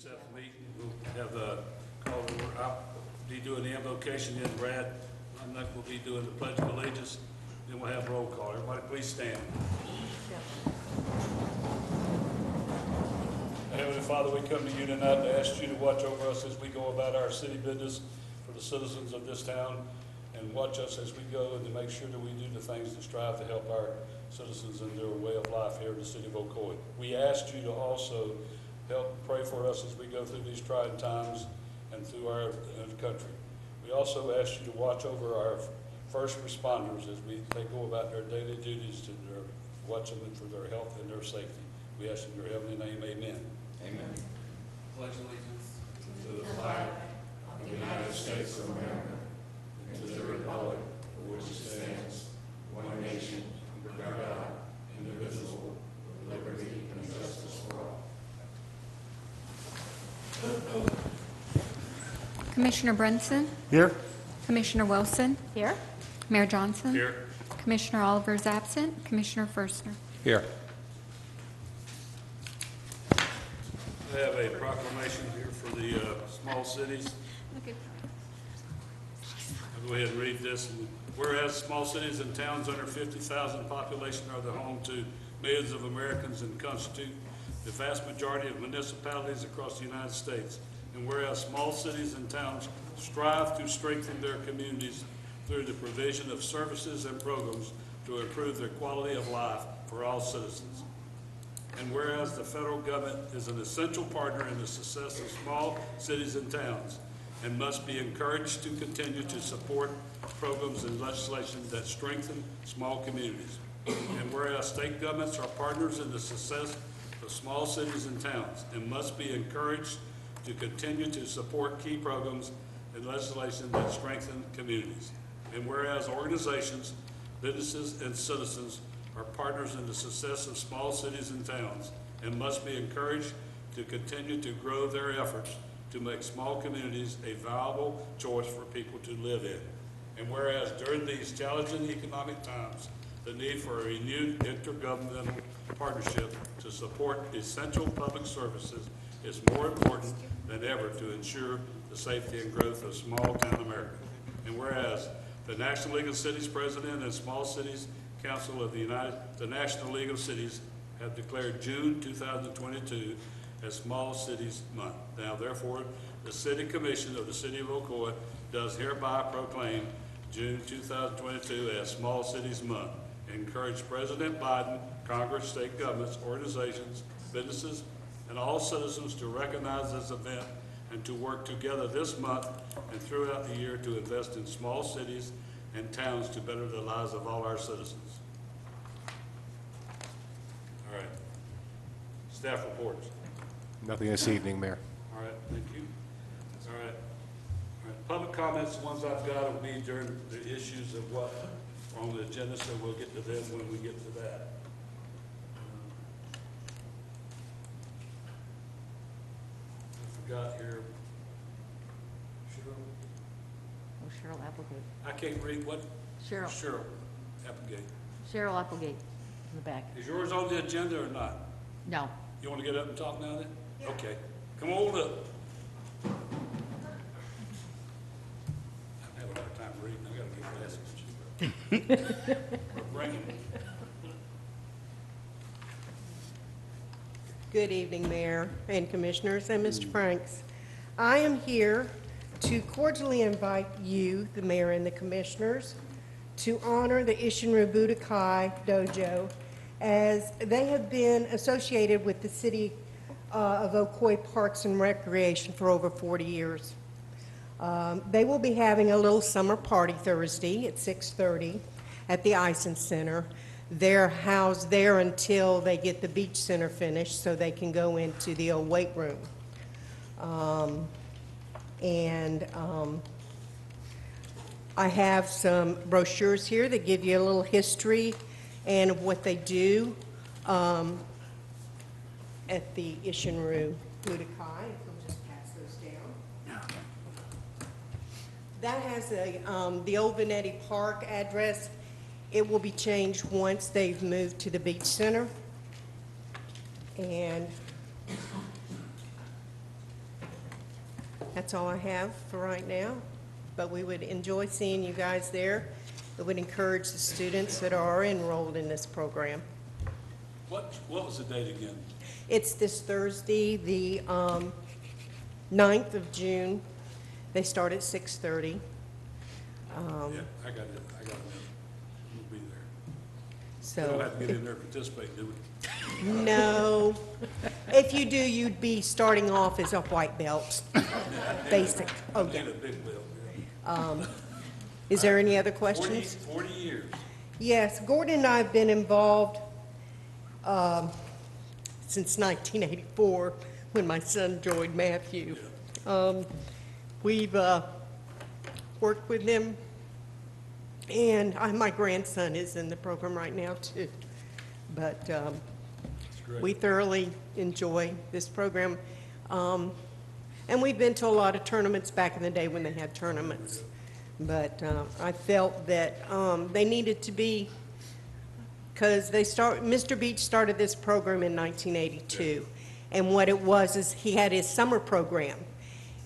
set the meeting. We'll have the call to order. I'll be doing the invocation, then Brad, I'm not going to be doing the Pledge of Allegiance. Then we'll have roll call. Everybody please stand. Heavenly Father, we come to you tonight to ask you to watch over us as we go about our city business for the citizens of this town, and watch us as we go, and to make sure that we do the things that strive to help our citizens in their way of life here in the city of Ocoee. We asked you to also help pray for us as we go through these trying times and through our country. We also ask you to watch over our first responders as they go about their daily duties, to watch them for their health and their safety. We ask in your heavenly name, amen. Amen. Pledge allegiance To the flag of the United States of America and to the republic for which it stands, one nation, under God, indivisible, with liberty and justice for all. Commissioner Brunson? Here. Commissioner Wilson? Here. Mayor Johnson? Here. Commissioner Oliver is absent. Commissioner Firstner? Here. I have a proclamation here for the small cities. I'll go ahead and read this. Whereas small cities and towns under 50,000 population are the home to millions of Americans and constitute the vast majority of municipalities across the United States. And whereas small cities and towns strive to strengthen their communities through the provision of services and programs to improve their quality of life for all citizens. And whereas the federal government is an essential partner in the success of small cities and towns and must be encouraged to continue to support programs and legislation that strengthen small communities. And whereas state governments are partners in the success of small cities and towns and must be encouraged to continue to support key programs and legislation that strengthen communities. And whereas organizations, businesses, and citizens are partners in the success of small cities and towns and must be encouraged to continue to grow their efforts to make small communities a viable choice for people to live in. And whereas during these challenging economic times, the need for a renewed intergovernmental partnership to support essential public services is more important than ever to ensure the safety and growth of small town America. And whereas the National League of Cities President and Small Cities Council of the National League of Cities have declared June 2022 as Small Cities Month. Now, therefore, the City Commission of the City of Ocoee does hereby proclaim June 2022 as Small Cities Month and encourage President Biden, Congress, state governments, organizations, businesses, and all citizens to recognize this event and to work together this month and throughout the year to invest in small cities and towns to better the lives of all our citizens. All right. Staff reports. Nothing this evening, Mayor. All right, thank you. All right. All right. Public comments, the ones I've got will be during the issues of what are on the agenda, so we'll get to them when we get to that. I forgot here. Cheryl? Oh, Cheryl Applegate. I can't read what? Cheryl. Cheryl Applegate. Cheryl Applegate in the back. Is yours on the agenda or not? No. You want to get up and talk now then? Yeah. Okay. Come on up. I have a lot of time reading. I got to get glasses. Bring them. Good evening, Mayor and Commissioners and Mr. Franks. I am here to cordially invite you, the Mayor and the Commissioners, to honor the Ishinru Budokai Dojo, as they have been associated with the City of Ocoee Parks and Recreation for over 40 years. They will be having a little summer party Thursday at 6:30 at the Easement Center. They're housed there until they get the beach center finished so they can go into the old weight room. I have some brochures here that give you a little history and of what they do at the Ishinru Budokai. We'll just pass those down. That has the old Vanetti Park address. It will be changed once they've moved to the beach center. And That's all I have for right now, but we would enjoy seeing you guys there. It would encourage the students that are enrolled in this program. What was the date again? It's this Thursday, the 9th of June. They start at 6:30. Yeah, I got it. We'll be there. We don't So, have to get in there and participate, do we? no. If you do, you'd be starting off as a white belt, basic. Oh, Need yeah. a big bill, yeah. Is there any other questions? 40 years. Yes, Gordon and I have been involved since 1984, when my son joined Matthew. We've worked with them, and my grandson is in the program right now, too. But That's great. we thoroughly enjoy this program. And we've been to a lot of tournaments back in the day when they had tournaments. But I felt that they needed to be, because Mr. Beach started this program in 1982. And what it was is he had his summer program.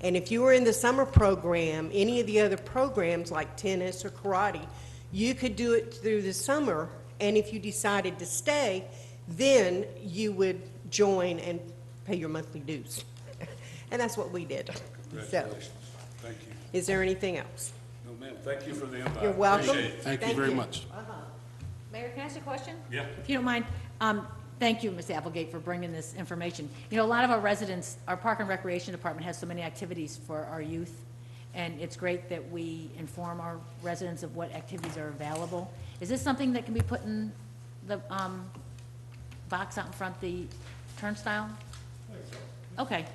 And if you were in the summer program, any of the other programs like tennis or karate, you could do it through the summer. And if you decided to stay, then you would join and pay your monthly dues. And that's what we did. So, Congratulations. Thank you. is there anything else? No, ma'am, thank you for the invite. You're welcome. Appreciate it. Thank you very much. Mayor, can I ask a question? Yeah. If you don't mind, thank you, Ms. Applegate, for bringing this information. You know, a lot of our residents, our Park and Recreation Department has so many activities for our youth, and it's great that we inform our residents of what activities are available. Is this something that can be put in the box out in front the turnstile? Okay.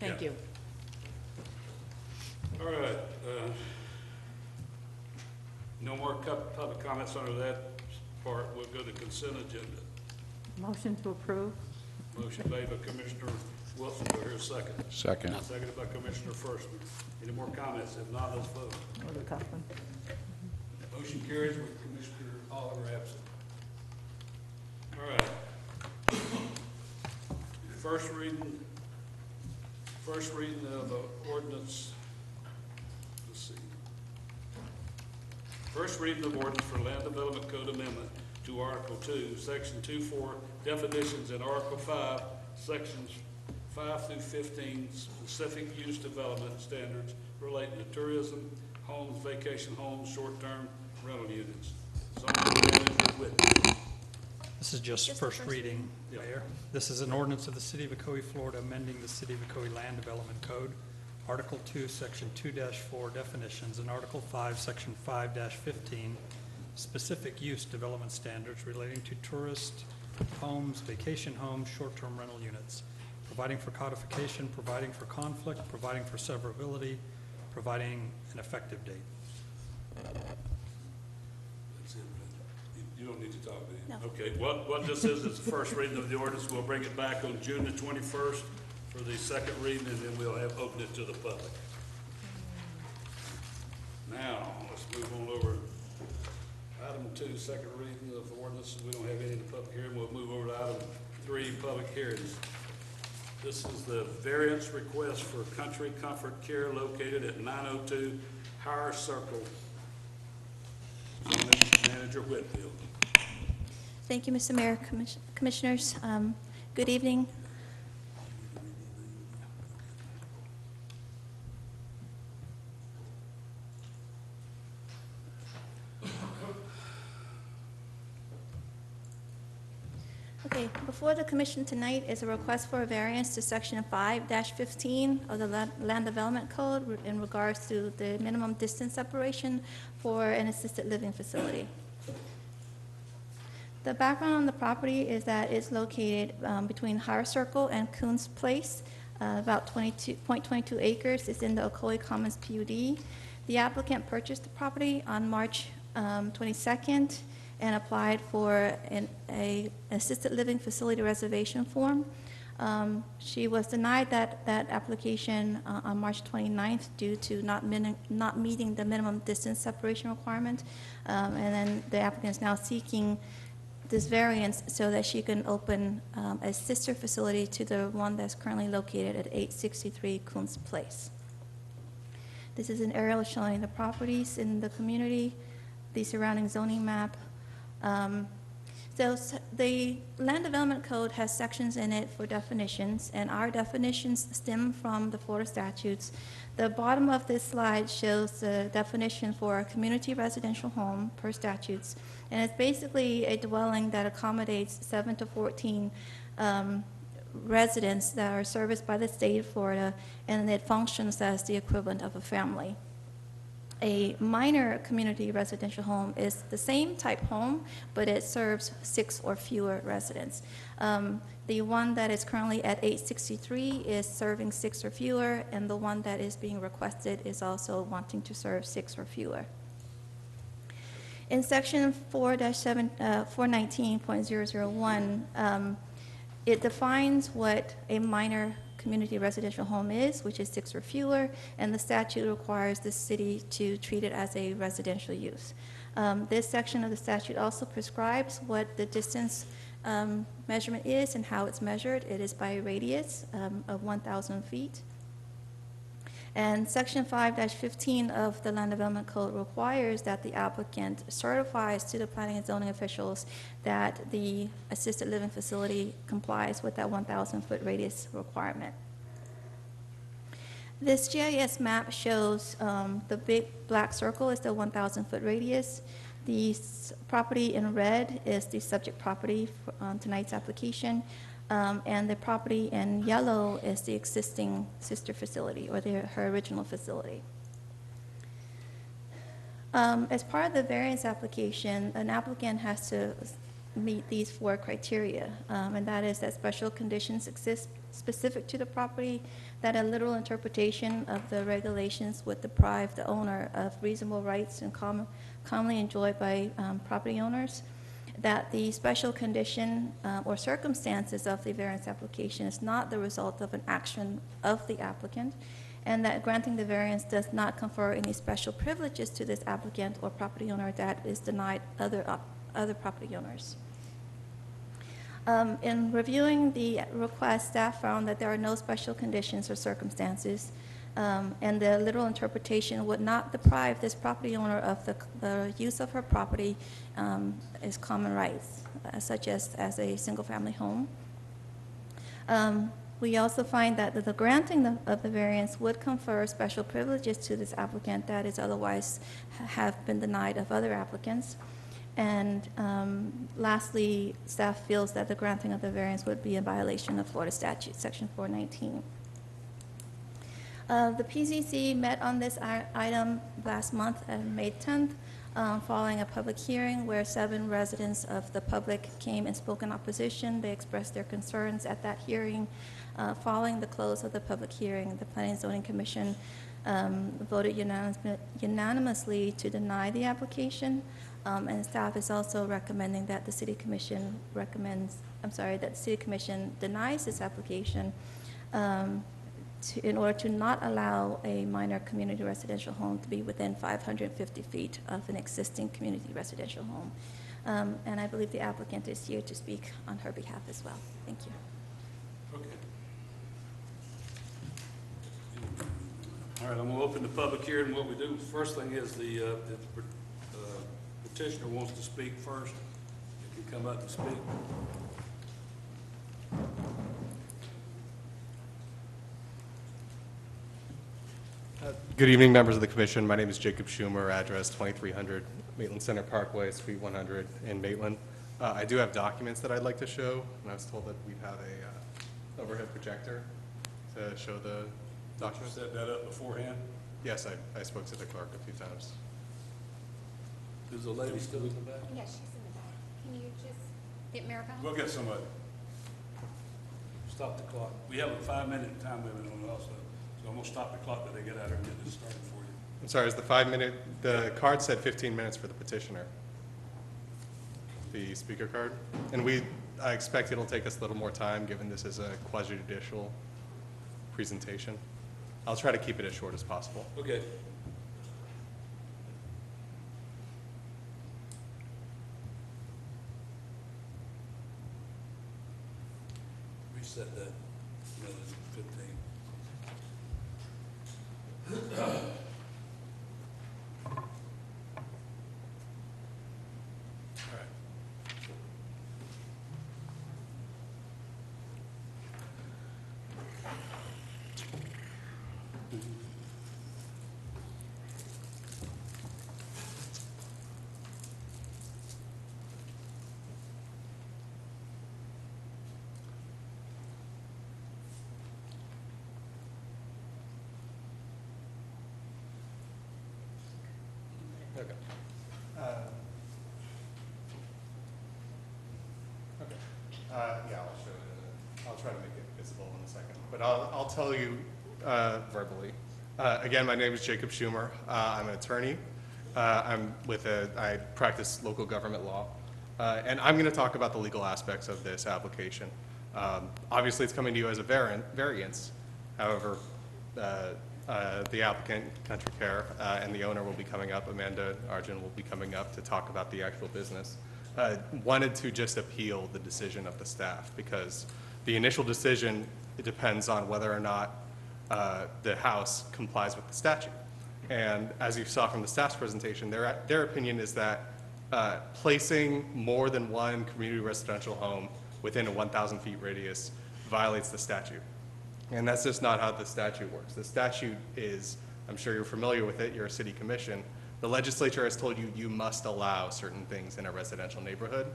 Thank Yeah. you. All right. No more public comments under that part. We'll go to consent agenda. Motion to approve? Motion made by Commissioner Wilson. Do I hear a second? Second. Seconded by Commissioner Firstman. Any more comments? If not, let's vote. Or the Coughlin? Motion carries with Commissioner Oliver absent. All right. First reading of ordinance, let's see. First reading of ordinance for Land Development Code Amendment to Article 2, Section 2.4, definitions in Article 5, Sections 5 through 15, specific use development standards relating to tourism, homes, vacation homes, short-term rental units. Zoning manager Whitney. This is just first reading, Yeah. Mayor. This is an ordinance of the City of Ocoee, Florida, amending the City of Ocoee Land Development Code, Article 2, Section 2-4, definitions, and Article 5, Section 5-15, specific use development standards relating to tourist homes, vacation homes, short-term rental units, providing for codification, providing for conflict, providing for severability, providing an effective date. That's it, right? You don't need to talk, do you? No. Okay, what this is the first reading of the ordinance. We'll bring it back on June the 21st for the second reading, and then we'll open it to the public. Now, let's move on over. Item 2, second reading of ordinance. We don't have any in the public hearing. We'll move over to item 3, public hearings. This is the variance request for Country Comfort Care located at 902 Higher Circle. Zoning Manager Whitfield. Thank you, Mr. Mayor, Commissioners. Good evening. Okay, before the Commission tonight is a request for a variance to Section 5-15 of the Land Development Code in regards to the minimum distance separation for an assisted living facility. The background on the property is that it's located between Higher Circle and Coons Place, about 22.22 acres. It's in the Ocoee Commons PUD. The applicant purchased the property on March 22nd and applied for an assisted living facility reservation form. She was denied that application on March 29th due to not meeting the minimum distance separation requirement. And then the applicant is now seeking this variance so that she can open a sister facility to the one that's currently located at 863 Coons Place. This is an aerial showing the properties in the community, the surrounding zoning map. The Land Development Code has sections in it for definitions, and our definitions stem from the Florida statutes. The bottom of this slide shows the definition for a community residential home per statutes, and it's basically a dwelling that accommodates 7 to 14 residents that are serviced by the state of Florida, and it functions as the equivalent of a family. A minor community residential home is the same type home, but it serves 6 or fewer residents. The one that is currently at 863 is serving 6 or fewer, and the one that is being requested is also wanting to serve 6 or fewer. In section 419.001, it defines what a minor community residential home is, which is 6 or fewer, and the statute requires the city to treat it as a residential use. This section of the statute also prescribes what the distance measurement is and how it's measured. It is by a radius of 1,000 feet. And Section 5-15 of the Land Development Code requires that the applicant certifies to the planning and zoning officials that the assisted living facility complies with that 1,000-foot radius requirement. This GIS map shows the big black circle is the 1,000-foot radius. The property in red is the subject property on tonight's application. And the property in yellow is the existing sister facility, or her original facility. As part of the variance application, an applicant has to meet these 4 criteria, and that is that special conditions exist specific to the property, that a literal interpretation of the regulations would deprive the owner of reasonable rights and commonly enjoyed by property owners, that the special condition or circumstances of the variance application is not the result of an action of the applicant, and that granting the variance does not confer any special privileges to this applicant or property owner that is denied other property owners. In reviewing the request, staff found that there are no special conditions or circumstances, and the literal interpretation would not deprive this property owner of the use of her property as common rights, such as a single-family home. We also find that the granting of the variance would confer special privileges to this applicant that is otherwise have been denied of other applicants. And lastly, staff feels that the granting of the variance would be in violation of Florida statute, section 419. The PCC met on this item last month on May 10th, following a public hearing where 7 residents of the public came and spoke in opposition. They expressed their concerns at that hearing. Following the close of the public hearing, the Planning and Zoning Commission voted unanimously to deny the application, and staff is also recommending that the City Commission denies this application in order to not allow a minor community residential home to be within 550 feet of an existing community residential home. And I believe the applicant is here to speak on her behalf as well. Thank you. Okay. All right, I'm going to open the public hearing. What we do, first thing is the petitioner wants to speak first. If you come up and speak. Good evening, members of the commission. My name is Jacob Schumer, address 2300 Maitland Center Parkway, Suite 100 in Maitland. I do have documents that I'd like to show, and I was told that we'd have a overhead projector to show the documents. Set that up beforehand. Yes, I spoke to the clerk a few times. Is the lady still in the back? Yes, she's in the back. Can you just get Maribel? We'll get somebody. Stop the clock. We have a 5-minute time limit on it also. So I'm going to stop the clock till they get out here and get this started for you. I'm sorry, is the 5-minute, the card said 15 minutes for the petitioner, the speaker card. And I expect it'll take us a little more time, given this is a quasi-judicial presentation. I'll try to keep it as short as possible. Okay. set that millage at 15. All right. Okay. Okay. Yeah, I'll show it. I'll try to make it visible in a second. But I'll tell you verbally. Again, my name is Jacob Schumer. I'm an attorney. I practice local government law. And I'm going to talk about the legal aspects of this application. Obviously, it's coming to you as a variance. However, the applicant, Country Care, and the owner will be coming up, Amanda Arjun will be coming up to talk about the actual business. Wanted to just appeal the decision of the staff because the initial decision, it depends on whether or not the house complies with the statute. And as you saw from the staff's presentation, their opinion is that placing more than one community residential home within a 1,000 feet radius violates the statute. And that's just not how the statute works. The statute is, I'm sure you're familiar with it, you're a city commission. The legislature has told you you must allow certain things in a residential neighborhood.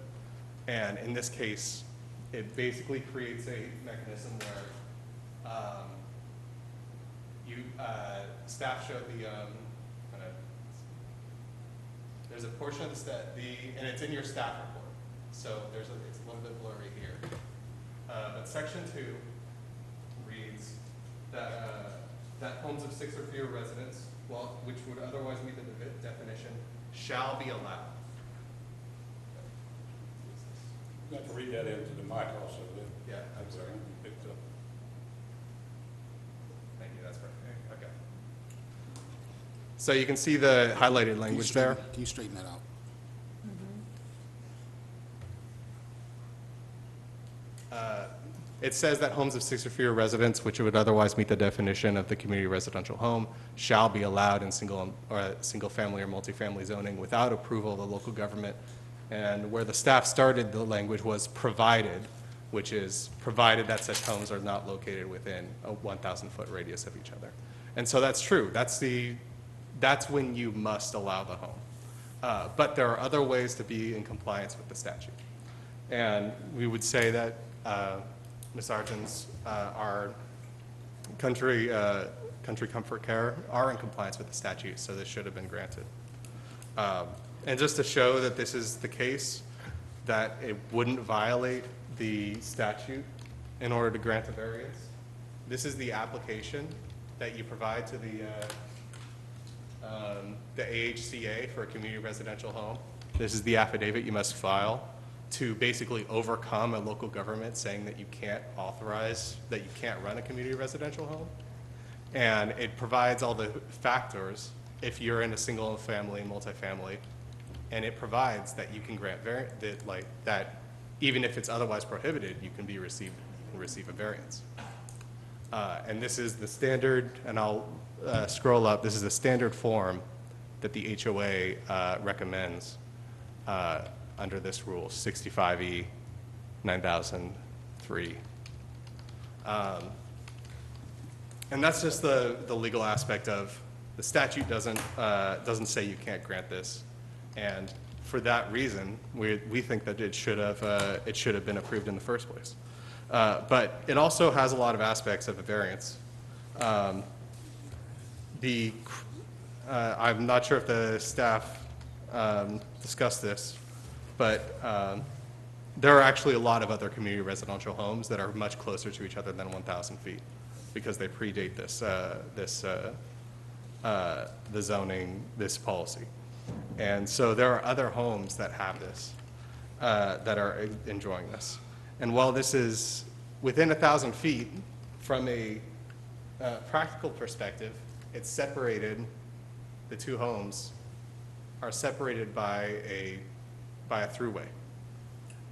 And in this case, it basically creates a mechanism where staff showed there's a portion of and it's in your staff report. So it's a little bit blurry here. But section 2 reads that homes of 6 or fewer residents, which would otherwise meet the definition, shall be allowed. You have to read that into the mic also, then. Yeah, I'm sorry. Picked up. Thank you, that's perfect. Okay. So you can see the highlighted language there. Can you straighten that out? It says that homes of 6 or fewer residents, which would otherwise meet the definition of the community residential home, shall be allowed in single family or multifamily zoning without approval of the local government. And where the staff started the language was provided, which is provided that such homes are not located within a 1,000-foot radius of each other. And so that's true. That's when you must allow the home. But there are other ways to be in compliance with the statute. And we would say that Ms. Arjun's, our country comfort care are in compliance with the statute, so this should have been granted. And just to show that this is the case, that it wouldn't violate the statute in order to grant a variance, this is the application that you provide to the AHCA for a community residential home. This is the affidavit you must file to basically overcome a local government saying that you can't run a community residential home. And it provides all the factors if you're in a single family, multifamily, and it provides that you can grant that even if it's otherwise prohibited, you can receive a variance. And this is the standard, and I'll scroll up, this is the standard form that the HOA recommends under this rule, 65E 9003. And that's just the legal aspect of the statute doesn't say you can't grant this. And for that reason, we think that it should have been approved in the first place. But it also has a lot of aspects of a variance. I'm not sure if the staff discussed this, but there are actually a lot of other community residential homes that are much closer to each other than 1,000 feet because they predate the zoning, this policy. And so there are other homes that have this, that are enjoying this. And while this is within 1,000 feet, from a practical perspective, it's separated, the two homes are separated by a throughway.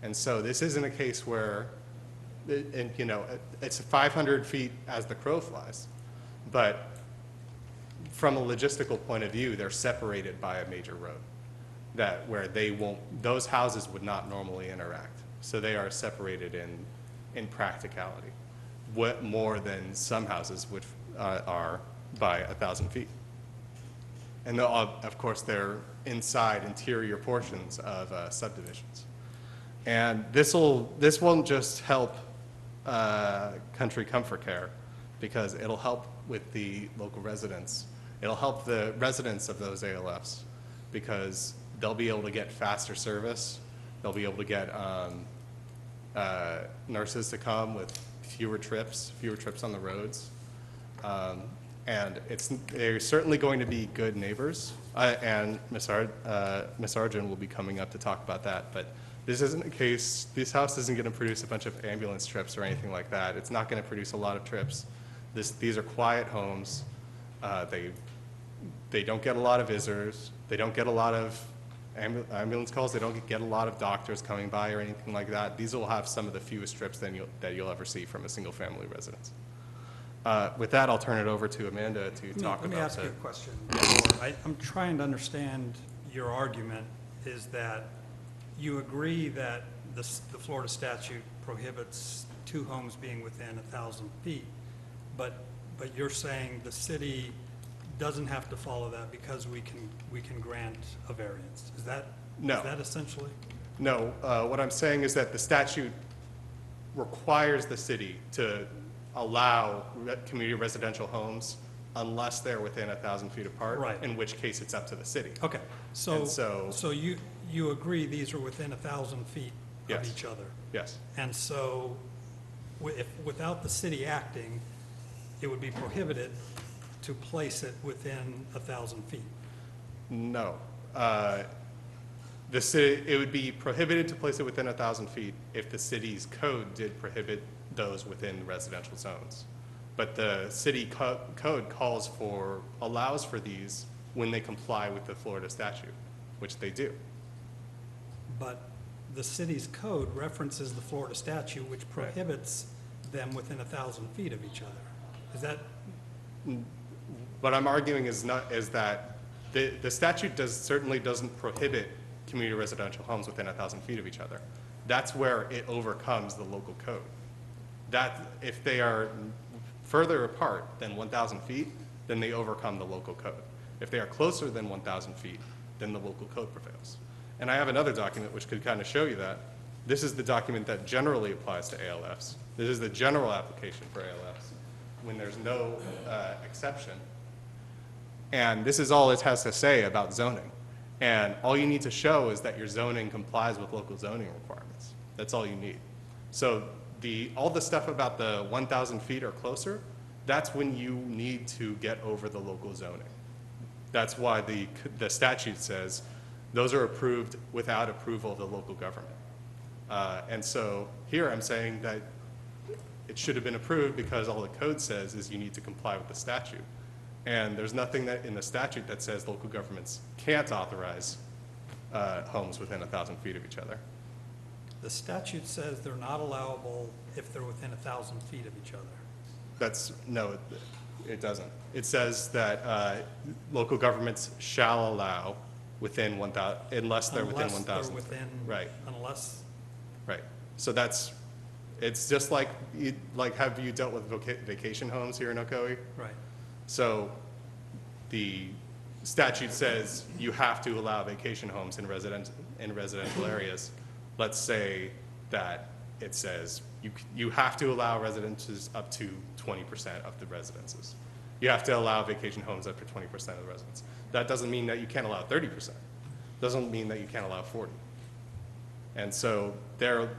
And so this isn't a case where And, you know, it's 500 feet as the crow flies, but from a logistical point of view, they're separated by a major road where those houses would not normally interact. So they are separated in practicality, what more than some houses which are by 1,000 feet. And of course, they're inside interior portions of subdivisions. And this won't just help Country Comfort Care, because it'll help with the local residents. It'll help the residents of those ALFs, because they'll be able to get faster service. They'll be able to get nurses to come with fewer trips on the roads. And they're certainly going to be good neighbors. And Ms. Arjun will be coming up to talk about that. But this isn't a case, this house isn't going to produce a bunch of ambulance trips or anything like that. It's not going to produce a lot of trips. These are quiet homes. They don't get a lot of visitors. They don't get a lot of ambulance calls. They don't get a lot of doctors coming by or anything like that. These will have some of the fewest trips that you'll ever see from a single-family residence. With that, I'll turn it over to Amanda to talk about. Let me ask you a question. I'm trying to understand your argument is that you agree that the Florida statute prohibits two homes being within 1,000 feet, but you're saying the city doesn't have to follow that because we can grant a variance. Is that essentially? No. What I'm saying is that the statute requires the city to allow community residential homes unless they're within 1,000 feet apart. Right. In which case it's up to the city. Okay. So you agree these are within 1,000 feet of each other? Yes. And so without the city acting, it would be prohibited to place it within 1,000 feet? No. It would be prohibited to place it within 1,000 feet if the city's code did prohibit those within residential zones. But the city code allows for these when they comply with the Florida statute, which they do. But the city's code references the Florida statute, which prohibits them within 1,000 feet of each other. Is that? What I'm arguing is that the statute certainly doesn't prohibit community residential homes within 1,000 feet of each other. That's where it overcomes the local code. That if they are further apart than 1,000 feet, then they overcome the local code. If they are closer than 1,000 feet, then the local code prevails. And I have another document which could kind of show you that. This is the document that generally applies to ALFs. This is the general application for ALFs when there's no exception. And this is all it has to say about zoning. And all you need to show is that your zoning complies with local zoning requirements. That's all you need. So all the stuff about the 1,000 feet or closer, that's when you need to get over the local zoning. That's why the statute says those are approved without approval of the local government. And so here I'm saying that it should have been approved because all the code says is you need to comply with the statute. And there's nothing in the statute that says local governments can't authorize homes within 1,000 feet of each other. The statute says they're not allowable if they're within 1,000 feet of each other. No, it doesn't. It says that local governments shall allow within 1,000, unless they're within 1,000. Right. Unless. Right. So it's just like have you dealt with vacation homes here in Ocoee? Right. So the statute says you have to allow vacation homes in residential areas. Let's say that it says you have to allow residences up to 20% of the residences. You have to allow vacation homes up to 20% of the residents. That doesn't mean that you can't allow 30%. Doesn't mean that you can't allow 40%. And so the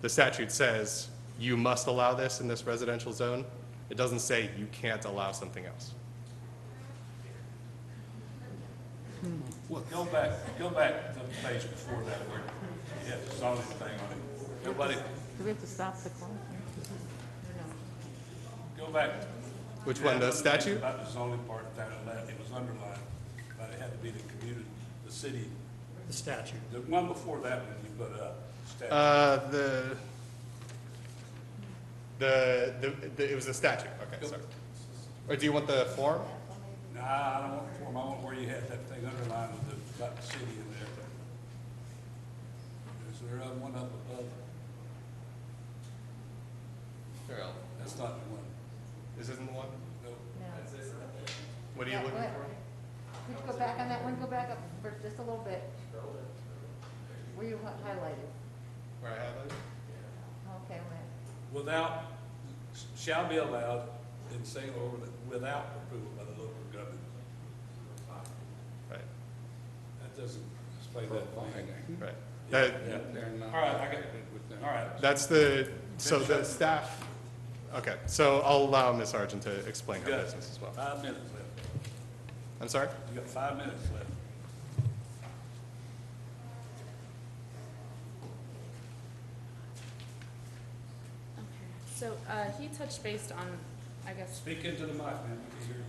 statute says you must allow this in this residential zone. It doesn't say you can't allow something else. Well, go back to the page before that where you have the zoning thing on it. Nobody, Do we have to stop the clock? go back. Which one, the statute? About the zoning part down at left, it was underlined, but it had to be the community, the city. The statute. The one before that one you put up, statute. It was the statute, okay, sorry. Or do you want the form? Nah, I don't want the form, I want where you had that thing underlined with the, got the city in there. Is there one up above? Here, That's not the one. this isn't the one? No. What are you looking for? Could you go back on that one, go back up for just a little bit. Where you highlighted? Where I highlighted? Okay, wait. Without, shall be allowed in single or without approval by the local government. Right, That doesn't explain that fine. right. Yeah, That- yeah. All right, I got it. All right. That's so the staff, okay, so I'll allow Ms. Sargent to explain her You got business as well. 5 minutes left. I'm sorry? You got 5 minutes left. So he touched based on, I guess. Speak into the mic, man, we can hear you.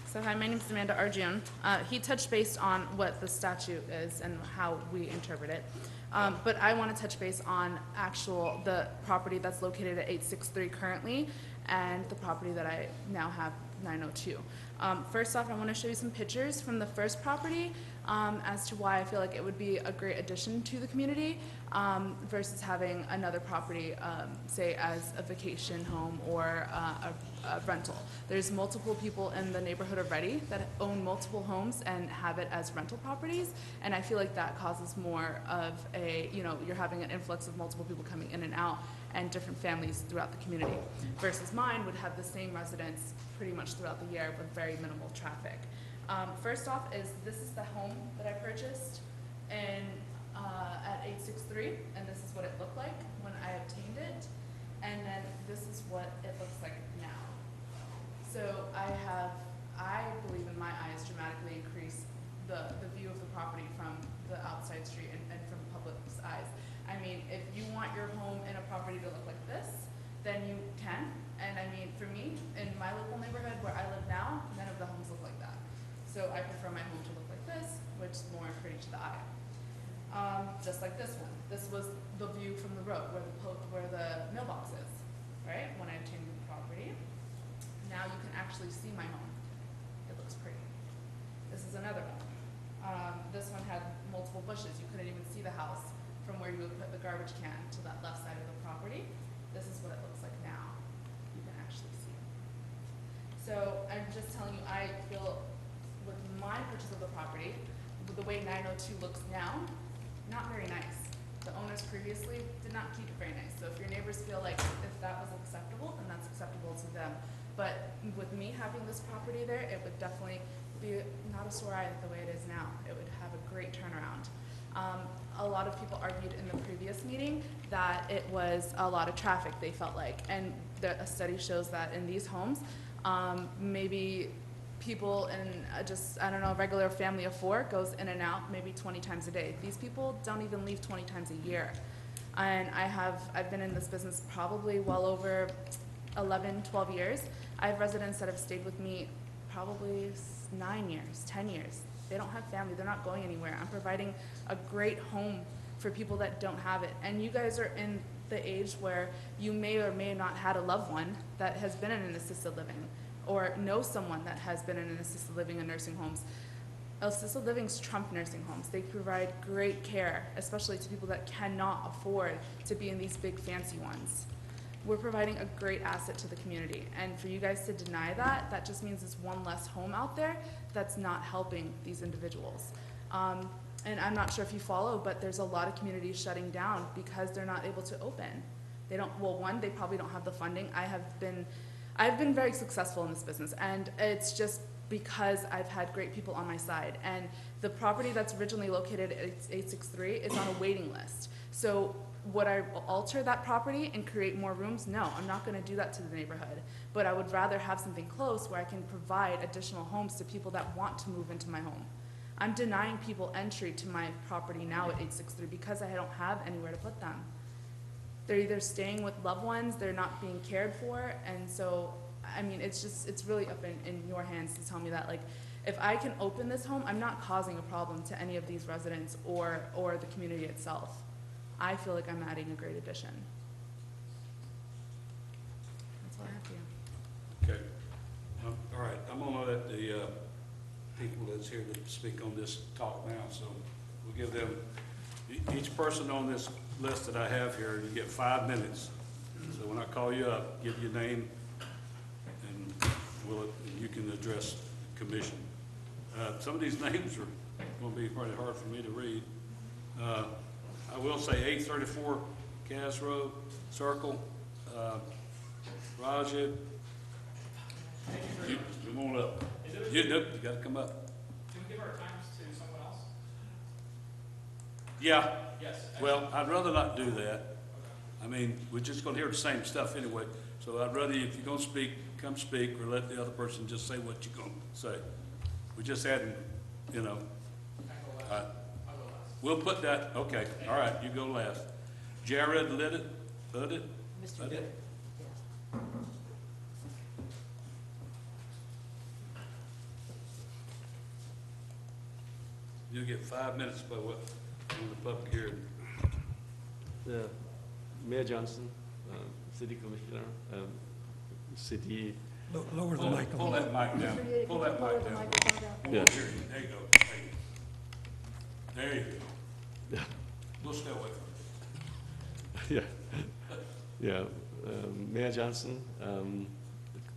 So hi, my name is Amanda Arjun. He touched based on what the statute is and how we interpret it. But I want to touch base on the property that's located at 863 currently and the property that I now have 902. First off, I want to show you some pictures from the first property as to why I feel like it would be a great addition to the community versus having another property, say as a vacation home or a rental. There's multiple people in the neighborhood already that own multiple homes and have it as rental properties, and I feel like that causes more of a, you're having an influx of multiple people coming in and out and different families throughout the community, versus mine would have the same residents pretty much throughout the year with very minimal traffic. First off this is the home that I purchased at 863, and this is what it looked like when I obtained it, and then this is what it looks like now. So I believe in my eyes dramatically increased the view of the property from the outside street and from the public's eyes. I mean, if you want your home and a property to look like this, then you can. And I mean, for me, in my local neighborhood where I live now, none of the homes look like that. So I prefer my home to look like this, which is more pretty to the eye. Just like this one. This was the view from the road where the mailbox is, right? When I obtained the property. Now you can actually see my home. It looks pretty. This is another one. This one had multiple bushes. You couldn't even see the house from where you would put the garbage can to that left side of the property. This is what it looks like now. You can actually see. So I'm just telling you, I feel with my purchase of the property, with the way 902 looks now, not very nice. The owners previously did not keep it very nice. So if your neighbors feel like if that was acceptable, then that's acceptable to them. But with me having this property there, it would definitely be not a sore eye the way it is now. It would have a great turnaround. A lot of people argued in the previous meeting that it was a lot of traffic, they felt like. And a study shows that in these homes, maybe people in a regular family of 4 goes in and out maybe 20 times a day. These people don't even leave 20 times a year. And I've been in this business probably well over 11, 12 years. I have residents that have stayed with me probably 9 years, 10 years. They don't have family, they're not going anywhere. I'm providing a great home for people that don't have it. And you guys are in the age where you may or may not had a loved one that has been in an assisted living or know someone that has been in an assisted living and nursing homes. Assisted livings trump nursing homes. They provide great care, especially to people that cannot afford to be in these big fancy ones. We're providing a great asset to the community. And for you guys to deny that, that just means there's one less home out there that's not helping these individuals. And I'm not sure if you follow, but there's a lot of communities shutting down because they're not able to open. They don't, well, one, they probably don't have the funding. I've been very successful in this business, and it's just because I've had great people on my side. And the property that's originally located at 863 is on a waiting list. So would I alter that property and create more rooms? No, I'm not going to do that to the neighborhood. But I would rather have something close where I can provide additional homes to people that want to move into my home. I'm denying people entry to my property now at 863 because I don't have anywhere to put them. They're either staying with loved ones, they're not being cared for, and so, I mean, it's really up in your hands to tell me that, like, if I can open this home, I'm not causing a problem to any of these residents or the community itself. I feel like I'm adding a great addition. that's here to speak on this talk now, so we'll give them, each person on this list that I have here, you get 5 minutes. So when I call you up, give your name, and you can address the commission. Some of these names are going to be pretty hard for me to read. I will say 834 Cass Road Circle, Raja, you come on up. You got to come up. Can we give our times to someone else? Yeah. Yes. Well, I'd rather not do that. I mean, we're just going to hear the same stuff anyway. So I'd rather, if you're going to speak, come speak, or let the other person just say what you're going to say. We just hadn't, you know. I'll go last. We'll put that, okay, all right, you go last. Jared Liddit? Mr. Dick. You'll get 5 minutes by what, on the public hearing. Mayor Johnson, City Commissioner, City. Lower the mic. Pull that mic down. Pull that mic down. Yeah. There you go. There you go. Yeah. We'll stay away from it. Yeah, Mayor Johnson,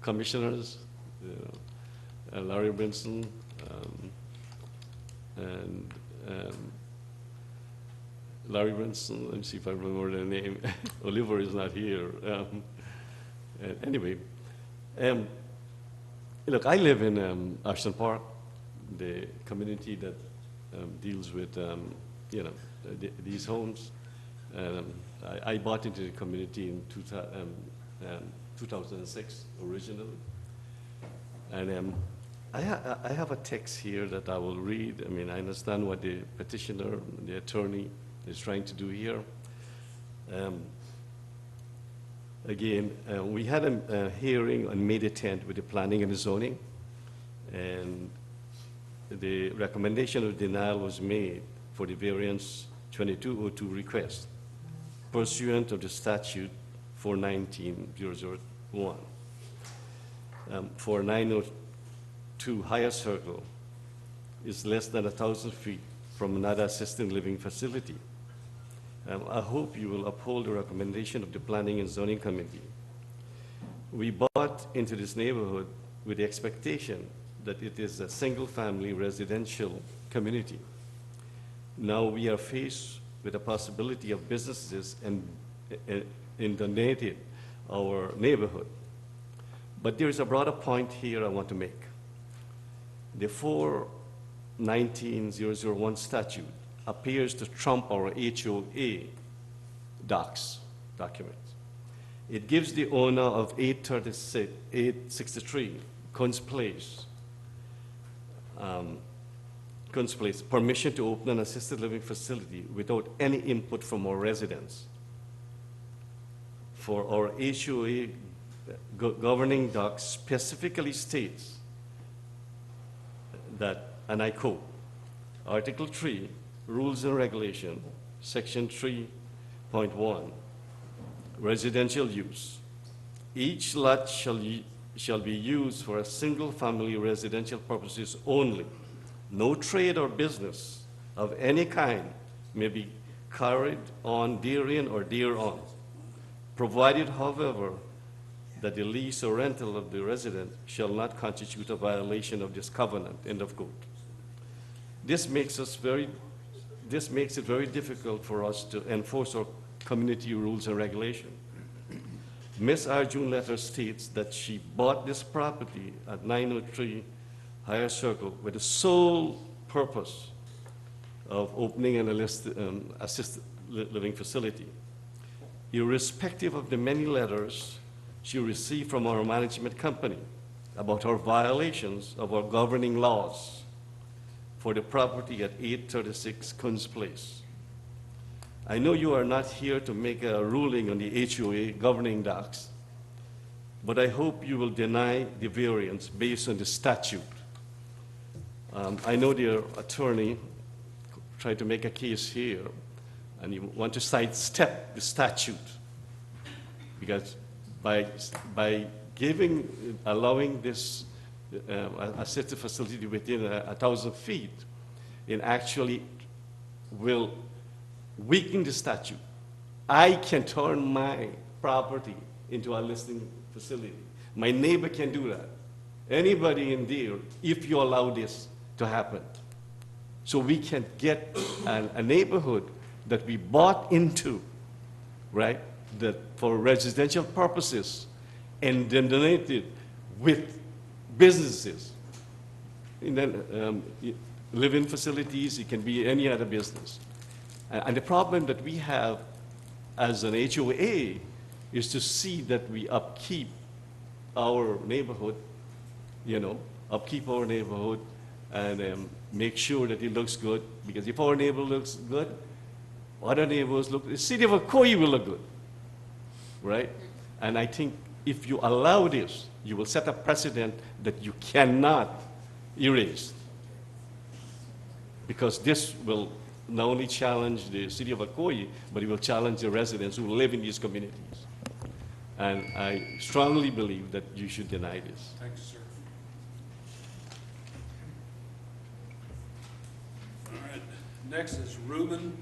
Commissioners, Larry Brinson, and Larry Brinson, let me see if I remember the name. Oliver is not here. Anyway, look, I live in Ashton Park, the community that deals with, these homes. I bought into the community in 2006 originally. And I have a text here that I will read. I mean, I understand what the petitioner, the attorney, is trying to do here. Again, we had a hearing on May the 10th with the planning and the zoning, and the recommendation of denial was made for the variance 2202 request pursuant of the statute 419-001. For 902 Higher Circle is less than 1,000 feet from another assisted living facility. I hope you will uphold the recommendation of the Planning and Zoning Committee. We bought into this neighborhood with the expectation that it is a single-family residential community. Now we are faced with the possibility of businesses inundating our neighborhood. But there is a broader point here I want to make. The 419-001 statute appears to trump our HOA documents. It gives the owner of 863 Kunz Place permission to open an assisted living facility without any input from our residents. For our HOA governing doc specifically states that, and I quote, Article 3, Rules and Regulation, Section 3.1, residential use. Each lot shall be used for a single-family residential purposes only. No trade or business of any kind may be carried on therein or thereon, provided, however, that the lease or rental of the resident shall not constitute a violation of this covenant, end of quote. This makes it very difficult for us to enforce our community rules and regulations. Ms. Arjun letter states that she bought this property at 903 Higher Circle with the sole purpose of opening an assisted living facility. Irrespective of the many letters she received from our management company about her violations of our governing laws for the property at 836 Kunz Place. I know you are not here to make a ruling on the HOA governing docs, but I hope you will deny the variance based on the statute. I know their attorney tried to make a case here, and you want to sidestep the statute, because by allowing this assisted facility within 1,000 feet, it actually will weaken the statute. I can turn my property into a listing facility. My neighbor can do that. Anybody in there, if you allow this to happen. So we can get a neighborhood that we bought into, right, that for residential purposes, and then donated with businesses. And then living facilities, it can be any other business. And the problem that we have as an HOA is to see that we upkeep our neighborhood, upkeep our neighborhood and make sure that it looks good. Because if our neighbor looks good, other neighbors look, the city of Ocoee will look good, right? And I think if you allow this, you will set a precedent that you cannot erase. Because this will not only challenge the city of Ocoee, but it will challenge the residents who live in these communities. And I strongly believe that you should deny this. Thank you, sir. All right, next is Ruben.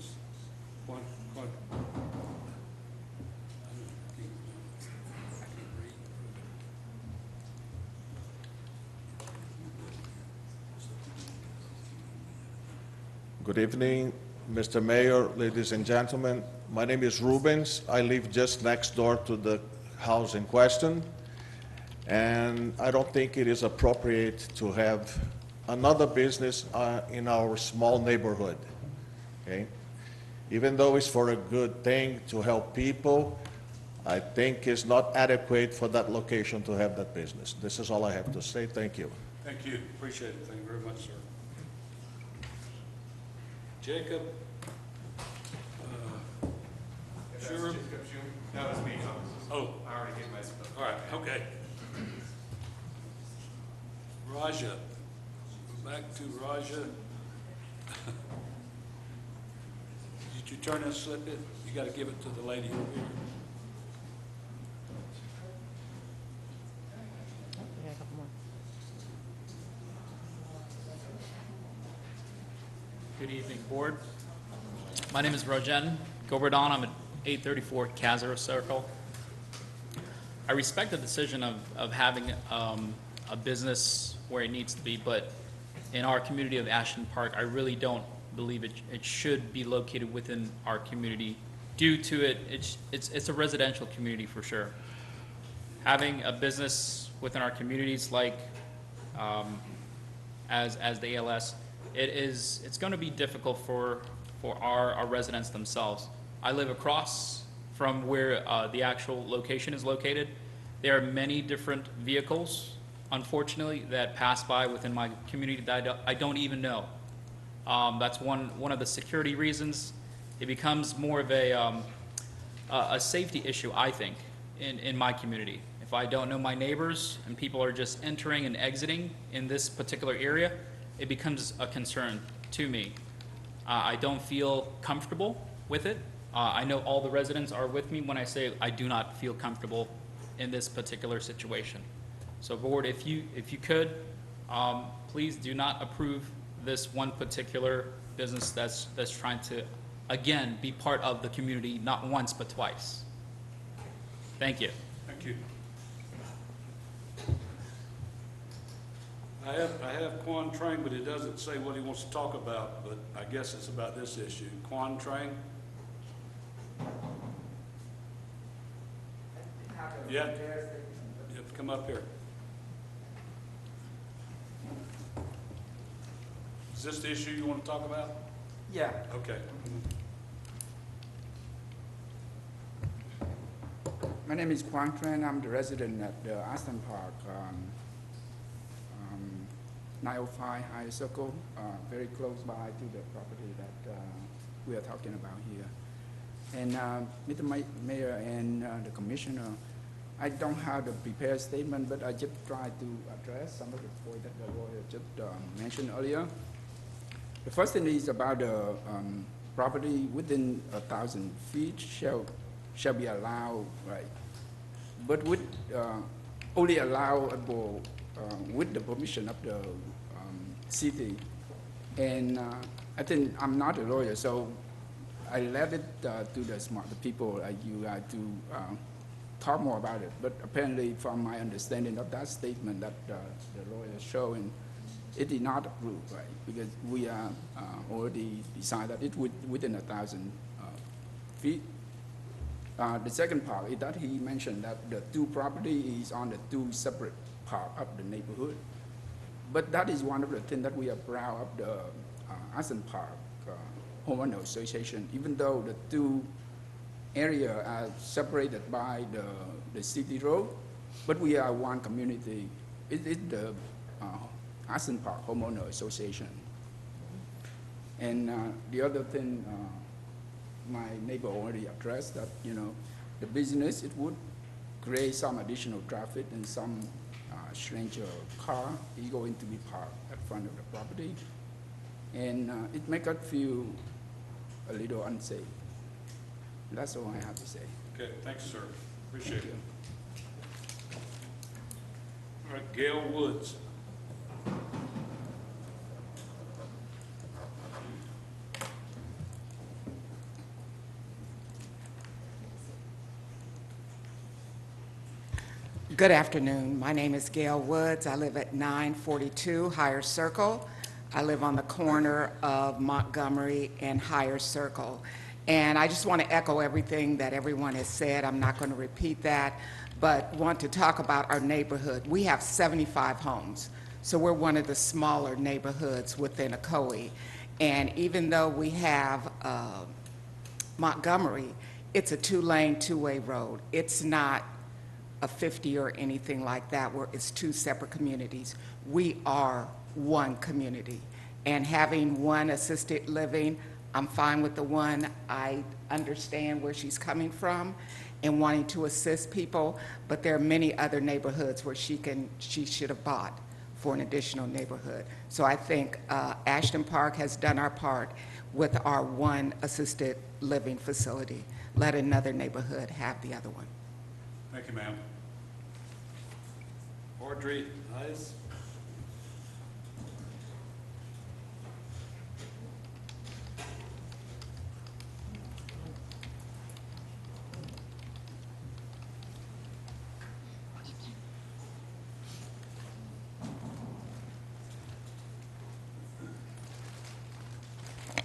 Good evening, Mr. Mayor, ladies and gentlemen. My name is Rubens. I live just next door to the house in question, and I don't think it is appropriate to have another business in our small neighborhood, okay? Even though it's for a good thing to help people, I think it's not adequate for that location to have that business. This is all I have to say. Thank you. Thank you, appreciate it, thank you very much, sir. Jacob? Sure. That was me. Oh, I already gave my stuff. all right, okay. Raja, back to Raja. Did you turn that slip in? You gotta give it to the lady over here. We got a couple more. Good evening, Board. My name is Rojen Goberdon. I'm at 834 Kazaro Circle. I respect the decision of having a business where it needs to be, but in our community of Ashton Park, I really don't believe it should be located within our community. Due to it's a residential community for sure. Having a business within our communities like as the ALS, it's going to be difficult for our residents themselves. I live across from where the actual location is located. There are many different vehicles, unfortunately, that pass by within my community that I don't even know. That's one of the security reasons. It becomes more of a safety issue, I think, in my community. If I don't know my neighbors and people are just entering and exiting in this particular area, it becomes a concern to me. I don't feel comfortable with it. I know all the residents are with me when I say I do not feel comfortable in this particular situation. So Board, if you could, please do not approve this one particular business that's trying to, again, be part of the community, not once but twice. Thank you. Thank you. I have Quan Trang, but it doesn't say what he wants to talk about, but I guess it's about this issue. Quan Trang? Yeah. You have to come up here. Is this the issue you want to talk about? Yeah. Okay. My name is Quang Tran. I'm the resident at the Aston Park, 905 High Circle, very close by to the property that we are talking about here. And Mr. Mayor and the Commissioner, I don't have the prepared statement, but I just try to address some of the points that the lawyer just mentioned earlier. The first thing is about the property within 1,000 feet shall be allowed, right? But with only allowable with the permission of the city. And I think I'm not a lawyer, so I let it to the smart people like you to talk more about it. But apparently, from my understanding of that statement that the lawyer showing, it did not approve, right? Because we are already decided that it within 1,000 feet. The second part is that he mentioned that the two property is on the two separate part of the neighborhood. But that is one of the things that we are proud of the Ascent Park Homeowner Association, even though the two areas are separated by the city road, but we are one community. It is the Ascent Park Homeowner Association. And the other thing, my neighbor already addressed that, the business, it would create some additional traffic and some stranger car is going to be parked at front of the property. And it make us feel a little unsafe. That's all I have to say. Okay, thanks, sir. Appreciate it. All right, Gail Woods. Good afternoon. My name is Gail Woods. I live at 942 Higher Circle. I live on the corner of Montgomery and Higher Circle. And I just want to echo everything that everyone has said. I'm not going to repeat that, but want to talk about our neighborhood. We have 75 homes, so we're one of the smaller neighborhoods within Ocoee. And even though we have Montgomery, it's a two-lane, two-way road. It's not a 50 or anything like that, where it's two separate communities. We are one community. And having one assisted living, I'm fine with the one. I understand where she's coming from and wanting to assist people, but there are many other neighborhoods where she should have bought for an additional neighborhood. So I think Ashton Park has done our part with our one assisted living facility. Let another neighborhood have the other one. Thank you, ma'am. Audrey Hayes.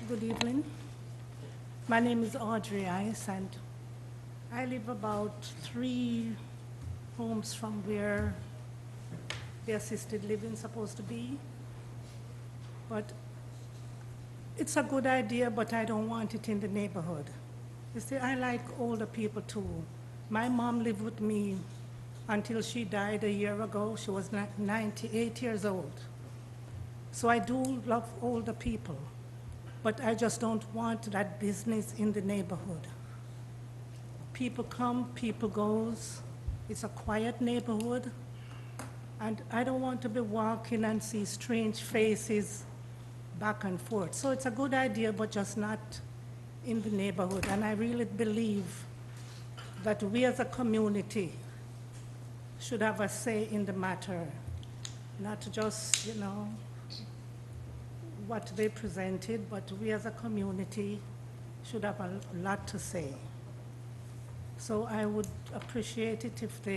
Good evening. My name is Audrey Ice, and I live about 3 homes from where the assisted living is supposed to be. But it's a good idea, but I don't want it in the neighborhood. You see, I like older people too. My mom lived with me until she died a year ago. She was 98 years old. So I do love older people, but I just don't want that business in the neighborhood. People come, people goes. It's a quiet neighborhood, and I don't want to be walking and see strange faces back and forth. So it's a good idea, but just not in the neighborhood. And I really believe that we as a community should have a say in the matter, not just, what they presented, but we as a community should have a lot to say. So I would appreciate it if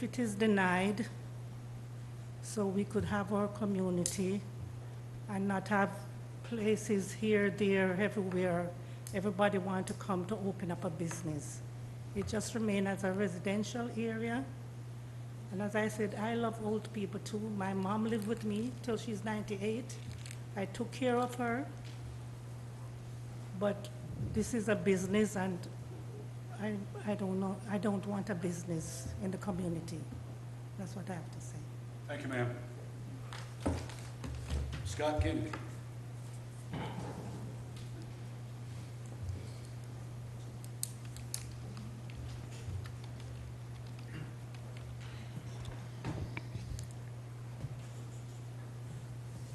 it is denied, so we could have our community and not have places here, there, everywhere. Everybody want to come to open up a business. It just remain as a residential area. And as I said, I love old people too. My mom lived with me till she's 98. I took care of her. But this is a business, and I don't know. I don't want a business in the community. That's what I have to say. Thank you, ma'am. Scott Kennedy.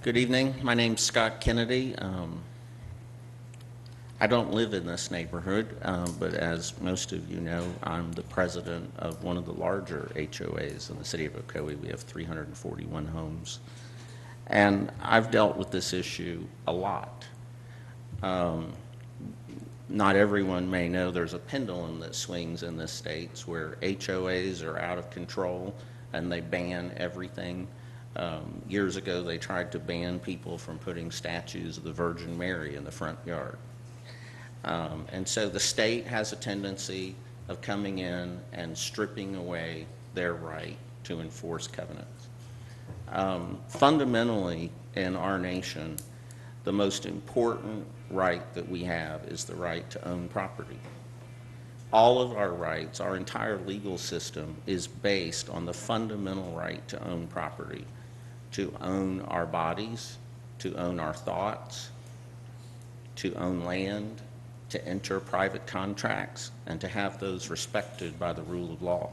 Good evening. My name's Scott Kennedy. I don't live in this neighborhood, but as most of you know, I'm the president of one of the larger HOAs in the city of Ocoee. We have 341 homes. And I've dealt with this issue a lot. Not everyone may know there's a pendulum that swings in the states where HOAs are out of control and they ban everything. Years ago, they tried to ban people from putting statues of the Virgin Mary in the front yard. And so the state has a tendency of coming in and stripping away their right to enforce covenants. Fundamentally, in our nation, the most important right that we have is the right to own property. All of our rights, our entire legal system is based on the fundamental right to own property, to own our bodies, to own our thoughts, to own land, to enter private contracts, and to have those respected by the rule of law.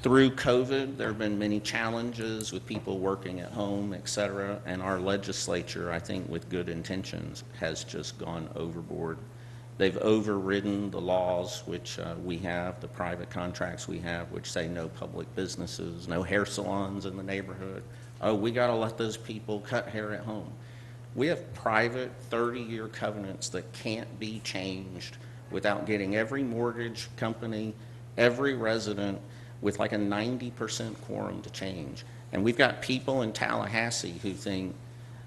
Through COVID, there have been many challenges with people working at home, et cetera, and our legislature, I think with good intentions, has just gone overboard. They've overridden the laws which we have, the private contracts we have, which say no public businesses, no hair salons in the neighborhood. Oh, we got to let those people cut hair at home. We have private 30-year covenants that can't be changed without getting every mortgage company, every resident with like a 90% quorum to change. And we've got people in Tallahassee who think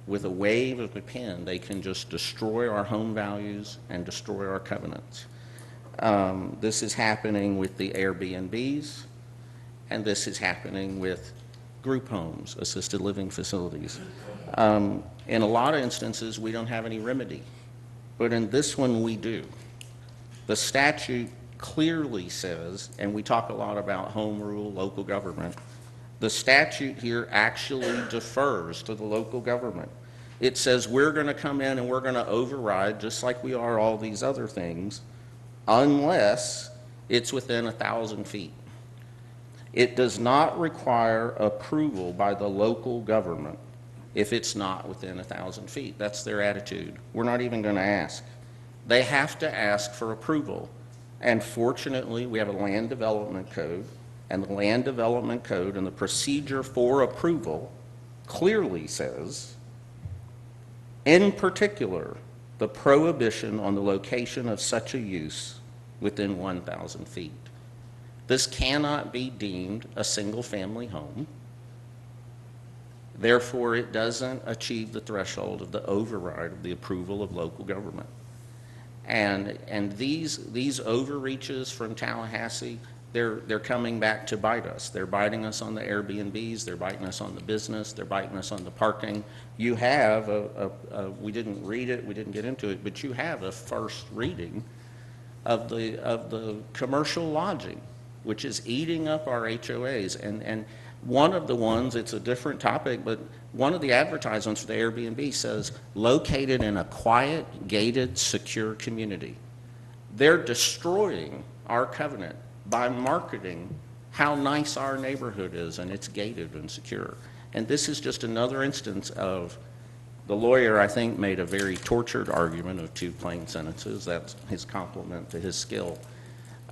with a wave of a pen they can just destroy our home values and destroy our covenants. This is happening with the Airbnbs, and this is happening with group homes, assisted living facilities. In a lot of instances, we don't have any remedy, but in this one we do. The statute clearly says, and we talk a lot about home rule, local government, the statute here actually defers to the local government. It says we're going to come in and we're going to override, just like we are all these other things, unless it's within 1,000 feet. It does not require approval by the local government if it's not within 1,000 feet. That's their attitude. We're not even going to ask. They have to ask for approval. And fortunately, we have a land development code, and the land development code and the procedure for approval clearly says, in particular, the prohibition on the location of such a use within 1,000 feet. This cannot be deemed a single-family home. Therefore, it doesn't achieve the threshold of the override of the approval of local government. And these overreaches from Tallahassee, they're coming back to bite us. They're biting us on the Airbnbs, they're biting us on the business, they're biting us on the parking. You have we didn't read it, we didn't get into it, but you have a first reading of the commercial lodging, which is eating up our HOAs. And one of the ones, it's a different topic, but one of the advertisements for the Airbnb says, located in a quiet, gated, secure community. They're destroying our covenant by marketing how nice our neighborhood is, and it's gated and secure. And this is just another instance of, the lawyer, I think, made a very tortured argument of 2 plain sentences. That's his compliment to his skill.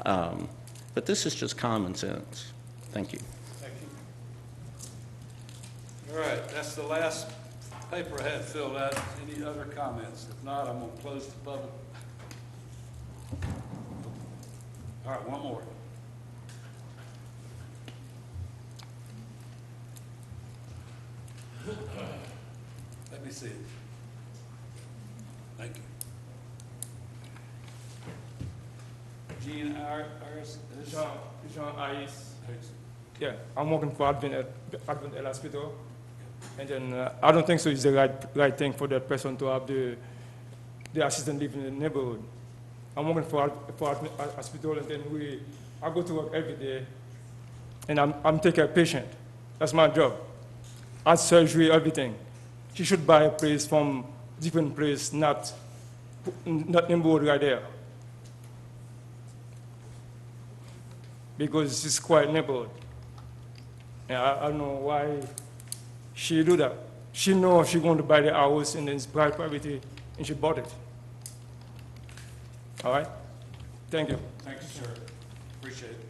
But this is just common sense. Thank you. Thank you. All right, that's the last paper I had filled out. Any other comments? If not, I'm going to close the public. All right, one more. Let me see it. Thank you. Gene Iris? Jean Iris. Yeah, I'm working for Advent Hospital. And then I don't think so it's the right thing for that person to have the assistant living in the neighborhood. I'm working for Advent Hospital, and then I go to work every day, and I'm taking care of patient. That's my job. At surgery, everything. She should buy a place from different place, not neighborhood right there. Because it's quite neighborhood. And I don't know why she do that. She knows she's going to buy the house and then it's private property, and she bought it. All right? Thank you. Thank you, sir. Appreciate it.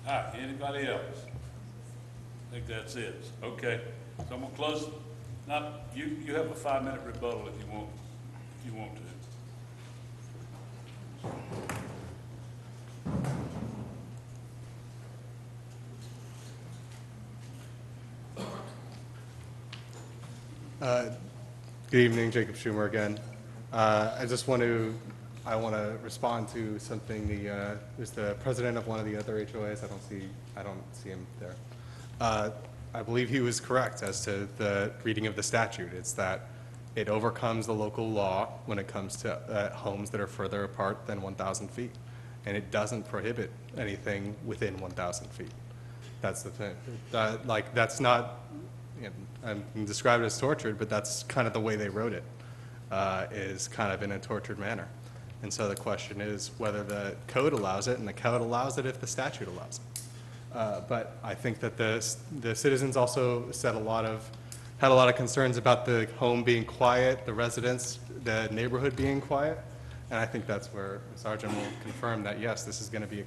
All right, anybody else? I think that's it. Okay, so I'm gonna close. Now, you have a 5-minute rebuttal if you want to. Good evening, Jacob Schumer again. I want to respond to something who's the president of one of the other HOAs. I don't see him there. I believe he was correct as to the reading of the statute. It's that it overcomes the local law when it comes to homes that are further apart than 1,000 feet. And it doesn't prohibit anything within 1,000 feet. That's the thing. That's not, I can describe it as tortured, but that's kind of the way they wrote it, is kind of in a tortured manner. And so the question is whether the code allows it, and the code allows it if the statute allows it. But I think that the citizens also had a lot of concerns about the home being quiet, the residents, the neighborhood being quiet. And I think that's where Sergeant will confirm that, yes, this is going to be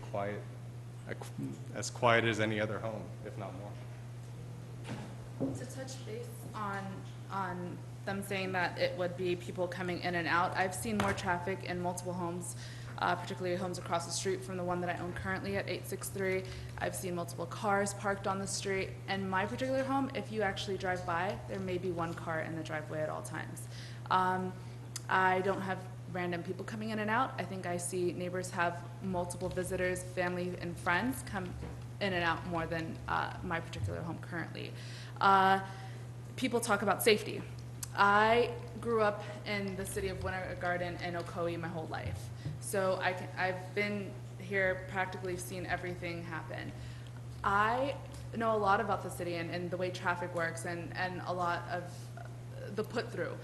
as quiet as any other home, if not more. To touch base on them saying that it would be people coming in and out, I've seen more traffic in multiple homes, particularly homes across the street from the one that I own currently at 863. I've seen multiple cars parked on the street. And my particular home, if you actually drive by, there may be one car in the driveway at all times. I don't have random people coming in and out. I think I see neighbors have multiple visitors, family and friends come in and out more than my particular home currently. People talk about safety. I grew up in the city of Winter Garden and Ocoee my whole life. So I've been here, practically seen everything happen. I know a lot about the city and the way traffic works and a lot of the put through.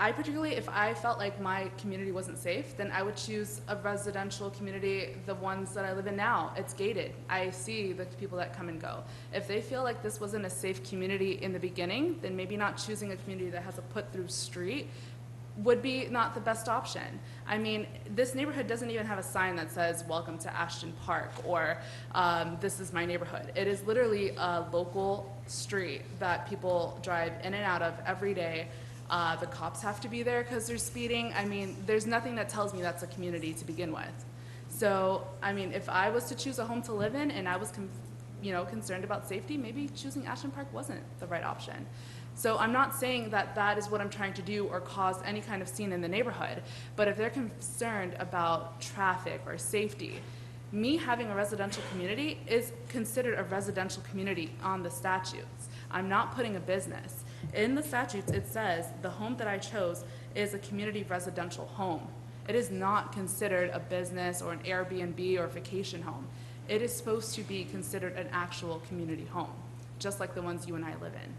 I particularly, if I felt like my community wasn't safe, then I would choose a residential community, the ones that I live in now. It's gated. I see the people that come and go. If they feel like this wasn't a safe community in the beginning, then maybe not choosing a community that has a put-through street would be not the best option. I mean, this neighborhood doesn't even have a sign that says, "Welcome to Ashton Park," or "This is my neighborhood." It is literally a local street that people drive in and out of every day. The cops have to be there because they're speeding. I mean, there's nothing that tells me that's a community to begin with. So, I mean, if I was to choose a home to live in and I was, concerned about safety, maybe choosing Ashton Park wasn't the right option. So I'm not saying that that is what I'm trying to do or cause any kind of scene in the neighborhood, but if they're concerned about traffic or safety, me having a residential community is considered a residential community on the statutes. I'm not putting a business. In the statutes, it says the home that I chose is a community residential home. It is not considered a business or an Airbnb or a vacation home. It is supposed to be considered an actual community home, just like the ones you and I live in.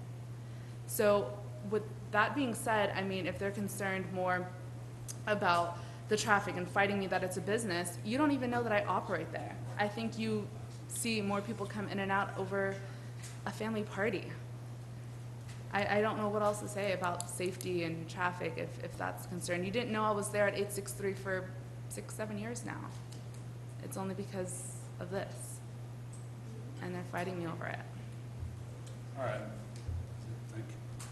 So with that being said, I mean, if they're concerned more about the traffic and fighting me that it's a business, you don't even know that I operate there. I think you see more people come in and out over a family party. I don't know what else to say about safety and traffic if that's concerned. You didn't know I was there at 863 for 6-7 years now. It's only because of this. And they're fighting me over it. All right. Thank you.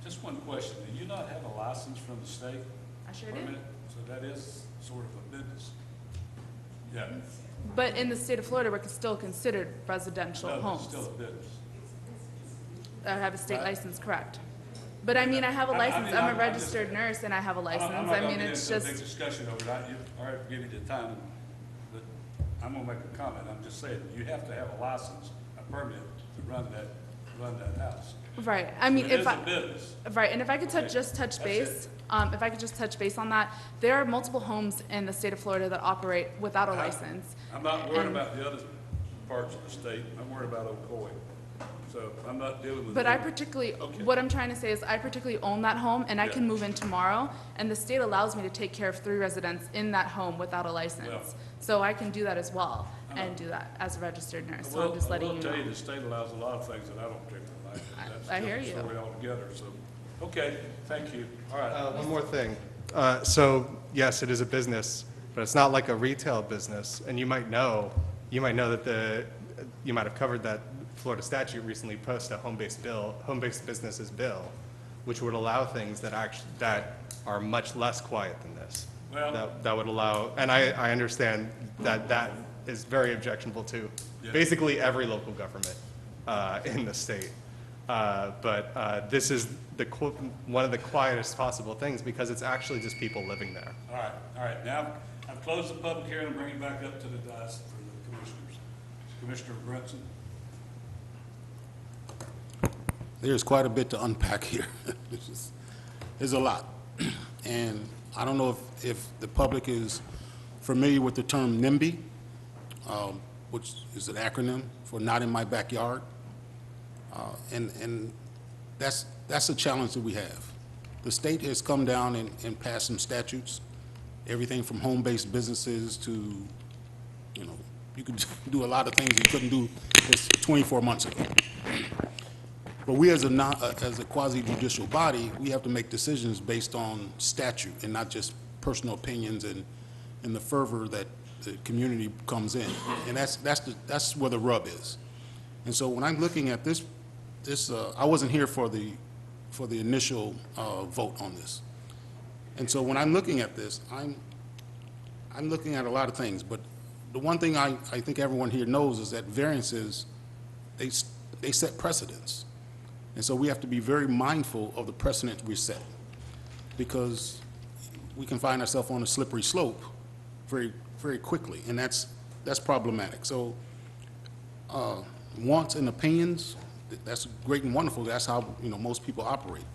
Just one question. Do you not have a license from the state? I sure do. Permit? So that is sort of a business. Yeah. But in the state of Florida, we're still considered residential No, homes. it's still a business. I have a state Right. license, correct. But I mean, I have a license. I'm a registered nurse and I have a license. I'm not I gonna mean, get it's into a big just, discussion over that. All right, give you the time, but I'm gonna make a comment. I'm just saying, you have to have a license, a permit to run that house. right. I mean, It if is I, a business. right, and if I could Okay, just touch that's base, it. if I could just touch base on that, there are multiple homes in the state of Florida that operate without a license. I'm not worried And- about the other parts of the state. I'm worried about Ocoee. So I'm not dealing with. But I them. particularly, Okay. what I'm trying to say is I particularly own that home and I Yeah. can move in tomorrow and the state allows me to take care of 3 residents in that home without a Well. license. So I can do that as well I know. and do that as a registered nurse. I So I'm will- just letting I will you tell you, know. the state allows a lot of things that I don't particularly like. but that's I hear different you. story altogether, so, okay, thank you. All right. One more thing. So yes, it is a business, but it's not like a retail business. And you might know that you might have covered that Florida statute recently posted a home-based businesses bill, which would allow things that are much less quiet than this. Well- That would allow, and I understand that is very objectionable to basically every local government in the state. But this is one of the quietest possible things because it's actually just people living there. All right. Now, I've closed the public hearing and bring it back up to the dais for the commissioners. Commissioner Brunson? There's quite a bit to unpack here. There's a lot. And I don't know if the public is familiar with the term NIMBY, which is an acronym for Not in My Backyard. And that's a challenge that we have. The state has come down and passed some statutes, everything from home-based businesses to, you could do a lot of things you couldn't do just 24 months ago. But we as a quasi-judicial body, we have to make decisions based on statute and not just personal opinions and the fervor that the community comes in. And that's where the rub is. And so when I'm looking at this, I wasn't here for the initial vote on this. And so when I'm looking at this, I'm looking at a lot of things. But the one thing I think everyone here knows is that variances, they set precedents. And so we have to be very mindful of the precedent we set, because we can find ourselves on a slippery slope very, very quickly, and that's problematic. So wants and opinions, that's great and wonderful. That's how most people operate.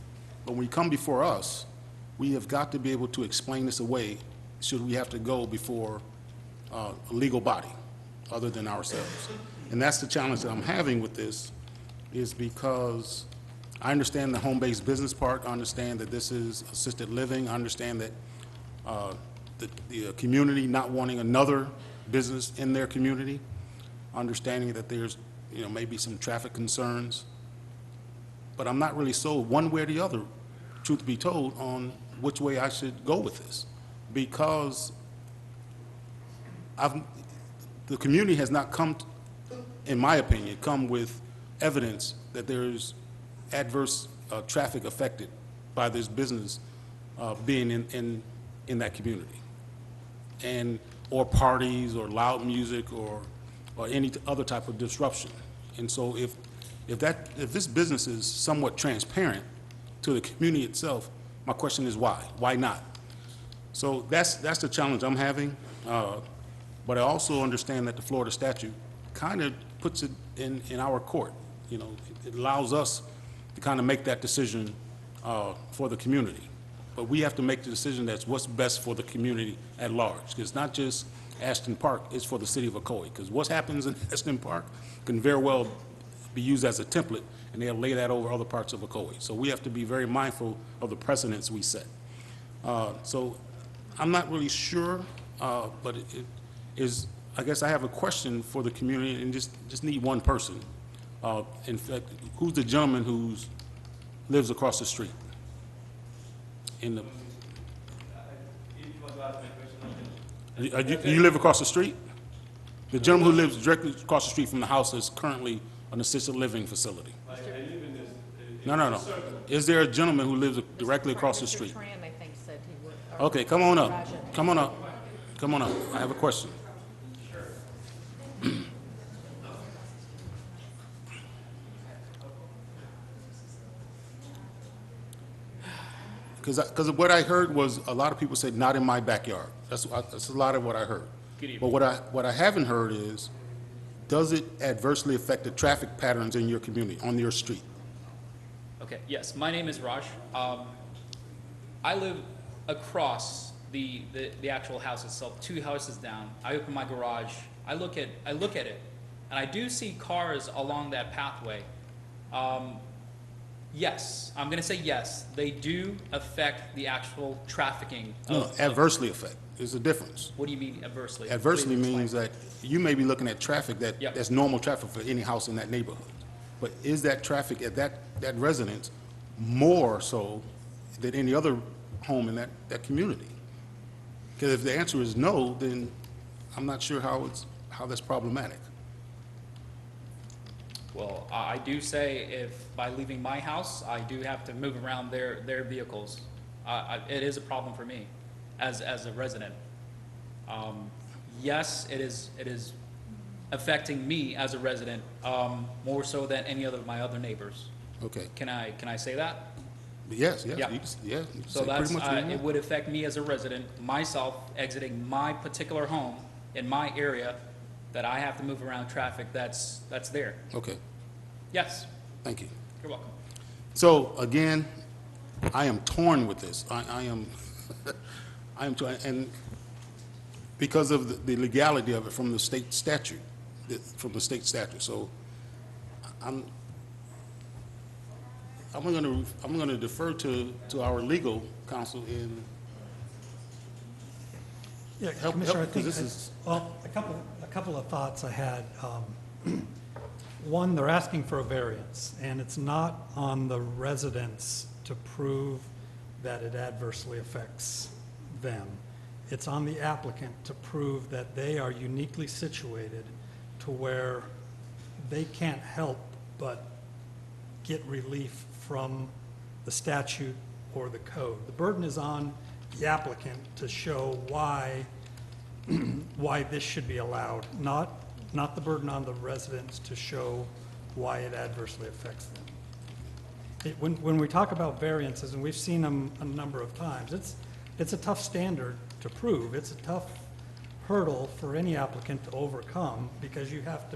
But when you come before us, we have got to be able to explain this away should we have to go before a legal body other than ourselves. And that's the challenge that I'm having with this, is because I understand the home-based business part. I understand that this is assisted living. I understand that the community not wanting another business in their community, understanding that there's maybe some traffic concerns. But I'm not really sold one way or the other, truth be told, on which way I should go with this, because the community has not come, in my opinion, come with evidence that there's adverse traffic affected by this business being in that community, or parties or loud music or any other type of disruption. And so if this business is somewhat transparent to the community itself, my question is why? Why not? So that's the challenge I'm having. But I also understand that the Florida statute kind of puts it in our court. It allows us to kind of make that decision for the community. But we have to make the decision that's what's best for the community at large. Because it's not just Ashton Park, it's for the city of Ocoee. Because what happens in Ashton Park can very well be used as a template, and they'll lay that over other parts of Ocoee. So we have to be very mindful of the precedents we set. So I'm not really sure, but it is, I guess I have a question for the community, and just need one person. In fact, who's the gentleman who lives across the street? You live across the street? The gentleman who lives directly across the street from the house is currently an assisted living facility. No. Is there a gentleman who lives directly across the street? Mr. Tran, I think, said he would. Okay, come on up. Come on up. Come on up. I have a question. Because what I heard was a lot of people said, not in my backyard. That's a lot of what I heard. Good evening. But what I haven't heard is, does it adversely affect the traffic patterns in your community, on your street? Okay, yes, my name is Raj. I live across the actual house itself, 2 houses down. I open my garage, I look at it, and I do see cars along that pathway. Yes, I'm going to say yes. They do affect the actual trafficking. No, adversely affect. There's a difference. What do you mean adversely? Adversely Please means that you may be looking at traffic that's normal traffic for any house in that neighborhood. But is that traffic at that residence more so than any other home in that community? Because if the answer is no, then I'm not sure how that's problematic. Well, I do say if by leaving my house, I do have to move around their vehicles. It is a problem for me as a resident. Yes, it is affecting me as a resident, more so than any other of my other neighbors. Okay. Can I say that? Yes, Yeah. you can So say that's, pretty much what you it want. would affect me as a resident, myself exiting my particular home in my area, that I have to move around traffic that's there. Okay, Yes, thank you. you're welcome. So, again, I am torn with this. I am, I am torn, and because of the legality of it from the state statute, So I'm gonna defer to our legal counsel in Yeah, help, Commissioner, I because think, this is, well, a couple of thoughts I had. One, they're asking for a variance, and it's not on the residents to prove that it adversely affects them. It's on the applicant to prove that they are uniquely situated to where they can't help but get relief from the statute or the code. The burden is on the applicant to show why this should be allowed, not the burden on the residents to show why it adversely affects them. When we talk about variances, and we've seen them a number of times, it's a tough standard to prove. It's a tough hurdle for any applicant to overcome, because you have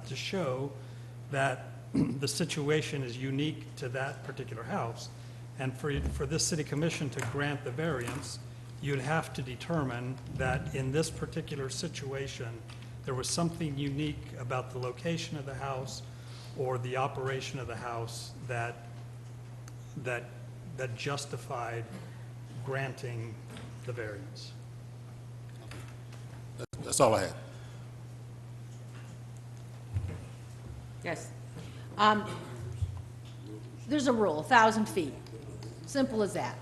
to show that the situation is unique to that particular house. And for this city commission to grant the variance, you'd have to determine that in this particular situation, there was something unique about the location of the house or the operation of the house that justified granting the variance. that's all I had. Yes. There's a rule, 1,000 feet. Simple as that.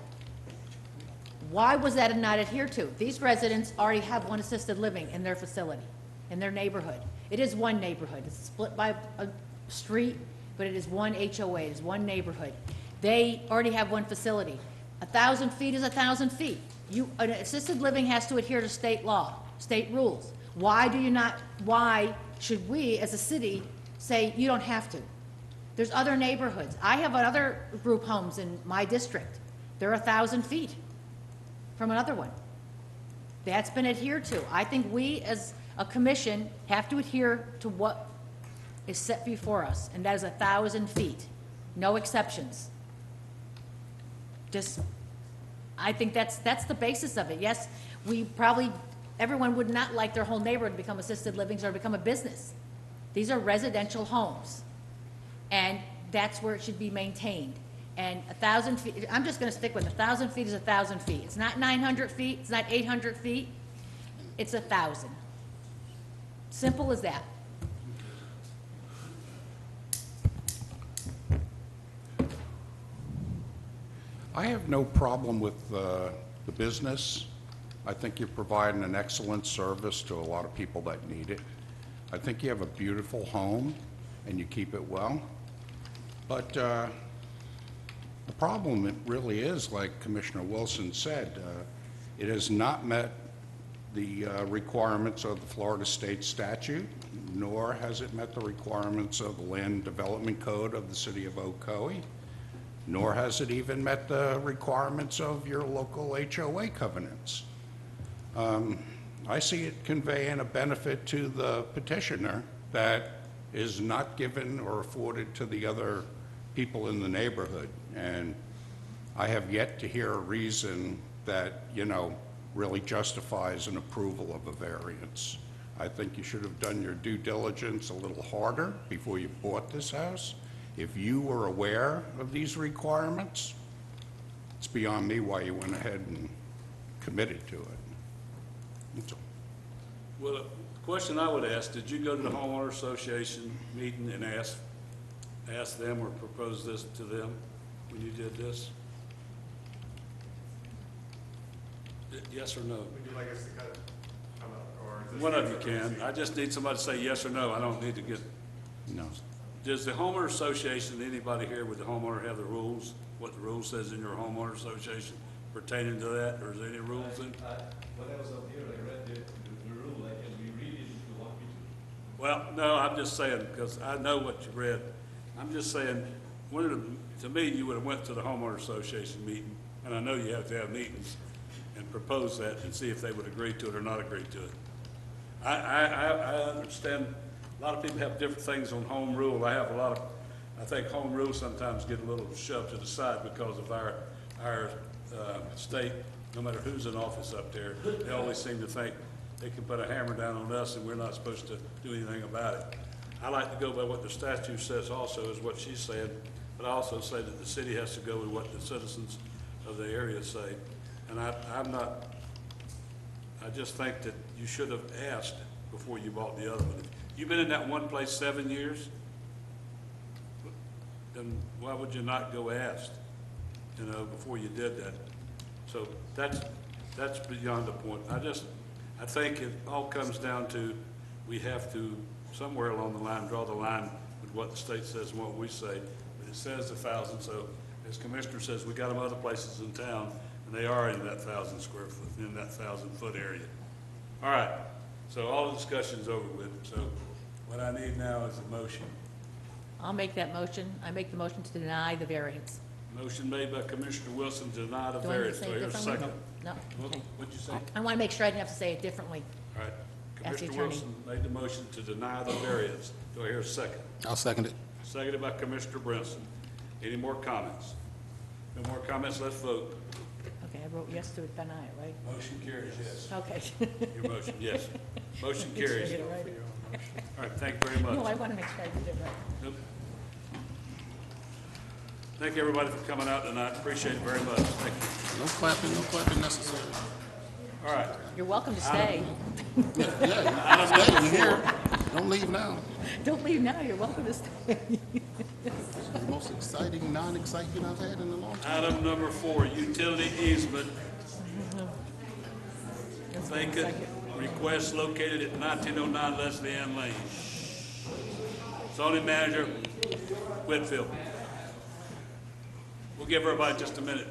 Why was that not adhered to? These residents already have one assisted living in their facility, in their neighborhood. It is one neighborhood. It's split by a street, but it is one HOA, it is one neighborhood. They already have one facility. 1,000 feet is 1,000 feet. An assisted living has to adhere to state law, state rules. Why should we, as a city, say you don't have to? There's other neighborhoods. I have other group homes in my district. They're 1,000 feet from another one. That's been adhered to. I think we, as a commission, have to adhere to what is set before us, and that is 1,000 feet. No exceptions. I think that's the basis of it. Yes, everyone would not like their whole neighborhood to become assisted livings or become a business. These are residential homes, and that's where it should be maintained. And 1,000 feet, I'm just gonna stick with 1,000 feet is 1,000 feet. It's not 900 feet, it's not 800 feet, it's 1,000. Simple as that. I have no problem with the business. I think you're providing an excellent service to a lot of people that need it. I think you have a beautiful home, and you keep it well. But the problem it really is, like Commissioner Wilson said, it has not met the requirements of the Florida State statute, nor has it met the requirements of the Land Development Code of the City of Ocoee, nor has it even met the requirements of your local HOA covenants. I see it conveying a benefit to the petitioner that is not given or afforded to the other people in the neighborhood. And I have yet to hear a reason that, really justifies an approval of a variance. I think you should have done your due diligence a little harder before you bought this house. If you were aware of these requirements, it's beyond me why you went ahead and committed to it. That's all. Well, the question I would ask, did you go to the homeowner association meeting and ask them or propose this to them when you did this? Yes or no? Would you like us to cut, come up, or is this? One of you can. I just need somebody to say yes or no. I don't need to get, No. does the homeowner association, anybody here with the homeowner have the rules? What the rule says in your homeowner association pertaining to that, or is there any rules in? When I was up here, I read the rule, I can reread it if you want me to. Well, no, I'm just saying, because I know what you read. I'm just saying, to me, you would have went to the homeowner association meeting, and I know you have to have meetings, and propose that and see if they would agree to it or not agree to it. I understand, a lot of people have different things on home rule. I think home rule sometimes get a little shoved to the side because of our state, no matter who's in office up there, they always seem to think they can put a hammer down on us and we're not supposed to do anything about it. I like to go by what the statute says also, is what she said, but I also say that the city has to go with what the citizens of the area say. And I just think that you should have asked before you bought the other one. You've been in that one place 7 years, then why would you not go ask, before you did that? So that's beyond the point. I think it all comes down to, we have to, somewhere along the line, draw the line with what the state says and what we say. But it says 1,000, so as Commissioner says, we got them other places in town, and they are in that 1,000 square foot, in that 1,000-foot area. All right, so all the discussion's over with. So what I need now is a motion. I'll make that motion. I make the motion to deny the variance. Motion made by Commissioner Wilson to deny the Do I need to variance. say Do I it hear a differently? second? No? Okay. What'd you say? I want to make sure I didn't have to say it differently. All right. Ask the Commissioner attorney. Wilson made the motion to deny the variance. Do I hear a second? I'll second it. Seconded by Commissioner Brinson. Any more comments? No more comments, let's vote. Okay, I wrote yes to deny it, right? Motion carries, yes. Okay. Your motion, yes. Motion Make sure I carries. get it right. All right, thank you very much. No, I want to make sure I did it right. Nope. Thank you, everybody, for coming out tonight. Appreciate it very much. Thank you. No clapping necessary. All right. You're welcome to stay. Yeah, stay, you're here. Don't leave now. Don't leave now, you're welcome to stay. This is the most exciting, non-excitement I've had in a long time. Item number 4, utility easement. Vacant request located at 1909 Leslie Ann Lane. Zoning manager, Whitfield. We'll give everybody just a minute.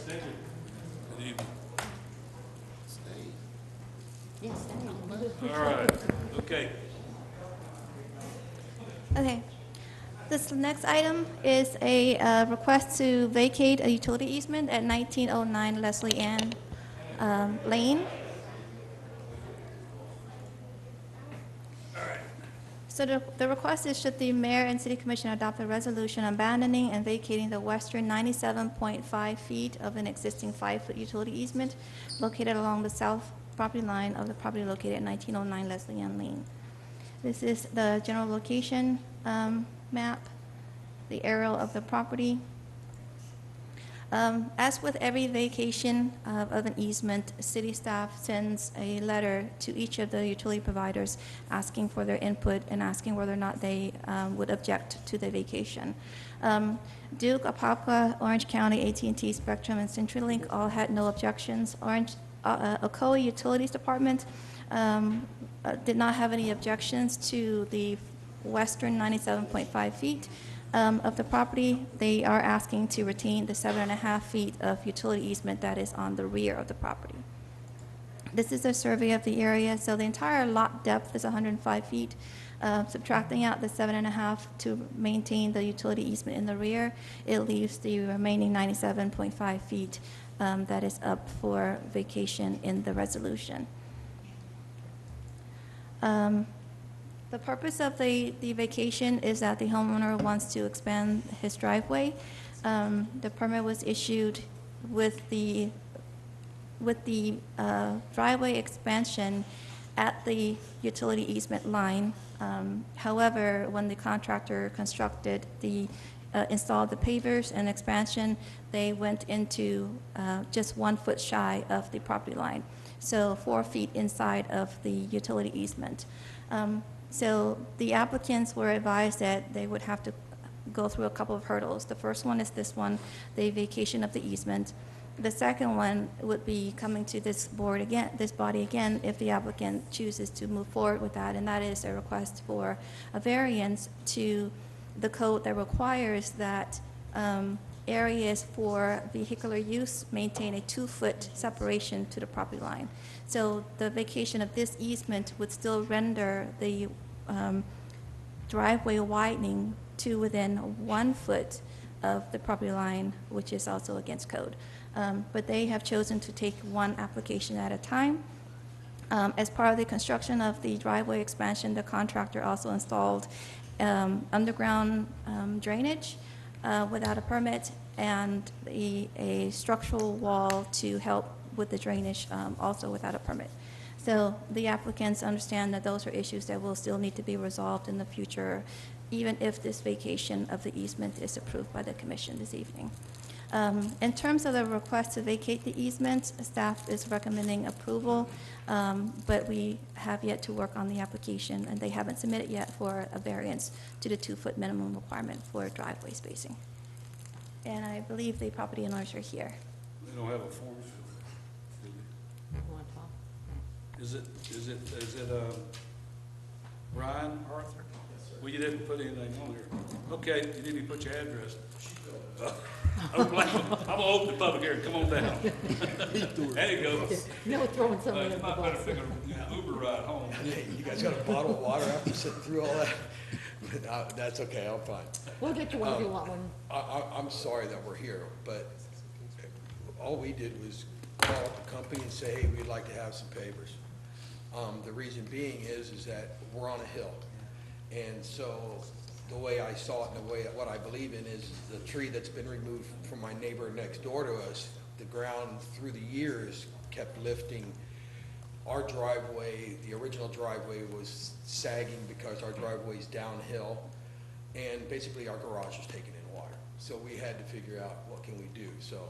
Good evening. Yes, stay. All right, okay. Okay. This next item is a request to vacate a utility easement at 1909 Leslie Ann Lane. So the request is, should the mayor and city commission adopt a resolution abandoning and vacating the western 97.5 feet of an existing 5-foot utility easement located along the south property line of the property located at 1909 Leslie Ann Lane. This is the general location map, the aerial of the property. As with every vacation of an easement, city staff sends a letter to each of the utility providers asking for their input and asking whether or not they would object to the vacation. Duke, Apopka, Orange County, AT&T, Spectrum, and CenturyLink all had no objections. Ocoee Utilities Department did not have any objections to the western 97.5 feet. Of the property. They are asking to retain the 7.5 feet of utility easement that is on the rear of the property. This is a survey of the area, so the entire lot depth is 105 feet. Subtracting out the 7.5 to maintain the utility easement in the rear, it leaves the remaining 97.5 feet that is up for vacation in the resolution. The purpose of the vacation is that the homeowner wants to expand his driveway. The permit was issued with the driveway expansion at the utility easement line. However, when the contractor constructed installed the pavers and expansion, they went into just 1 foot shy of the property line, so 4 feet inside of the utility easement. So the applicants were advised that they would have to go through a couple of hurdles. The first one is this one, the vacation of the easement. The second one would be coming to this board again, this body again, if the applicant chooses to move forward with that, and that is a request for a variance to the code that requires that areas for vehicular use maintain a 2-foot separation to the property line. So the vacation of this easement would still render the driveway widening to within 1 foot of the property line, which is also against code. But they have chosen to take one application at a time. As part of the construction of the driveway expansion, the contractor also installed underground drainage without a permit and a structural wall to help with the drainage also without a permit. So the applicants understand that those are issues that will still need to be resolved in the future, even if this vacation of the easement is approved by the commission this evening. In terms of the request to vacate the easement, staff is recommending approval, but we have yet to work on the application, and they haven't submitted yet for a variance to the 2-foot minimum requirement for driveway spacing. And I believe the property owners are here. They don't have a form for that, do they? Is it Ryan Arthur? Well, you didn't put anything on here. Okay, you didn't even put your address. I'm gonna open the public hearing, come on down. There you go. No throwing someone You in the might better bus. pick an Uber ride home. You guys got a bottle of water after sitting through all that? That's okay, I'm fine. We'll get you one if you want one. I'm sorry that we're here, but all we did was call up the company and say, hey, we'd like to have some papers. The reason being is that we're on a hill. And so the way I saw it and the way, what I believe in is the tree that's been removed from my neighbor next door to us, the ground through the years kept lifting. Our driveway, the original driveway, was sagging because our driveway's downhill, and basically our garage is taking in water. So we had to figure out what can we do. So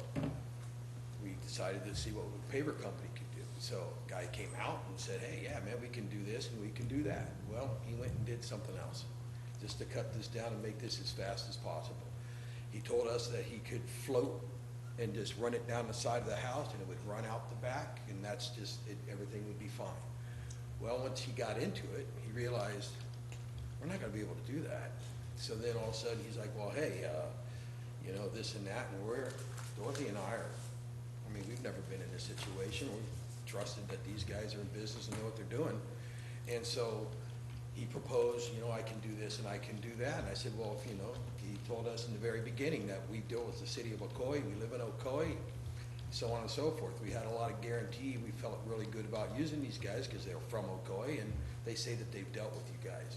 we decided to see what a paper company could do. So a guy came out and said, hey, yeah, man, we can do this and we can do that. Well, he went and did something else just to cut this down and make this as fast as possible. He told us that he could float and just run it down the side of the house and it would run out the back, and that's just, everything would be fine. Well, once he got into it, he realized we're not gonna be able to do that. So then all of a sudden he's like, well, hey, you know, this and that, and Dorothy and I are, I mean, we've never been in this situation. We trusted that these guys are in business and know what they're doing. And so he proposed, you know, I can do this and I can do that. And I said, well, if you know, he told us in the very beginning that we deal with the city of Ocoee, we live in Ocoee, so on and so forth. We had a lot of guarantee. We felt really good about using these guys because they're from Ocoee, and they say that they've dealt with you guys,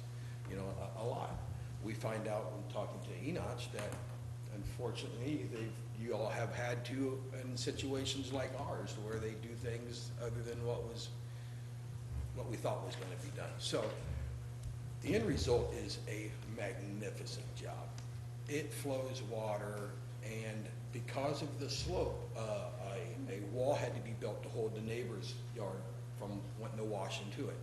you know, a lot. We find out when talking to Enoch that unfortunately you all have had to in situations like ours where they do things other than what we thought was going to be done. So the end result is a magnificent job. It flows water, and because of the slope, a wall had to be built to hold the neighbor's yard from wanting to wash into it.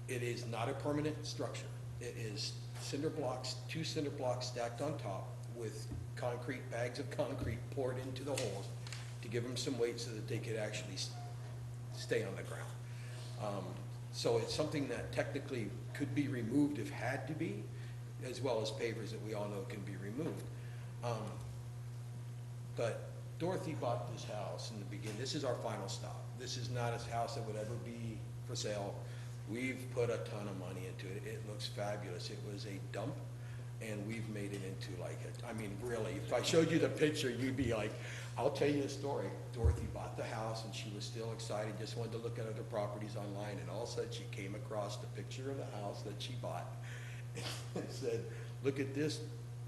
It is not a permanent structure. It is cinder blocks, 2 cinder blocks stacked on top with concrete, bags of concrete poured into the holes to give them some weight so that they could actually stay on the ground. So it's something that technically could be removed if had to be, as well as pavers that we all know can be removed. But Dorothy bought this house in the beginning. This is our final stop. This is not a house that would ever be for sale. We've put a ton of money into it. It looks fabulous. It was a dump, and we've made it into like I mean, really, if I showed you the picture, you'd be like, I'll tell you a story. Dorothy bought the house, and she was still excited, just wanted to look at other properties online, and all of a sudden she came across the picture of the house that she bought and said, look at this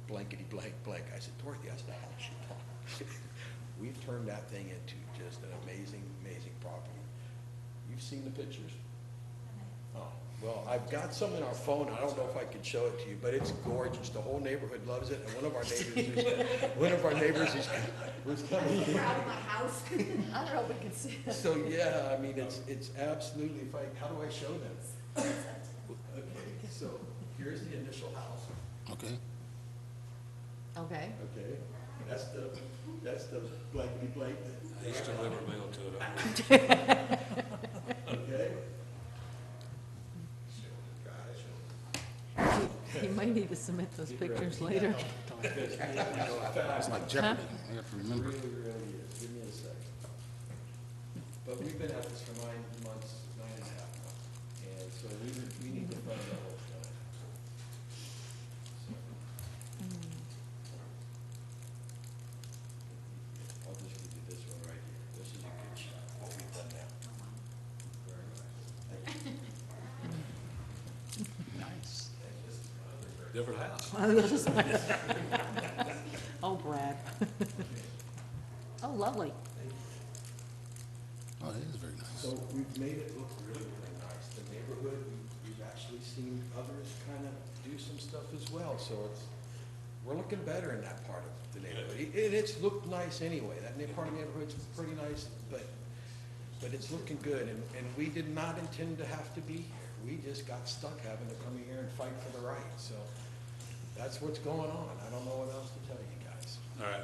blankety blank blank. I said, Dorothy, that's the house she bought. We've turned that thing into just an amazing, amazing property. You've seen the pictures? Oh, well, I've got some in our phone. I don't know if I could show it to you, but it's gorgeous. The whole neighborhood loves it, and one of our neighbors was coming in. Proud of my house. I don't know if we can see it. So yeah, I mean, it's absolutely. How do I show them? Okay. So here's the initial house, Okay. Okay. okay? That's the blankety blank. I used to deliver mail to it. Okay? You might need to submit those pictures later. It's like Jeopardy. I have to remember. Really, really is. Give me a second. But we've been at this for 9 months, 9.5 months. And so we need to fund the whole thing. I'll just give you this one right here. This is a good shot, what we've done now. Nice. Different house. Oh, Brad. Oh, lovely. Oh, it is very nice. So we've made it look really, really nice. The neighborhood, we've actually seen others kind of do some stuff as well. So we're looking better in that part of the neighborhood. It's looked nice anyway. That part of the neighborhood's pretty nice, but it's looking good. And we did not intend to have to be here. We just got stuck having to come here and fight for the right. So that's what's going on. I don't know what else to tell you guys. All right.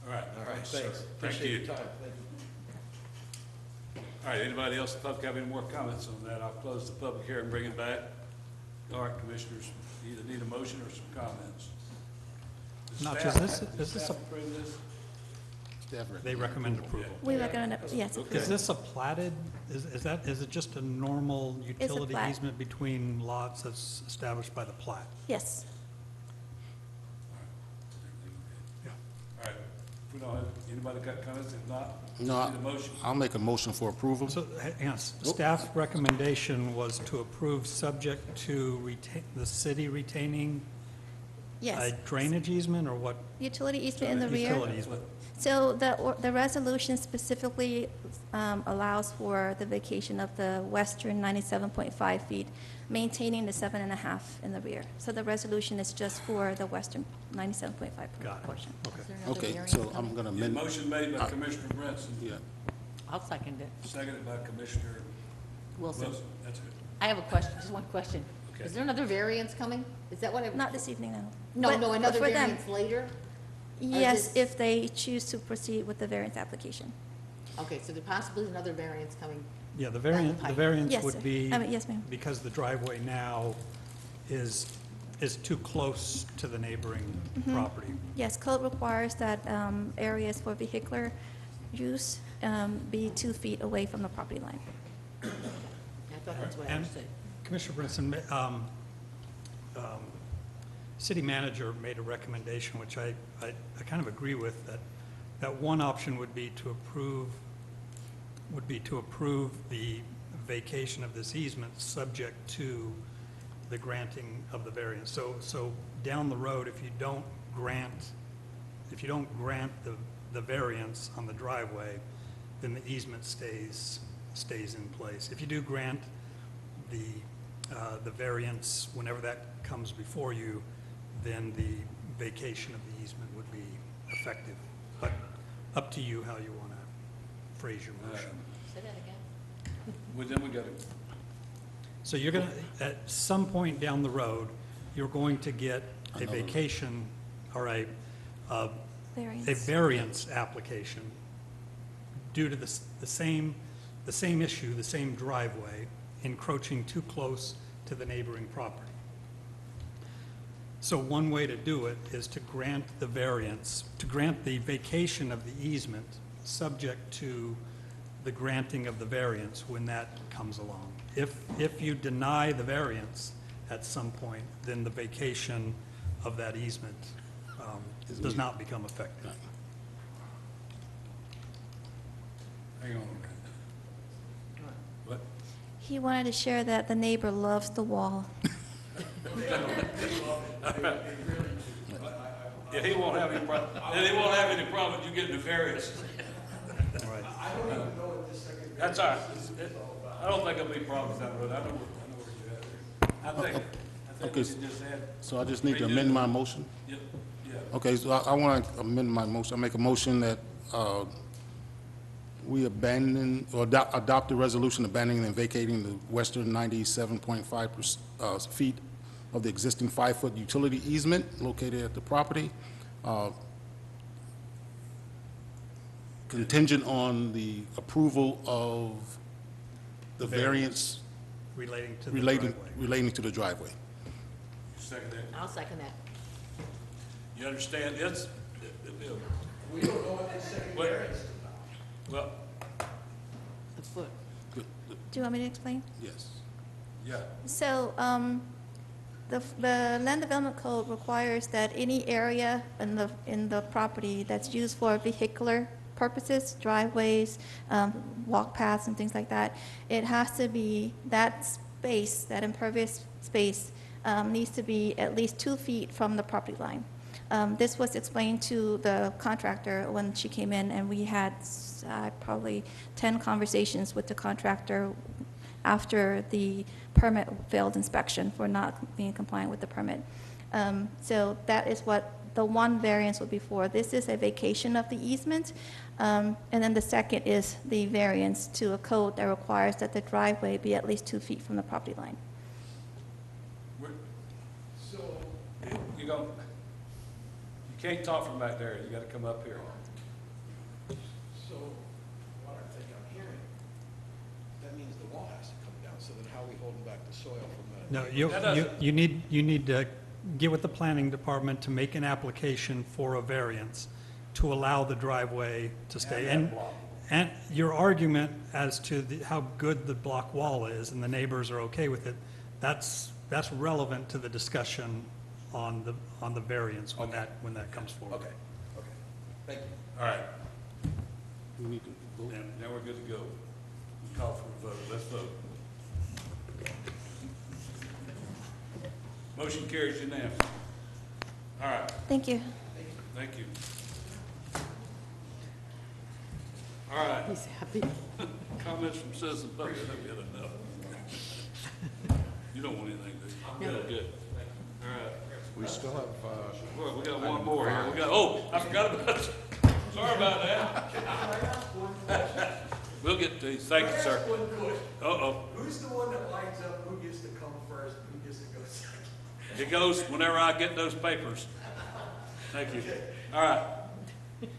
All right. All right, sir. thanks. Thank Appreciate you. your time. Thank you. All right, anybody else in the public have any more comments on that? I'll close the public hearing, bring it back. All right, commissioners, you either need a motion or some comments. Does Not staff- just this- does is this staff a- approve this? They recommend approval. We recommend, yes. Okay. Is this a platted, is it just a normal utility plat. easement between lots that's established by the plat? Yes. All right, if we don't have, anybody got comments? If not, No, need a motion? I'll make a motion for approval. So, hang on, staff recommendation was to approve subject to the city retaining a Yes. drainage easement, or what? Utility easement in the rear. Utility easement. So the resolution specifically allows for the vacation of the western 97.5 feet, maintaining the 7.5 in the rear. So the resolution is just for the western 97.5 Got it. portion. Okay, so I'm going to Yeah, amend. motion made by Commissioner Brinson, Yeah. I'll second it. seconded by Commissioner Wilson. Wilson. That's it. I have a question, just one question. Okay. Is there another variance coming? Is that what I? Not this evening, no. No, But- no, but another for them, variance later? Yes, this- if they choose to proceed with the variance application. Okay, so there possibly is another variance coming. Yeah, the Down the variance, the pipe. variance Yes, would sir. be. Yes, ma'am. Because the driveway now is too close to the neighboring property. Yes, code requires that areas for vehicular use be 2 feet away from the property line. I thought that's what I And understood. Commissioner Brinson, city manager made a recommendation, which I kind of agree with, that one option would be to approve the vacation of this easement, subject to the granting of the variance. So down the road, if you don't grant the variance on the driveway, then the easement stays in place. If you do grant the variance, whenever that comes before you, then the vacation of the easement would be effective. But up to you how you want to phrase your motion. Say that again. Well, then we got to, So you're going to, at some point down the road, you're going to get a vacation, or a variance application due to the same issue, the same driveway, encroaching too close to the neighboring property. So one way to do it is to grant the variance, to grant the vacation of the easement, subject to the granting of the variance when that comes along. If you deny the variance at some point, then the vacation of that easement does not become effective. hang on a minute. What? He wanted to share that the neighbor loves the wall. Yeah, he won't have any problem, and he won't have any problem with you getting the variance. Right. I don't even know what this second. That's all right. I don't think there'll be problems down the road. I know where you're at. I think Okay, we can just add. So I just need to amend my motion? Yeah, yeah. Okay, so I want to amend my motion. I make a motion that we abandon, or adopt a resolution abandoning and vacating the western 97.5 feet of the existing 5-foot utility easement located at the property, contingent on the approval of the variance Relating to the driveway. relating to the driveway. You second that? I'll second that. You understand, it's, We don't know what this second variance is about. well, Do you want me to explain? Yes. yeah. So, the Land Development Code requires that any area in the property that's used for vehicular purposes, driveways, walk paths and things like that, it has to be, that space, that impervious space, needs to be at least 2 feet from the property line. This was explained to the contractor when she came in, and we had probably 10 conversations with the contractor after the permit failed inspection for not being compliant with the permit. So that is what the one variance would be for. This is a vacation of the easement, and then the second is the variance to a code that requires that the driveway be at least 2 feet from the property line. So, you don't, you can't talk from back there, you gotta come up here. So, what I think I'm hearing, that means the wall has to come down, so then how are we holding back the soil from the? No, That you need to get with the planning department to make an application for a variance to allow the driveway to stay. And your argument as to how good the block wall is and the neighbors are okay with it, that's relevant to the discussion on the variance when that comes forward. Okay, thank you. All right, We need to vote. now we're good to go. Call for a vote, let's vote. Motion carries unanimously. All right, Thank you. thank you. All right. He's happy. Comments from citizens, public, I think we had enough. You don't want anything, do you? No. Good. All right. We still have, Well, we got one more here. We got, oh, I forgot about it. Sorry about that. We'll get to you. Thank you, sir. Uh-oh. Who's the one that lines up, who gets to come first, who gets to go second? It goes whenever I get those papers. Thank you. All right.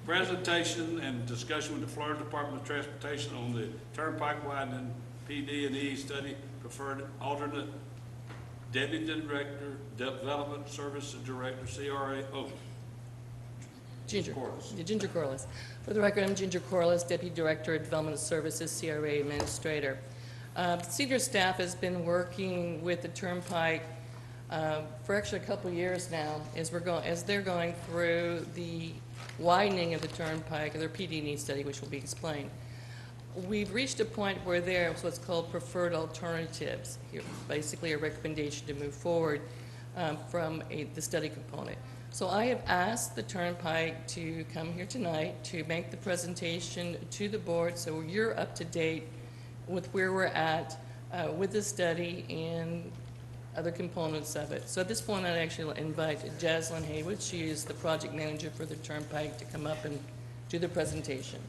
Presentation and discussion with the Florida Department of Transportation on the Turnpike widening PD&E study, preferred alternate Deputy Director, Development Services Director, CRA. Oh, Ginger. Corliss. Yeah, Ginger Corliss. For the record, I'm Ginger Corliss, Deputy Director of Development Services, CRA Administrator. Senior staff has been working with the Turnpike for actually a couple of years now as they're going through the widening of the Turnpike, their PD&E study, which will be explained. We've reached a point where there's what's called preferred alternatives, here, basically a recommendation to move forward from the study component. So I have asked the Turnpike to come here tonight to make the presentation to the board so you're up to date with where we're at with the study and other components of it. So at this point, I'd actually invite Jaslyn Haywood. She is the project manager for the Turnpike to come up and do the presentation.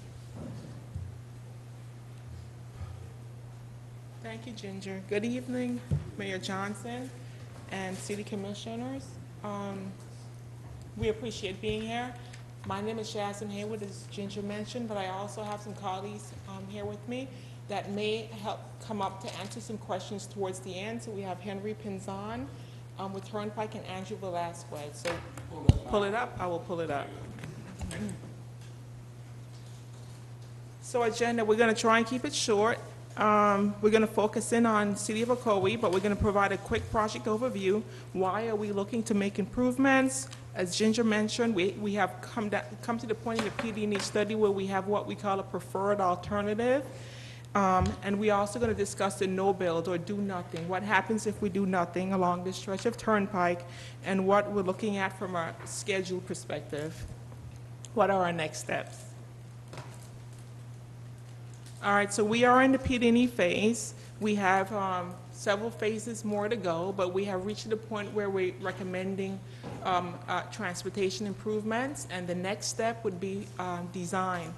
Thank you, Ginger. Good evening, Mayor Johnson and city commissioners. We appreciate being here. My name is Jaslyn Haywood, as Ginger mentioned, but I also have some colleagues here with me that may help come up to answer some questions towards the end. So we have Henry Pinzon with Turnpike and Andrew Velasquez. So pull it up. I will pull it up. So agenda, we're going to try and keep it short. We're going to focus in on City of Ocoee, but we're going to provide a quick project overview. Why are we looking to make improvements? As Ginger mentioned, we have come to the point in the PD&E study where we have what we call a preferred alternative. And we're also going to discuss the no build or do nothing. What happens if we do nothing along this stretch of Turnpike, and what we're looking at from a schedule perspective. What are our next steps? All right, so we are in the PD&E phase. We have several phases more to go, but we have reached the point where we're recommending transportation improvements, and the next step would be design.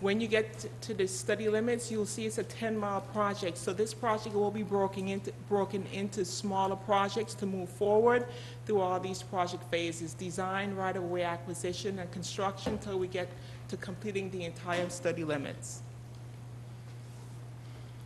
When you get to the study limits, you'll see it's a 10-mile project. So this project will be broken into smaller projects to move forward through all these project phases: design, right-of-way acquisition, and construction, until we get to completing the entire study limits.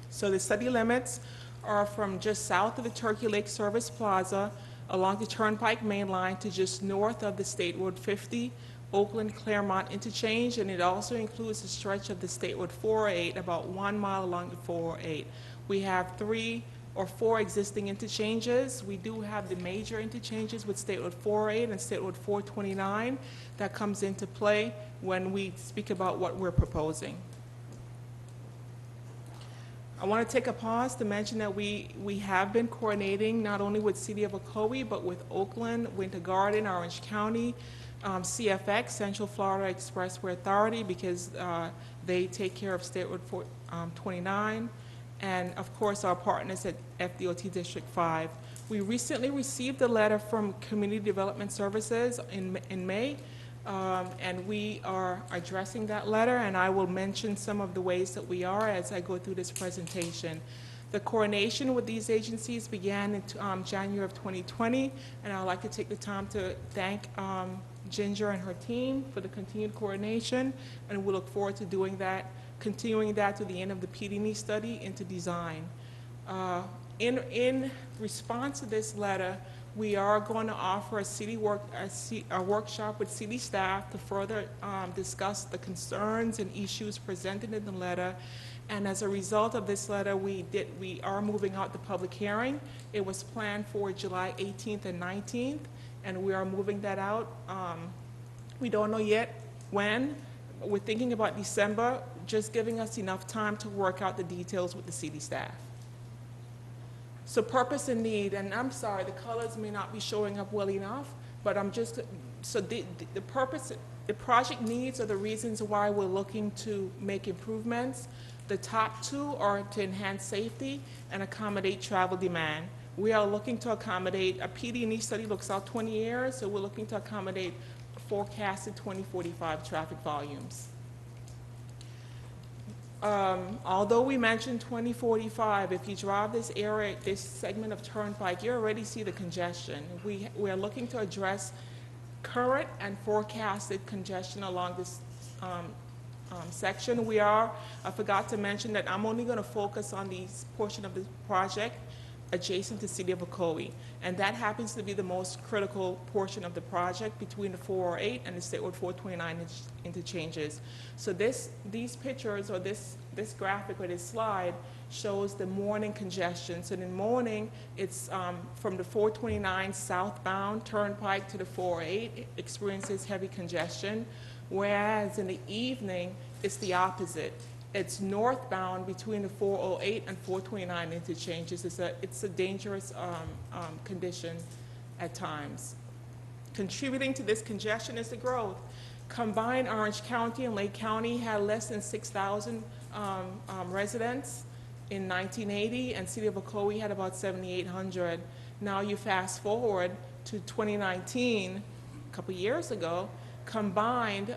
So the study limits are from just south of the Turkey Lake Service Plaza along the Turnpike Main Line to just north of the State Road 50 Oakland-Claremont interchange, and it also includes a stretch of the State Road 408 about 1 mile along the 408. We have 3 or 4 existing interchanges. We do have the major interchanges with State Road 408 and State Road 429 that comes into play when we speak about what we're proposing. I want to take a pause to mention that we have been coordinating not only with City of Ocoee, but with Oakland, Winter Garden, Orange County, CFX, Central Florida Expressway Authority, because they take care of State Road 429, and of course our partners at FDOT District 5. We recently received a letter from Community Development Services in May, and we are addressing that letter, and I will mention some of the ways that we are as I go through this presentation. The coordination with these agencies began in January of 2020, and I'd like to take the time to thank Ginger and her team for the continued coordination, and we look forward to doing that, continuing that to the end of the PD&E study into design. In response to this letter, we are going to offer a workshop with city staff to further discuss the concerns and issues presented in the letter. And as a result of this letter, we are moving out the public hearing. It was planned for July 18th and 19th, and we are moving that out. We don't know yet when. We're thinking about December, just giving us enough time to work out the details with the city staff. So purpose and need, and I'm sorry, the colors may not be showing up well enough, but the purpose, the project needs are the reasons why we're looking to make improvements. The top 2 are to enhance safety and accommodate travel demand. We are looking to accommodate, a PD&E study looks out 20 years, so we're looking to accommodate forecasted 2045 traffic volumes. Although we mentioned 2045, if you drive this area, this segment of Turnpike, you already see the congestion. We are looking to address current and forecasted congestion along this section. I forgot to mention that I'm only going to focus on this portion of the project adjacent to City of Ocoee, and that happens to be the most critical portion of the project between the 408 and the State Road 429 interchanges. So these pictures, or this graphic or this slide shows the morning congestion. So in the morning, it's from the 429 southbound Turnpike to the 408 experiences heavy congestion, whereas in the evening, it's the opposite. It's northbound between the 408 and 429 interchanges. It's a dangerous condition at times. Contributing to this congestion is the growth. Combined, Orange County and Lake County had less than 6,000 residents in 1980, and City of Ocoee had about 7,800. Now you fast forward to 2019, a couple years ago, combined,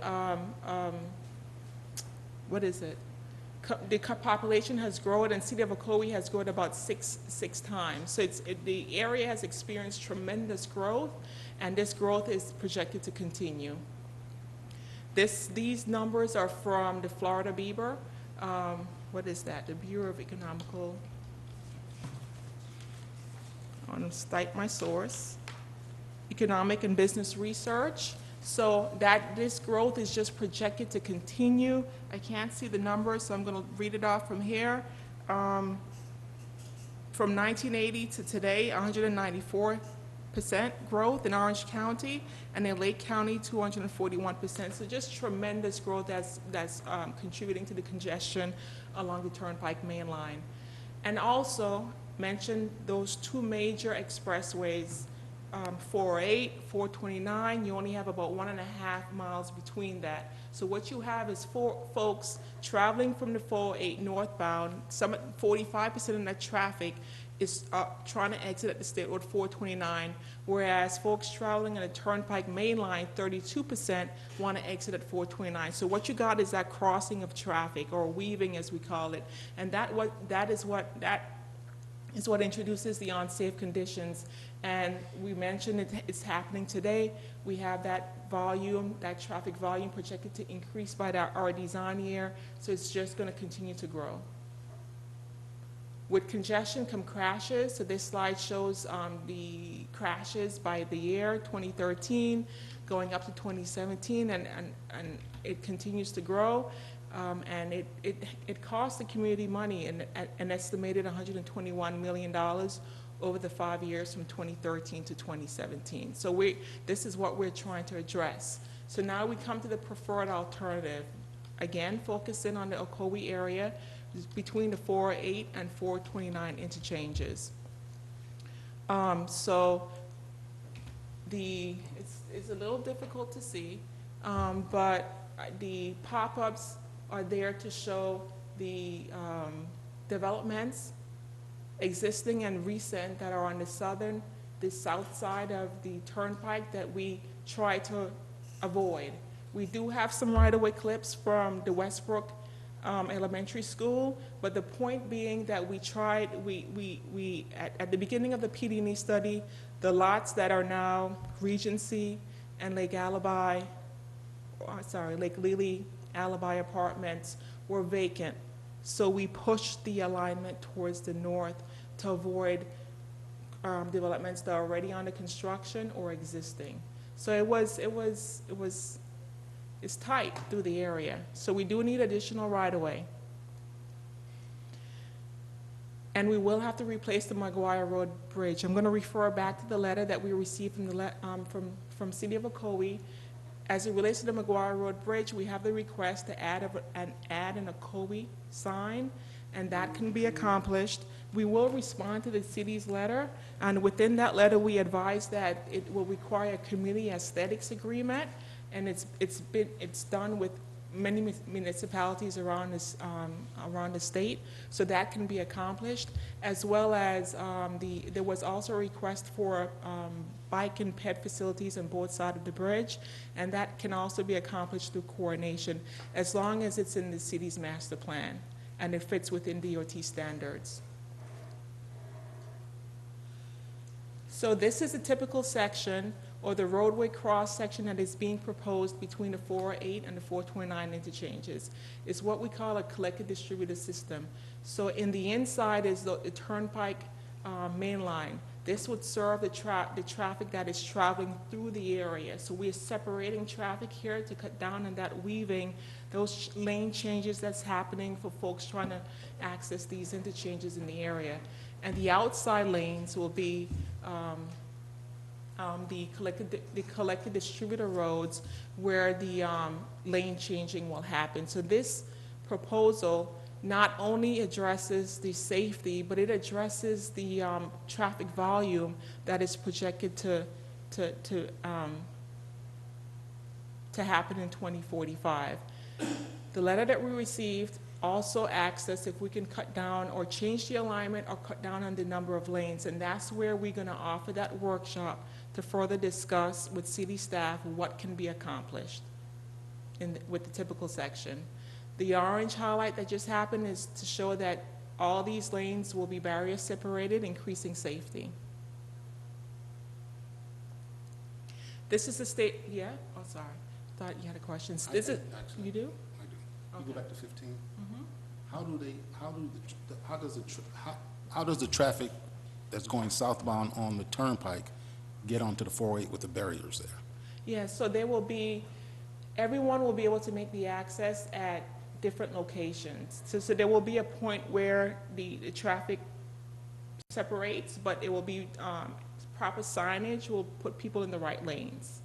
the population has grown, and City of Ocoee has grown about six times. So the area has experienced tremendous growth, and this growth is projected to continue. These numbers are from the Florida BEBR. What is that? The Bureau of Economical. I want to cite my source. Economic and Business Research. So this growth is just projected to continue. I can't see the numbers, so I'm going to read it off from here. From 1980 to today, 194% growth in Orange County, and in Lake County, 241%. So just tremendous growth that's contributing to the congestion along the Turnpike Main Line. And also mention those 2 major expressways, 408, 429, you only have about 1.5 miles between that. So what you have is folks traveling from the 408 northbound, 45% of that traffic is trying to exit at the State Road 429, whereas folks traveling on the Turnpike Main Line, 32% want to exit at 429. So what you got is that crossing of traffic, or weaving as we call it, and that is what introduces the unsafe conditions. And we mentioned it's happening today. We have that volume, that traffic volume projected to increase by our design year, so it's just going to continue to grow. With congestion come crashes. So this slide shows the crashes by the year, 2013, going up to 2017, and it continues to grow. And it costs the community money, an estimated $121 million over the 5 years from 2013 to 2017. So this is what we're trying to address. So now we come to the preferred alternative. Again, focusing on the Ocoee area, between the 408 and 429 interchanges. So it's a little difficult to see, but the pop-ups are there to show the developments, existing and recent, that are on the south side of the turnpike that we try to avoid. We do have some right-of-way clips from the Westbrook Elementary School, but the point being that we tried, at the beginning of the PD&E study, the lots that are now Regency and Lake Lily Alibi Apartments were vacant. So we pushed the alignment towards the north to avoid developments that are already under construction or existing. So it's tight through the area. So we do need additional right-of-way. And we will have to replace the McGuire Road Bridge. I'm going to refer back to the letter that we received from City of Ocoee. As it relates to the McGuire Road Bridge, we have the request to add an Ocoee sign, and that can be accomplished. We will respond to the city's letter, and within that letter, we advise that it will require a community aesthetics agreement, and it's done with many municipalities around the state, so that can be accomplished, as well as there was also a request for bike and ped facilities on both sides of the bridge, and that can also be accomplished through coordination, as long as it's in the city's master plan and it fits within DOT standards. So this is a typical section, or the roadway cross section, that is being proposed between the 408 and the 429 interchanges. It's what we call a collected distributed system. So in the inside is the turnpike main line. This would serve the traffic that is traveling through the area. So we're separating traffic here to cut down on that weaving, those lane changes that's happening for folks trying to access these interchanges in the area. And the outside lanes will be the collected distributor roads, where the lane changing will happen. So this proposal not only addresses the safety, but it addresses the traffic volume that is projected to happen in 2045. The letter that we received also asks us if we can cut down or change the alignment or cut down on the number of lanes, and that's where we're going to offer that workshop to further discuss with city staff what can be accomplished with the typical section. The orange highlight that just happened is to show that all these lanes will be barrier separated, increasing safety. This is the state, yeah? Oh, sorry. Thought you had a question. This is, you do? I do. Okay. You go back to 15. How does the traffic that's going southbound on the turnpike get onto the 408 with the barriers there? Yeah, so there will be, everyone will be able to make the access at different locations. So there will be a point where the traffic separates, but it will be proper signage will put people in the right lanes.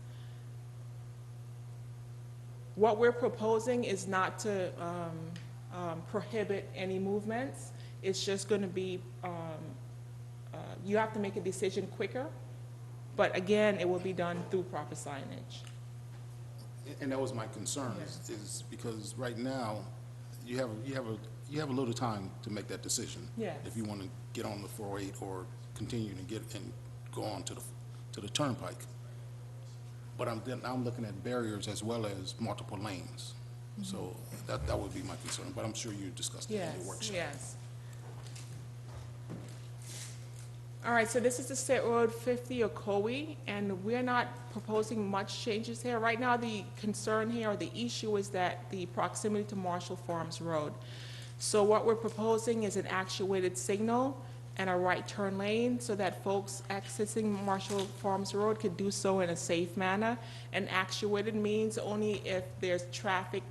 What we're proposing is not to prohibit any movements. It's just going to be, you have to make a decision quicker But again, it will be done through proper signage. And that was my concern, is because right now, you have a little time to make that decision. Yes. If you want to get on the 408 or continue to get and go on to the turnpike. But I'm looking at barriers as well as multiple lanes. So that would be my concern, but I'm sure you discussed it in your workshop. Yes. All right, so this is the State Road 50 Ocoee, and we're not proposing much changes here. Right now, the concern here, or the issue, is that the proximity to Marshall Farms Road. So what we're proposing is an actuated signal and a right turn lane so that folks accessing Marshall Farms Road could do so in a safe manner. And actuated means only if there's traffic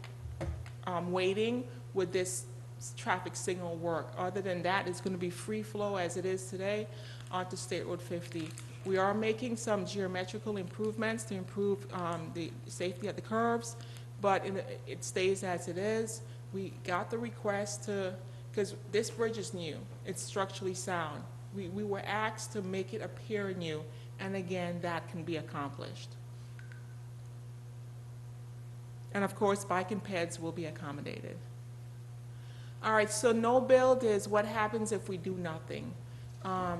waiting would this traffic signal work. Other than that, it's going to be free flow as it is today onto State Road 50. We are making some geometrical improvements to improve the safety at the curbs, but it stays as it is. We got the request to, because this bridge is new, it's structurally sound. We were asked to make it appear new, and again, that can be accomplished. And of course, bike and peds will be accommodated. All right, so no build is what happens if we do nothing.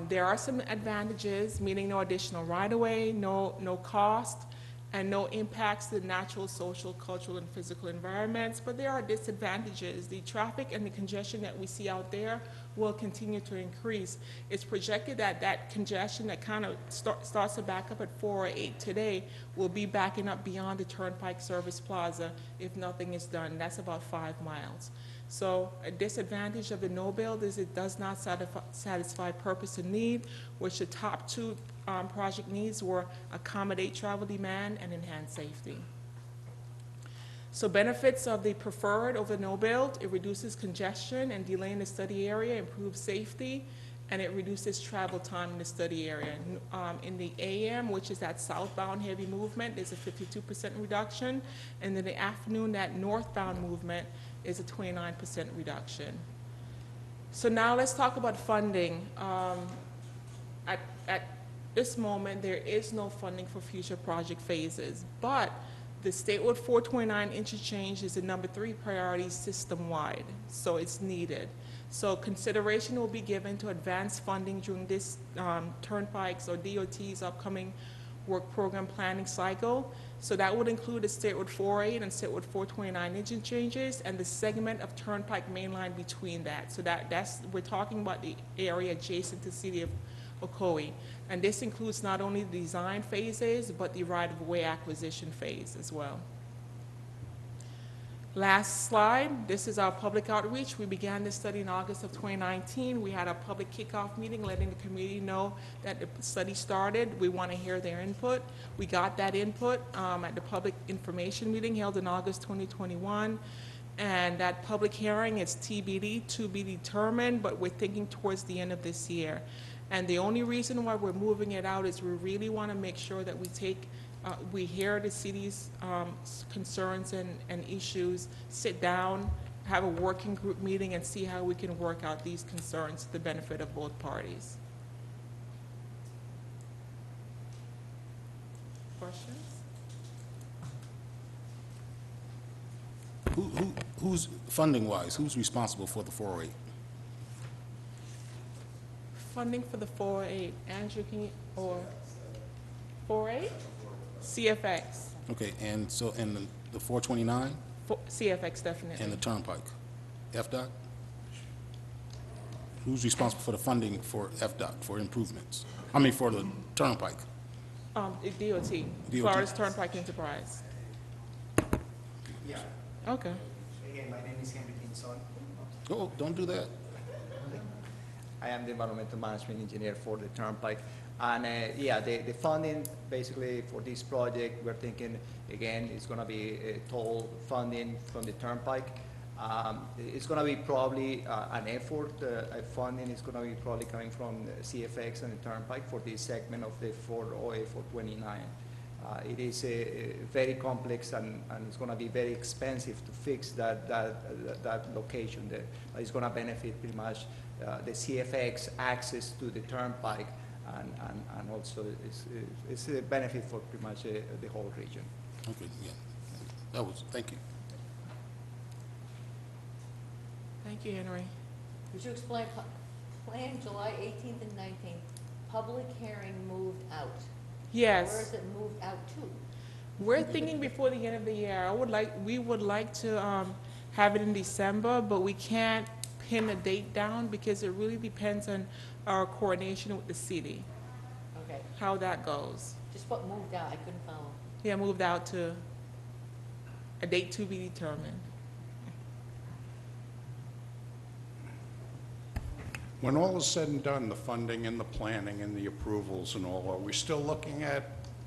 There are some advantages, meaning no additional right-of-way, no cost, and no impacts to the natural, social, cultural, and physical environments, but there are disadvantages. The traffic and the congestion that we see out there will continue to increase. It's projected that that congestion that kind of starts to back up at 408 today will be backing up beyond the Turnpike Service Plaza if nothing is done. That's about 5 miles. So a disadvantage of the no build is it does not satisfy purpose and need, which the top two project needs were accommodate travel demand and enhance safety. So benefits of the preferred over no build: it reduces congestion and delay in the study area, improves safety, and it reduces travel time in the study area. In the AM, which is that southbound heavy movement, there's a 52% reduction, and in the afternoon, that northbound movement is a 29% reduction. So now let's talk about funding. At this moment, there is no funding for future project phases, but the State Road 429 interchange is the number 3 priority system-wide, so it's needed. So consideration will be given to advance funding during this Turnpike's or DOT's upcoming work program planning cycle. So that would include the State Road 408 and State Road 429 interchanges and the segment of Turnpike mainline between that. So we're talking about the area adjacent to the city of Ocoee. And this includes not only the design phases, but the right-of-way acquisition phase as well. Last slide, this is our public outreach. We began this study in August of 2019. We had a public kickoff meeting letting the community know that the study started. We want to hear their input. We got that input at the public information meeting held in August 2021. And that public hearing is TBD, to be determined, but we're thinking towards the end of this year. And the only reason why we're moving it out is we really want to make sure that we hear the city's concerns and issues, sit down, have a working group meeting, and see how we can work out these concerns to the benefit of both parties. Questions? Who's, funding-wise, who's responsible for the 408? Funding for the 408, Andrew, can you, or 408? CFX. Okay, and so, and the 429? CFX, definitely. And the Turnpike? FDOT? Who's responsible for the funding for FDOT, for improvements? I mean, for the Turnpike? DOT, Florida's Turnpike Enterprise. Yeah. Okay. Again, my name is Henry Kinson. Oh, don't do that. I am the environmental management engineer for the Turnpike. And yeah, the funding basically for this project, we're thinking, again, it's going to be toll funding from the Turnpike. It's going to be probably an effort. Funding is going to be probably coming from the CFX and the Turnpike for this segment of the 408, 429. It is very complex and it's going to be very expensive to fix that location there. It's going to benefit pretty much the CFX access to the Turnpike and also it's a benefit for pretty much the whole region. Okay, yeah. Thank you. Thank you, Henry. Would you explain, plan July 18th and 19th, public hearing moved out? Yes. Where is it moved out to? We're thinking before the end of the year. We would like to have it in December, but we can't pin a date down because it really depends on our coordination with the city, Okay, how that goes. just what moved out, I couldn't follow. Yeah, moved out to a date to be determined. When all is said and done, the funding and the planning and the approvals and all, are we still looking at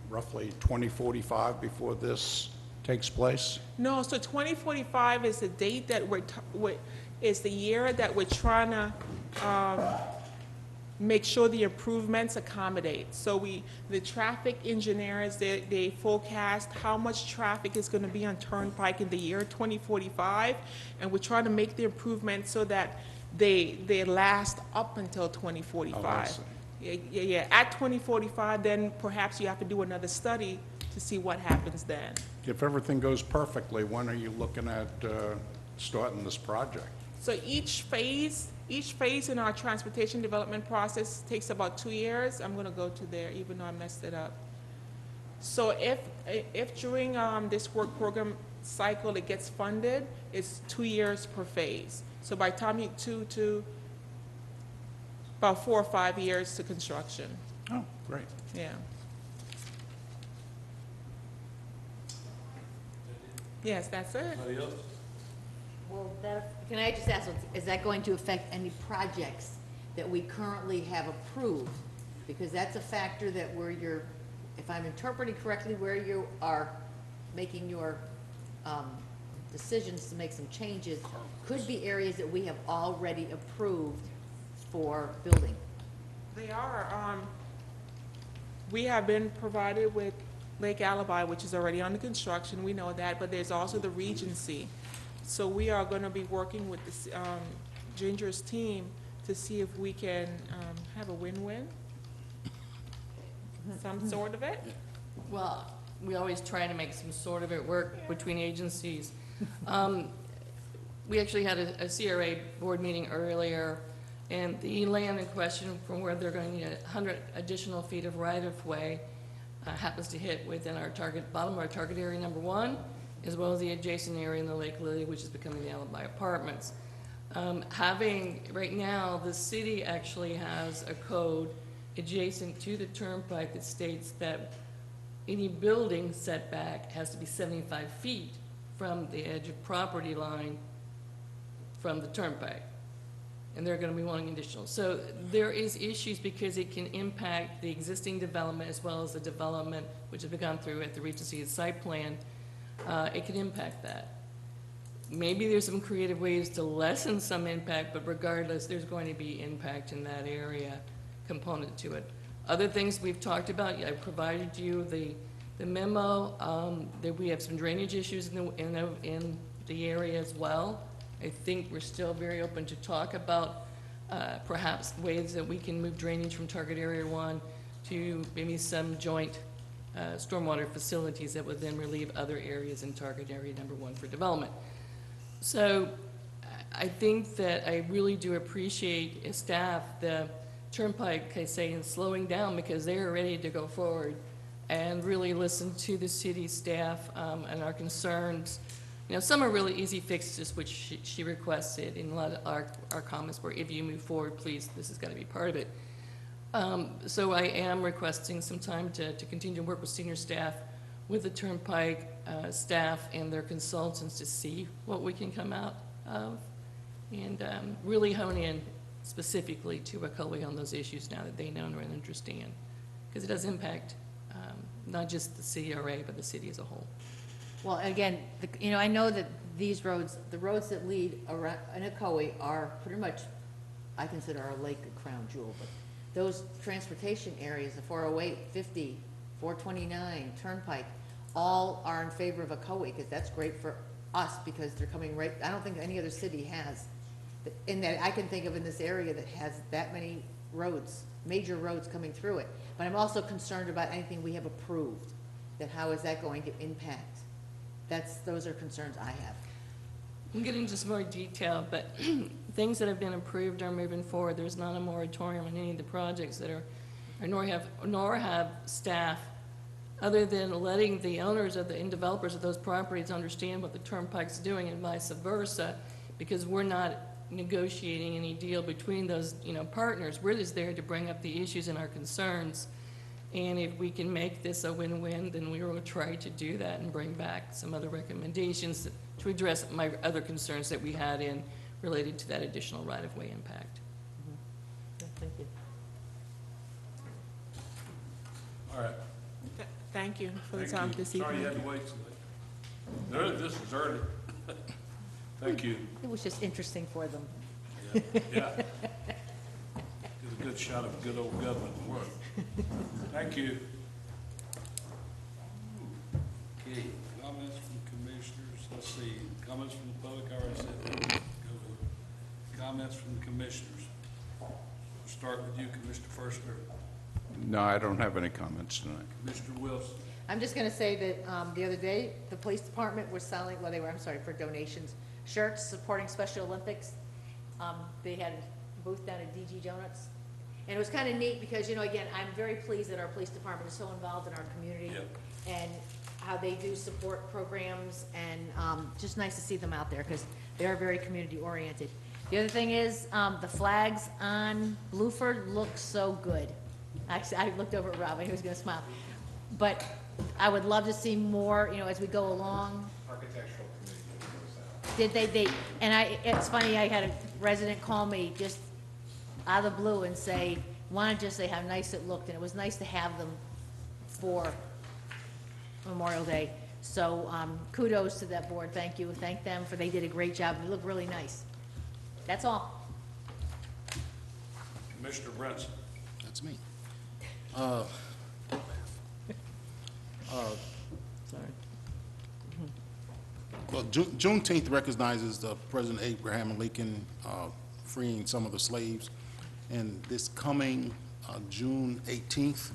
roughly 2045 before this takes place? No, so 2045 is the date that is the year that we're trying to make sure the improvements accommodate. So the traffic engineers, they forecast how much traffic is going to be on Turnpike in the year 2045, and we're trying to make the improvements so that they last up until 2045. Oh, I see. Yeah. At 2045, then perhaps you have to do another study to see what happens then. If everything goes perfectly, when are you looking at starting this project? So each phase in our transportation development process takes about 2 years. I'm going to go to there, even though I messed it up. So if during this work program cycle it gets funded, it's 2 years per phase. So by the time you to about 4 or 5 years to construction. Oh, great. Yeah. Yes, that's it. Anybody else? Well, can I just ask, is that going to affect any projects that we currently have approved? Because that's a factor that where you're, if I'm interpreting correctly, where you are making your decisions to make some changes, could be areas that we have already approved for building. They are. We have been provided with Lake Alibi, which is already under construction. We know that, but there's also the Regency. So we are going to be working with this, Ginger's team to see if we can have a win-win, some sort of it. Well, we always try to make some sort of it work between agencies. We actually had a CRA board meeting earlier, and the land in question from where they're going to need 100 additional feet of right-of-way happens to hit within our bottom of our target area number 1, as well as the adjacent area in the Lake Lily, which is becoming the Alibi Apartments. Right now, the city actually has a code adjacent to the turnpike that states that any building setback has to be 75 feet from the edge of property line from the turnpike. And they're gonna be wanting additional. So there is issues because it can impact the existing development as well as the development which has been gone through at the Regency site plan. It can impact that. Maybe there's some creative ways to lessen some impact, but regardless, there's going to be impact in that area component to it. Other things we've talked about, I provided you the memo, that we have some drainage issues in the area as well. I think we're still very open to talk about perhaps ways that we can move drainage from target area 1 to maybe some joint stormwater facilities that would then relieve other areas in target area number 1 for development. So I think that I really do appreciate as staff the Turnpike, I say, in slowing down because they are ready to go forward and really listen to the city staff and our concerns. You know, some are really easy fixes, which she requested, and a lot of our comments were, if you move forward, please, this has got to be part of it. So I am requesting some time to continue to work with senior staff, with the Turnpike staff and their consultants to see what we can come out of, and really hone in specifically to Ocoee on those issues now that they know and understand, because it does impact not just the CRA, but the city as a whole. Well, again, I know that these roads, the roads that lead around in Ocoee are pretty much, I consider our lake a crown jewel, but those transportation areas, the 408, 50, 429, Turnpike, all are in favor of Ocoee, because that's great for us, because they're coming I don't think any other city has, in that I can think of in this area that has that many roads, major roads coming through it. But I'm also concerned about anything we have approved, that how is that going to impact? Those are concerns I have. I'm getting into some more detail, but things that have been approved are moving forward. There's not a moratorium on any of the projects that are, nor have staff, other than letting the owners of and developers of those properties understand what the turnpike's doing and vice versa, because we're not negotiating any deal between those, partners. We're just there to bring up the issues and our concerns. And if we can make this a win-win, then we will try to do that and bring back some other recommendations to address my other concerns that we had related to that additional right-of-way impact. Thank you. All right. Thank you for the Thank time you. this evening. Sorry you had to wait so late. This is early. Thank you. It was just interesting for them. Yeah. Get a good shot of good old government work. Thank you. Okay, comments from commissioners. Let's see, comments from the public, I already said. Go to comments from the commissioners. We'll start with you, Commissioner Firstler. No, I don't have any comments tonight. Commissioner Wilson. I'm just gonna say that, the other day, the police department was selling, for donations, shirts supporting Special Olympics. They had a booth down at DG Donuts. And it was kind of neat because, again, I'm very pleased that our police department is so involved in our community. Yep. And how they do support programs, and just nice to see them out there because they are very community oriented. The other thing is, the flags on Blueford look so good. Actually, I looked over at Rob, and he was gonna smile. But I would love to see more, as we go along. Architectural committee. Did they, it's funny, I had a resident call me just out of the blue and say, wanted to just say how nice it looked, and it was nice to have them for Memorial Day. So kudos to that board, thank you, thank them they did a great job, they look really nice. That's all. Commissioner Brinson. That's me. Sorry. Well, Juneteenth recognizes President Abraham Lincoln freeing some of the slaves. And this coming June 18th,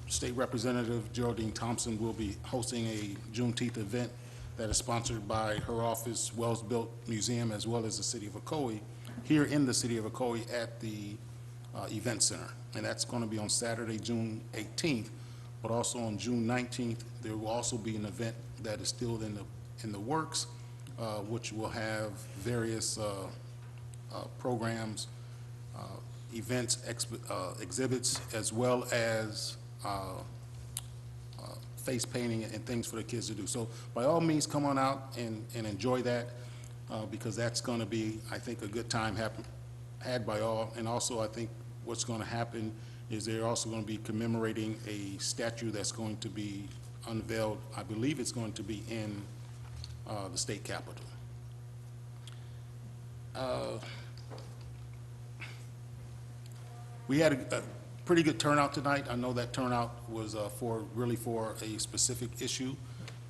State Representative Geraldine Thompson will be hosting a Juneteenth event that is sponsored by her office, Wells Built Museum, as well as the City of Ocoee, here in the City of Ocoee at the Event Center. And that's going to be on Saturday, June 18th, but also on June 19th, there will also be an event that is still in the works, which will have various programs, events, exhibits, as well as face painting and things for the kids to do. So by all means, come on out and enjoy that because that's going to be, I think, a good time had by all. And also, I think what's going to happen is they're also going to be commemorating a statue that's going to be unveiled. I believe it's going to be in the state capitol. We had a pretty good turnout tonight. I know that turnout was for a specific issue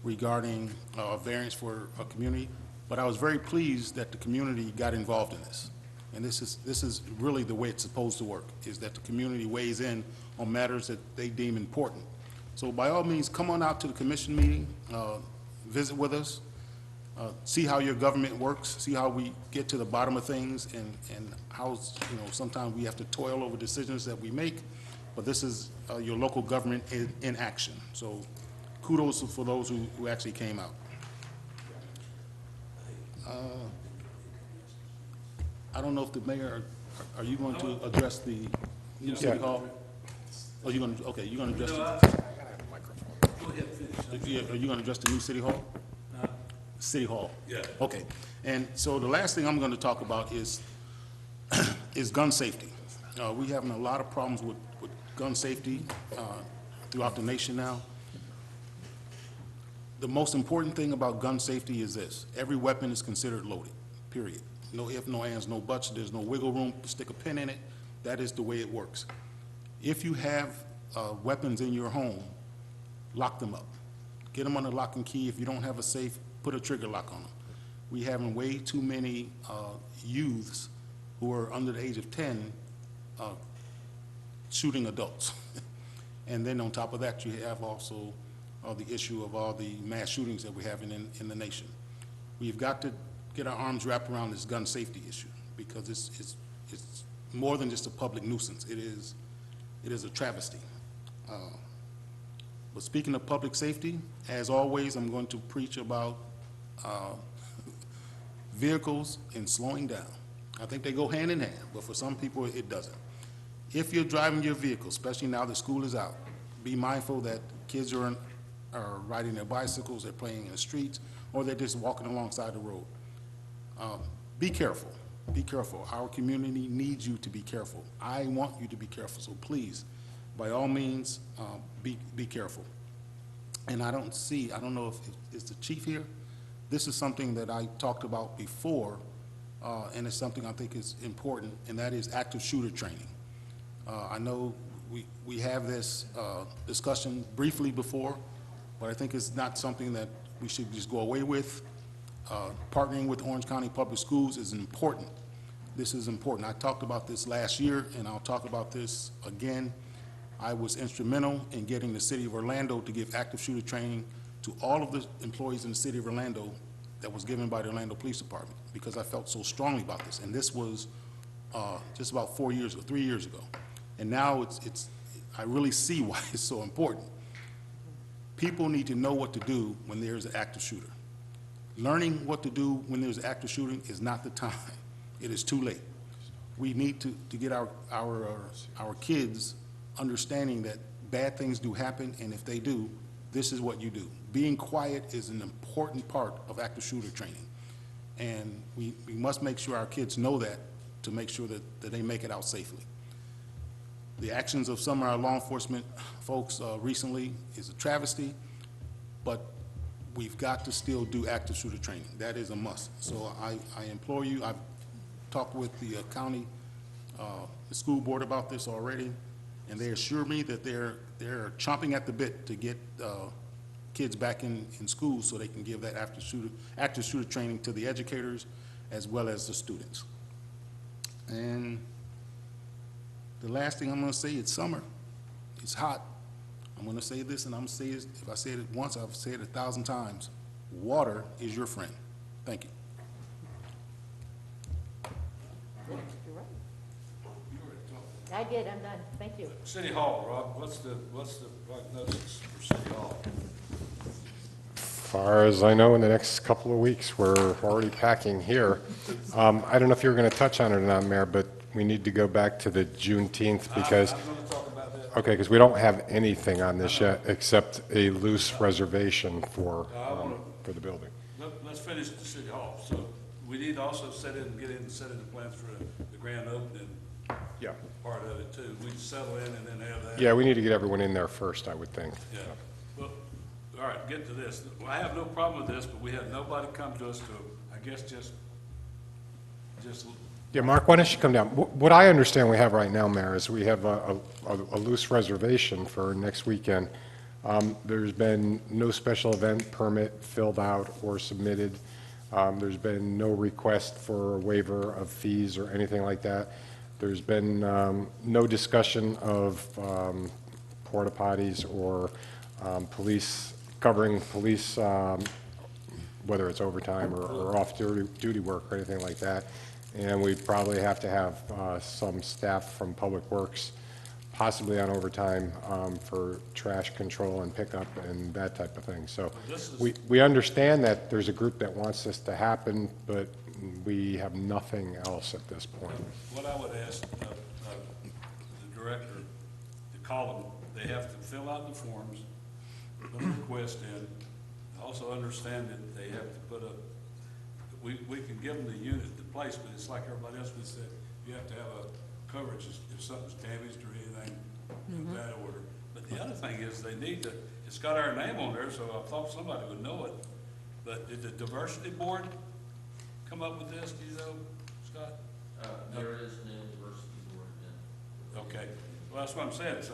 regarding a variance for a community, but I was very pleased that the community got involved in this. And this is really the way it's supposed to work, is that the community weighs in on matters that they deem important. So by all means, come on out to the commission meeting, visit with us, see how your government works, see how we get to the bottom of things, and how, sometimes we have to toil over decisions that we make, but this is your local government in action. So kudos for those who actually came out. I don't know if the mayor, are you going to address the new city hall? Oh, you're going to, okay, you're going to address are you going to address the new city hall? City hall? Yeah. Okay. And so the last thing I'm going to talk about is gun safety. We're having a lot of problems with gun safety throughout the nation now. The most important thing about gun safety is this: every weapon is considered loaded, period. No ifs, no ands, no buts. There's no wiggle room to stick a pin in it. That is the way it works. If you have weapons in your home, lock them up. Get them under lock and key. If you don't have a safe, put a trigger lock on them. We're having way too many youths who are under the age of 10 shooting adults. And then on top of that, you have also the issue of all the mass shootings that we're having in the nation. We've got to get our arms wrapped around this gun safety issue, because it's more than just a public nuisance. It is a travesty. But speaking of public safety, as always, I'm going to preach about vehicles and slowing down. I think they go hand in hand, but for some people, it doesn't. If you're driving your vehicle, especially now that school is out, be mindful that kids are riding their bicycles, they're playing in the streets, or they're just walking alongside the road. Be careful. Be careful. Our community needs you to be careful. I want you to be careful, so please, by all means, be careful. And I don't know if is the chief here. This is something that I talked about before, and it's something I think is important, and that is active shooter training. I know we have this discussion briefly before, but I think it's not something that we should just go away with. Partnering with Orange County Public Schools is important. This is important. I talked about this last year, and I'll talk about this again. I was instrumental in getting the city of Orlando to give active shooter training to all of the employees in the city of Orlando that was given by the Orlando Police Department, because I felt so strongly about this. And this was just about 3 years ago. And now I really see why it's so important. People need to know what to do when there's an active shooter. Learning what to do when there's an active shooting is not the time. It is too late. We need to get our kids understanding that bad things do happen, and if they do, this is what you do. Being quiet is an important part of active shooter training. And we must make sure our kids know that, to make sure that they make it out safely. The actions of some of our law enforcement folks recently is a travesty, but we've got to still do active shooter training. That is a must. So I implore you, I've talked with the county, the school board about this already, and they assure me that they're chomping at the bit to get kids back in school so they can give that active shooter training to the educators as well as the students. And the last thing I'm going to say, it's summer. It's hot. I'm going to say this, and I'm going to say it, if I said it once, I've said it 1,000 times. Water is your friend. Thank you. I did, I'm done. Thank you. City Hall, Rob, what's the prognosis for City Hall? Far as I know, in the next couple of weeks, we're already packing here. I don't know if you're going to touch on it or not, Mayor, but we need to go back to the Juneteenth because, I'm going to talk about that. okay, because we don't have anything on this yet except a loose reservation for the building. Let's finish the City Hall. So we need to also set in the plans for the grand opening. Yeah. Part of it too. We settle in and then have that. Yeah, we need to get everyone in there first, I would think. Yeah. Well, all right, get to this. I have no problem with this, but we had nobody come to us to, I guess, just. Yeah, Mark, why don't you come down? What I understand we have right now, Mayor, is we have a loose reservation for next weekend. There's been no special event permit filled out or submitted. There's been no request for a waiver of fees or anything like that. There's been no discussion of porta potties or covering police, whether it's overtime or off-duty work or anything like that. And we probably have to have some staff from Public Works, possibly on overtime, for trash control and pickup and that type of thing. So we understand that there's a group that wants this to happen, but we have nothing else at this point. What I would ask the director to call them, they have to fill out the forms, put a request in, also understand that they have to put we can give them the unit, the place, but it's like everybody else would say, you have to have a coverage if something's damaged or anything of that order. But the other thing is they need to, it's got our name on there, so I thought somebody would know it. But did the diversity board come up with this, do you know, Scott? There is no diversity board then. Okay, well, that's what I'm saying, so.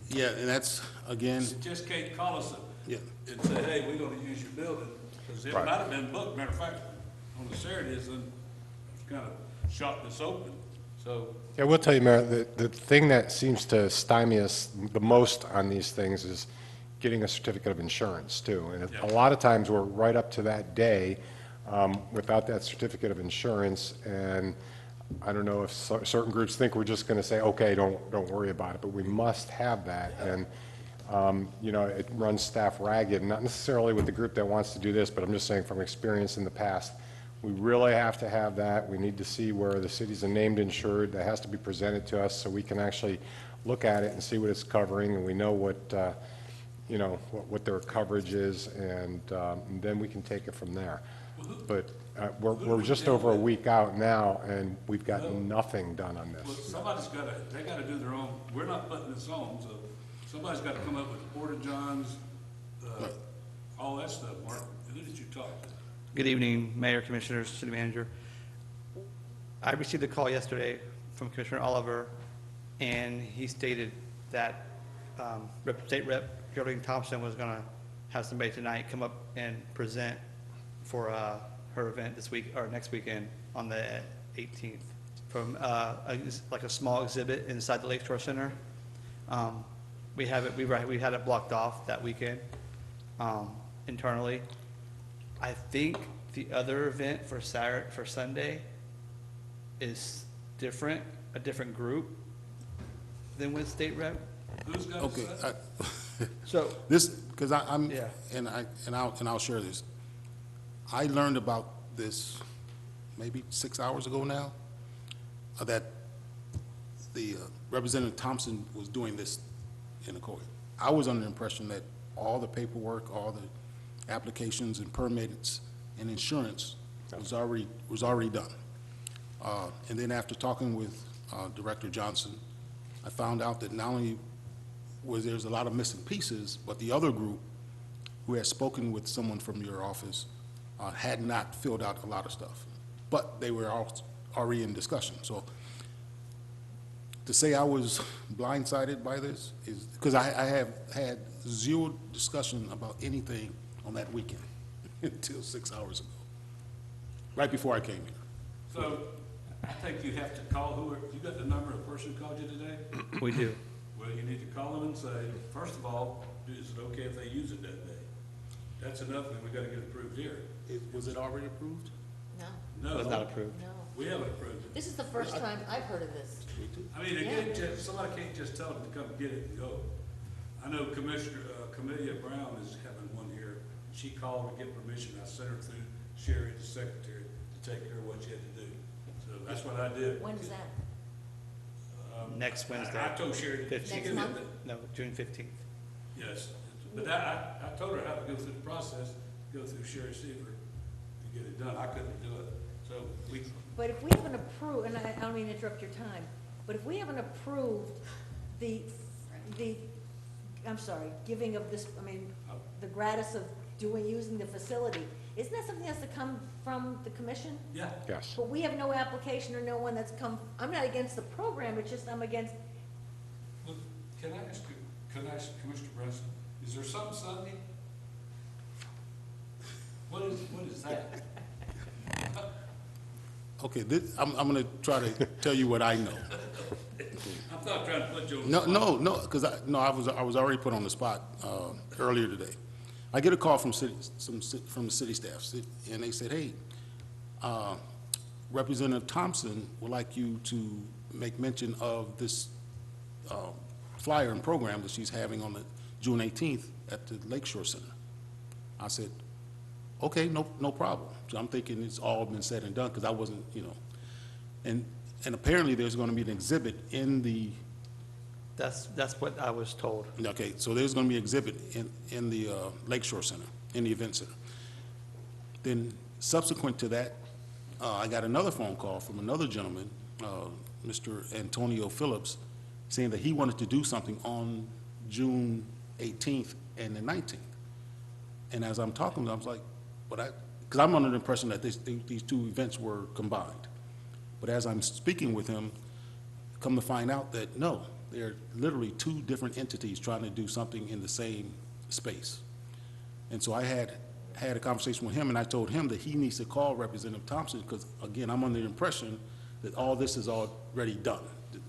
Yeah, and that's, again. You just can't call us and say, hey, we're gonna use your building, because it might have been booked, matter of fact, on the Saturdays, and kind of shot this open, so. Yeah, I will tell you, Mayor, the thing that seems to stymie us the most on these things is getting a certificate of insurance, too. And a lot of times, we're right up to that day without that certificate of insurance, and I don't know if certain groups think we're just going to say, okay, don't worry about it, but we must have that. And, you know, it runs staff ragged, not necessarily with the group that wants to do this, but I'm just saying from experience in the past, we really have to have that. We need to see where the cities are named insured. That has to be presented to us so we can actually look at it and see what it's covering, and we know what, you know, what their coverage is, and then we can take it from there. But we're just over a week out now, and we've got nothing done on Well, this. somebody's got to, they got to do their own, we're not putting this on, so somebody's got to come up with the Porta Johns, all that stuff, Mark. Who did you talk to? Good evening, Mayor, Commissioners, City Manager. I received a call yesterday from Commissioner Oliver, and he stated that State Rep Geraldine Thompson was going to have somebody tonight come up and present for her event this week, or next weekend, on the 18th, from like a small exhibit inside the Lakeshore Center. We had it blocked off that weekend internally. I think the other event for Sunday is different, a different group than with State Rep. Who's got Okay, So this, because I'm, Yeah. and I'll share this. I learned about this maybe 6 hours ago now, that the Representative Thompson was doing this in Ocoee. I was under the impression that all the paperwork, all the applications and permits and insurance was already done. And then after talking with Director Johnson, I found out that not only was there's a lot of missing pieces, but the other group who had spoken with someone from your office had not filled out a lot of stuff, but they were already in discussion. So to say I was blindsided by this is because I have had zero discussion about anything on that weekend until 6 hours ago, right before I came here. So I think you have to call whoever, you got the number of the person who called you today? We do. Well, you need to call them and say, first of all, is it okay if they use it that day? That's enough, and we gotta get it approved here. Was it already approved? No, No. It was not approved. no. We haven't approved it. This is the first time I've heard of this. I mean, they can't just, somebody can't just tell them to come get it and go. I know Commedia Brown is having one here. She called to get permission. I sent her through Sherry, the secretary, to take care of what she had to do. So that's what I did. When is that? Next Wednesday. I told Sherry. Next she gave me month? No, June 15th. Yes, but I told her how to go through the process, go through Sherry Seaver to get it done. I couldn't do it. So we, But if we haven't approved, and I don't mean to interrupt your time, but if we haven't approved the, I'm sorry, giving of this, I mean, the gratis of using the facility, isn't that something that has to come from the commission? yeah. Yes. But we have no application or no one that's come, I'm not against the program, it's just I'm against, Look, can I ask Commissioner Branson, is there some Sunday? What is that? Okay, I'm going to try to tell you what I know. I'm not trying to put you on the No, spot. no, because I was already put on the spot earlier today. I get a call from the city staff, and they said, hey, Representative Thompson would like you to make mention of this flyer and program that she's having on the June 18th at the Lakeshore Center. I said, okay, no problem. So I'm thinking it's all been said and done, because I wasn't, and apparently there's going to be an exhibit in the. That's what I was told. Okay, so there's going to be an exhibit in the Lakeshore Center, in the event center. Then subsequent to that, I got another phone call from another gentleman, Mr. Antonio Phillips, saying that he wanted to do something on June 18th and the 19th. And as I'm talking to him, I was like, because I'm under the impression that these two events were combined. But as I'm speaking with him, come to find out that no, they're literally two different entities trying to do something in the same space. And so I had had a conversation with him, and I told him that he needs to call Representative Thompson, because, again, I'm under the impression that all this is already done.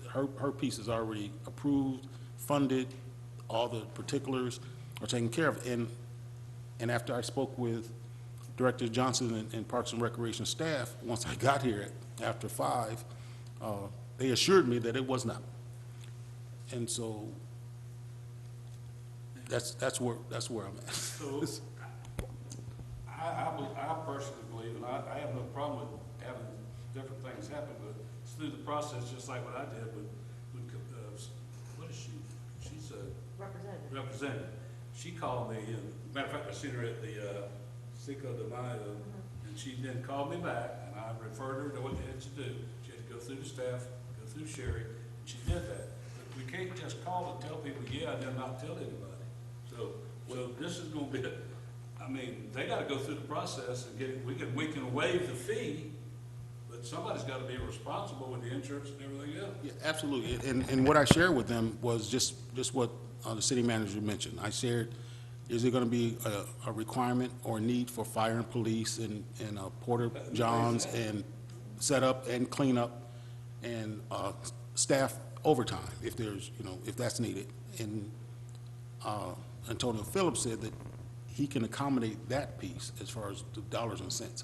Her piece is already approved, funded, all the particulars are taken care of. And after I spoke with Director Johnson and Parks and Recreation staff, once I got here after 5, they assured me that it was not. And so that's where I'm at. So, I personally believe, and I have no problem with having different things happen, but it's through the process, just like what I did with what is she? She's a representative. She called me, and matter of fact, I seen her at the Cinco de Mayo, and she then called me back, and I referred her to what they had to do. She had to go through the staff, go through Sherry, and she did that. But we can't just call and tell people, yeah, and then not tell anybody. So this is gonna be, I mean, they gotta go through the process and get it, we can waive the fee, but somebody's gotta be responsible with the insurance and everything else. Yeah, absolutely. And what I shared with them was just what the city manager mentioned. I shared, is there going to be a requirement or a need for fire and police and porta johns and setup and cleanup and staff overtime if there's, if that's needed. And Antonio Phillips said that he can accommodate that piece as far as the dollars and cents.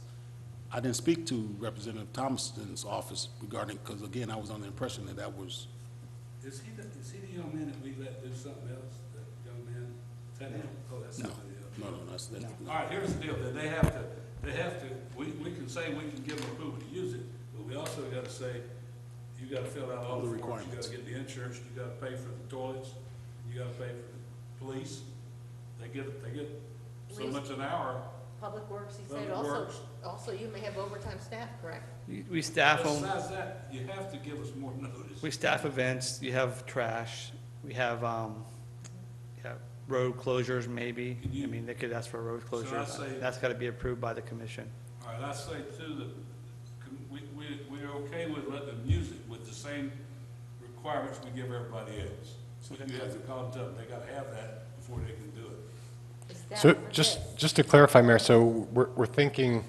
I didn't speak to Representative Thompson's office regarding, because again, I was under the impression that that was. Is he the young man that we let do something else, that young man? Is that him? Oh, that's No, somebody else. no, that's. All right, here's the deal, that they have to, we can say we can give them approval to use it, but we also gotta say, you gotta fill out all the forms. requirements. You gotta get the insurance, you gotta pay for the toilets, you gotta pay for the police. They get so Police. much an hour. Public Works, he said, Public Works. also you may have overtime staff, correct? We staff them. Besides that, you have to give us more notice. We staff events, you have trash, we have, road closures maybe. I mean, they could ask for a road So I closure. say- That's gotta be approved by the commission. All right, I say too that we're okay with letting them use it with the same requirements we give everybody else. So you have to call them, they gotta have that before they can do it. So just to clarify, Mayor, so we're thinking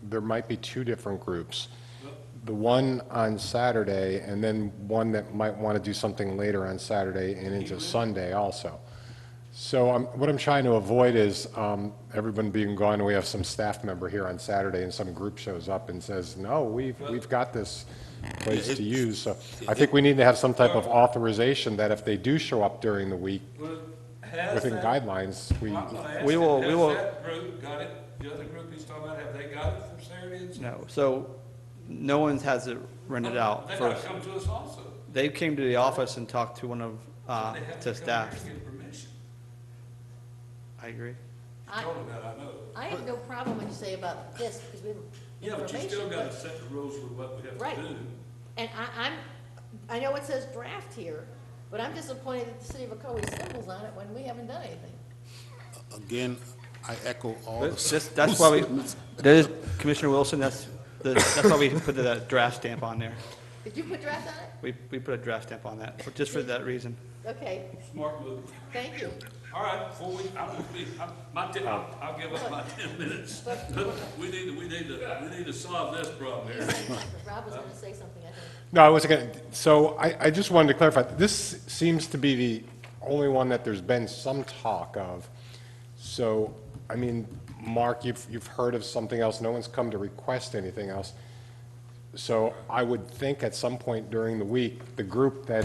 there might be 2 different groups. The one on Saturday and then one that might want to do something later on Saturday and into Sunday also. So what I'm trying to avoid is everyone being gone and we have some staff member here on Saturday and some group shows up and says, no, we've got this place to use. So I think we need to have some type of authorization that if they do show up during the week, within guidelines, we will. Has that group got it? The other group he's talking about, have they got it for Saturday and Sunday? No, so no one has it rented out. They for- gotta come to us also. They came to the office and talked to one of, They have to to come here staff. and get permission. I agree. I told him that, I know. I have no problem when you say about this, because we have Yeah, but you information. still gotta set the rules with what we have Right. to do. And I know it says draft here, but I'm disappointed that the city of Ocoee symbols on it when we haven't done anything. Again, I echo all But the. that's why there's Commissioner Wilson, that's why we put that draft stamp on there. Did you put draft on it? We put a draft stamp on that, just for that reason. Okay, Smart move. thank you. All right, before we, I'll give up my 10 minutes. We need to solve this problem here. Rob was gonna say something, I think. No, I wasn't going to, so I just wanted to clarify, this seems to be the only one that there's been some talk of. So, I mean, Mark, you've heard of something else, no one's come to request anything else. So I would think at some point during the week, the group that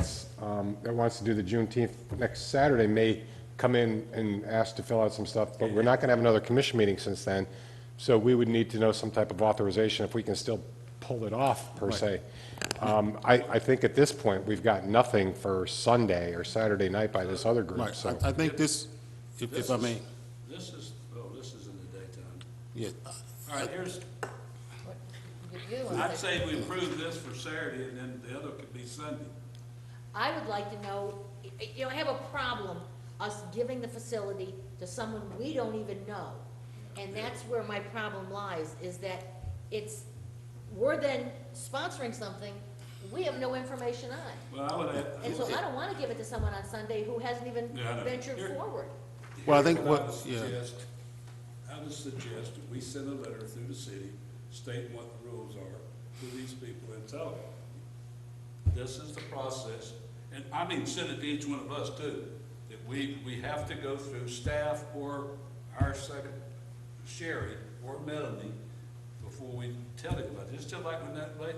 wants to do the Juneteenth next Saturday may come in and ask to fill out some stuff, but we're not going to have another commission meeting since then. So we would need to know some type of authorization if we can still pull it off, per se. I think at this point, we've got nothing for Sunday or Saturday night by this other group, Right, so. I think this, if I may, This is in the daytime. yeah, All right, here's, I'd say we approve this for Saturday and then the other could be Sunday. I would like to know, I have a problem, us giving the facility to someone we don't even know. And that's where my problem lies, is that we're then sponsoring something we have no information on. Well, I would add. And so I don't wanna give it to someone on Sunday who hasn't even Yeah, I know. ventured Here- forward. well, I think Here's I would what, yeah, suggest. I would suggest that we send a letter through the city stating what the rules are to these people and tell them, this is the process. And I mean, send it to each one of us too, that we have to go through staff or our second, Sherry or Melanie, before we tell anybody. Just tell like when that lady,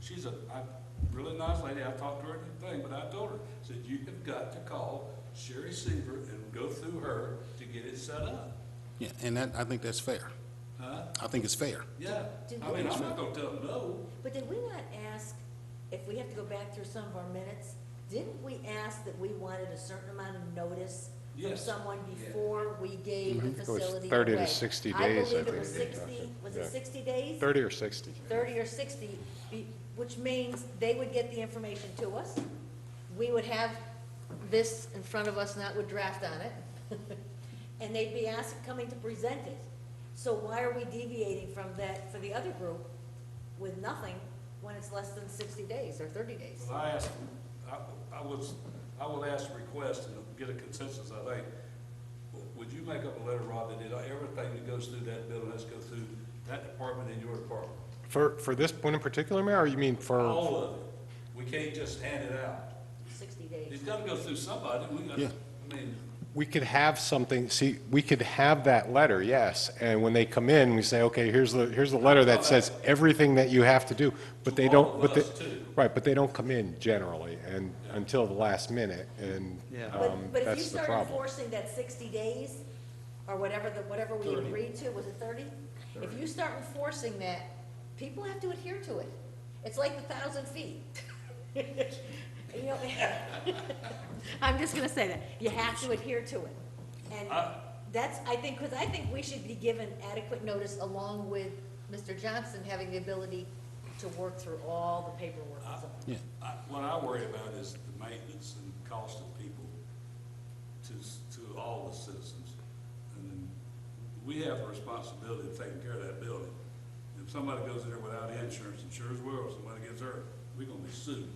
she's a really nice lady, I talked to her and everything, but I told her, said, you have got to call Sherry Seaver and go through her to get it set up. Yeah, and that, I think that's fair. Huh? I think it's fair. Yeah, I mean, I'm not gonna tell them no. But did we not ask, if we have to go back through some of our minutes, didn't we ask that we wanted a certain amount of notice from Yes. someone before we gave the It was facility 30 to away? 60 I days, I believe it was think. 60, was Yeah. it 60 days? 30 or 60. 30 or 60, which means they would get the information to us. We would have this in front of us, and that would draft on it. And they'd be asked, coming to present it. So why are we deviating from that for the other group with nothing when it's less than 60 days or 30 days? Well, I asked, I will ask a request and get a consensus, I think. Would you make up a letter, Rob, that everything that goes through that building has to go through that department and your department? For this one in particular, Mayor, or you mean for? All of it. We can't just hand it out. 60 days. It's gotta go through somebody. We got, Yeah. I mean, We could have something, see, we could have that letter, yes, and when they come in, we say, okay, here's the letter that says everything that you have to do, but they don't, all but of they, us too. right, but they don't come in generally, and, until the last minute, and, Yeah. But if you that's the start problem. enforcing that 60 days, or whatever we 30. agreed to, was it 30? If you start enforcing that, people have to adhere to it. It's like the 1,000 feet. You know, I'm just gonna say that, you have to adhere to it. And that's, I think, because I think we should be given adequate notice along with Mr. Johnson having the ability to work through all the paperwork and stuff. Yeah. what I worry about is the maintenance and cost of people to all the citizens. And then we have a responsibility of taking care of that building. If somebody goes in there without insurance, and sure as well, somebody gets hurt, we're gonna be sued,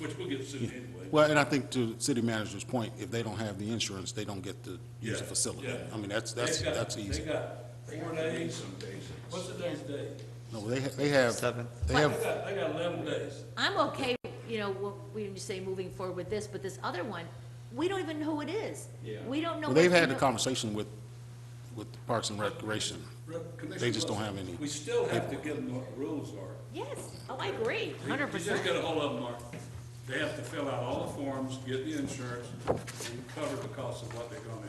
which we'll get sued anyway. Well, and I think to the city manager's point, if they don't have the insurance, they don't get to use the Yeah, facility. yeah. I mean, that's easy. They got 4 days, what's the next day? No, they have, Seventh. they They have, got 11 days. I'm okay, you know, we didn't say moving forward with this, but this other one, we don't even know who it is. We don't know. well, they've what- had the conversation with Parks and Recreation. They just don't have any. We still have to give them what the rules are. Yes, oh, I agree, You 100%. just get a hold of them, Mark. They have to fill out all the forms, get the insurance, and cover the cost of what they're gonna,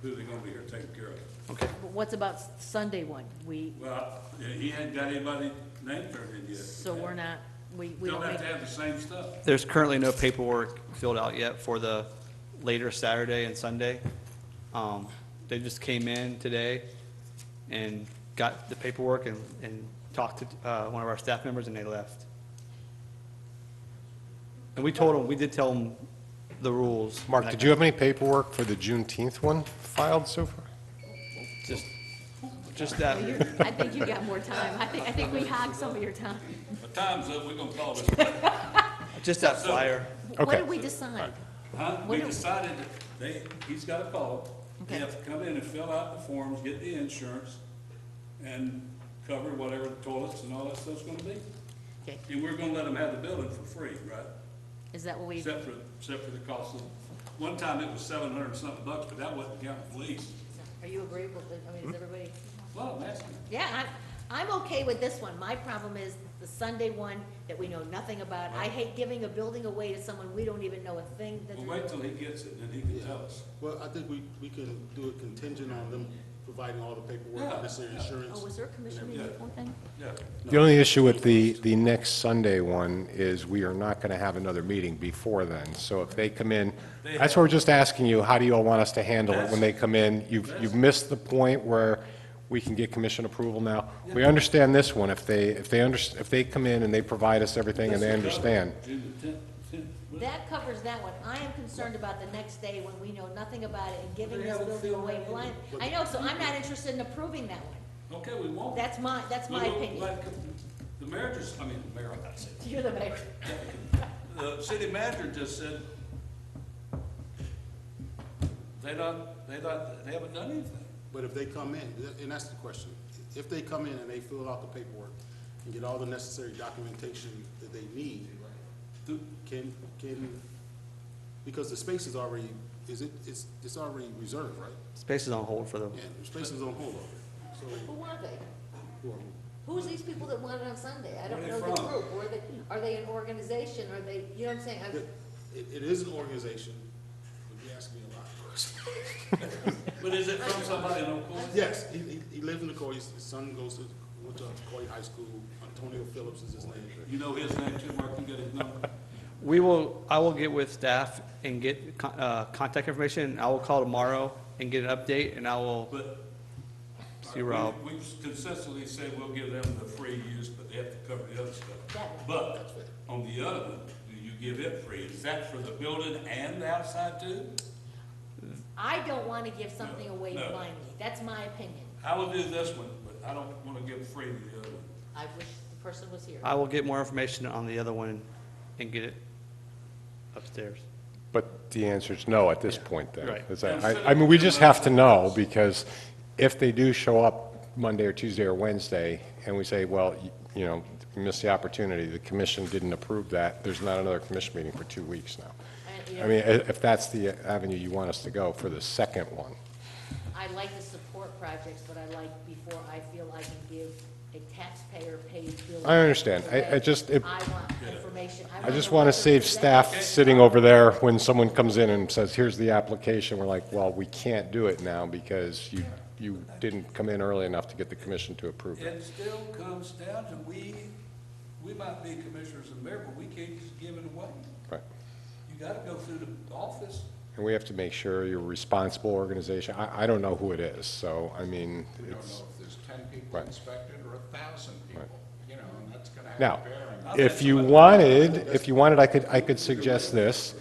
who they're gonna be here taking care of. But what's about Sunday one? Well, he hadn't got anybody name turned in yet. So we're not, we They'll don't have make, to have the same stuff. There's currently no paperwork filled out yet for the later Saturday and Sunday. They just came in today and got the paperwork and talked to one of our staff members, and they left. And we told them, we did tell them the rules. Mark, did you have any paperwork for the Juneteenth one filed so far? Just that. I think you got more time. I think we hogged some of your time. But time's up, we're gonna call this. Just that flyer. What Okay. did we decide? Huh? We What do- decided that he's got a call. They Okay. have to come in and fill out the forms, get the insurance, and cover whatever the toilets and all that stuff's gonna be. Okay, And we're gonna let them have the building for free, right? is that what we, Except for the cost of, one time it was $700 and something bucks, but that wasn't counting police. are you agreeable? I mean, is everybody? Well, I'm asking. Yeah, I'm okay with this one. My problem is the Sunday one that we know nothing about. I hate giving a building away to someone we don't even know a thing that Well, they're wait till doing. he gets it, and then he can tell us. Well, I think we can do it contingent on them providing all the paperwork, Yeah, necessary insurance. Oh, was there a commission meeting Yeah. before then? Yeah. The only issue with the next Sunday one is we are not going to have another meeting before then. So if they come in, that's why we're just asking you, how do you all want us to handle it when they come in? You've missed the point where we can get commission approval now. We understand this one, if they come in and they provide us everything and they understand. June the 10th. That covers that one. I am concerned about the next day when we know nothing about it and giving They this haven't building filled away that in. blind. I know, so I'm not interested in approving that one. Okay, we won't. That's my opinion. Like, the mayor just, I mean, the mayor, I gotta say, You're the mayor. the city manager just said, they haven't done anything. But if they come in, and that's the question, if they come in and they fill out the paperwork and get all the necessary documentation that they need, can, because the space is already, it's already reserved, right? Space is on hold for them. Yeah, the space is on hold already. So, Who are they? who are- Who's these people that want it on Sunday? I don't Where know they the from? group. Are they an organization? Are they, you know what I'm saying? it is an organization, but you ask me a lot of questions. But is it from somebody in Ocoee? Yes, he lives in Ocoee, his son went to Ocoee High School, Antonio Phillips is his name. You know his name too, Mark, you got his number? I will get with staff and get contact information. I will call tomorrow and get an update, and I will But see Rob. we consistently say we'll give them the free use, but they have to cover the other stuff. But on the other one, do you give it free? Is that for the building and the outside too? I don't want to give something away No. blindly. That's my opinion. I will do this one, but I don't want to give free to the other one. I wish the person was here. I will get more information on the other one and get it upstairs. But the answer is no at this point then. Right. Is that- I mean, we just have to know, because if they do show up Monday or Tuesday or Wednesday, and we say, well, you know, we missed the opportunity, the commission didn't approve that, there's not another commission meeting for 2 weeks now. I mean, if that's the avenue you want us to go for the second one. I like to support projects, but I like before I feel I can give a taxpayer-paid bill. I understand. I I just, want information. I just want to save staff sitting over there when someone comes in and says, here's the application. We're like, well, we can't do it now because you didn't come in early enough to get the commission to approve it. It still comes down to we might be commissioners and mayor, but we can't just give it away. Right. You gotta go through the office. And we have to make sure you're a responsible organization. I don't know who it is, so, I mean, We don't know it's, if there's 10 people Right. inspected or 1,000 people, you know, and that's gonna have now, a bearing. if you wanted, I could suggest this.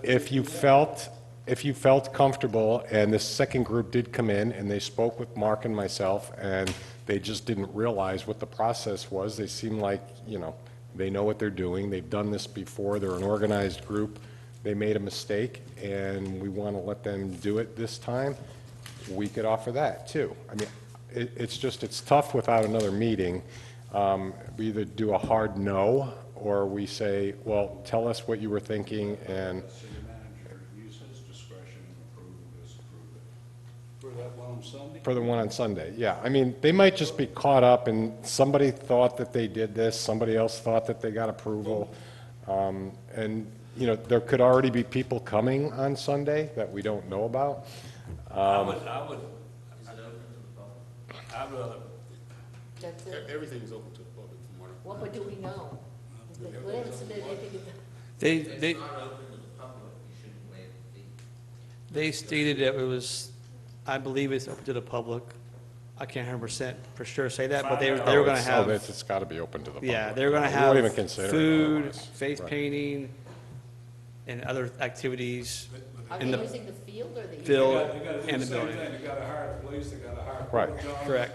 If you felt comfortable, and this second group did come in, and they spoke with Mark and myself, and they just didn't realize what the process was, they seem like, you know, they know what they're doing, they've done this before, they're an organized group, they made a mistake, and we want to let them do it this time, we could offer that, too. I mean, it's tough without another meeting. We either do a hard no, or we say, well, tell us what you were thinking, and The city manager use his discretion and approve or disapprove it. For that one on Sunday? for the one on Sunday, yeah. I mean, they might just be caught up, and somebody thought that they did this, somebody else thought that they got approval. And, you know, there could already be people coming on Sunday that we don't know about. I would, Is it open to the public? I'd rather, That's it. Everything's open to the public from what I. What do we know? We haven't submitted anything. They It's not open to the public, you shouldn't waive the fee. They stated that it was, I believe it's open to the public. I can't 100% for sure say that, but they were going to have. It's got to be open to the public. Yeah, they're going to We won't even have consider it food, otherwise. face Right. painting, and other activities Are in they the using the field or the? field they gotta do and the the same building. thing, they gotta hire the police, they gotta hire. Right. Port John. Correct.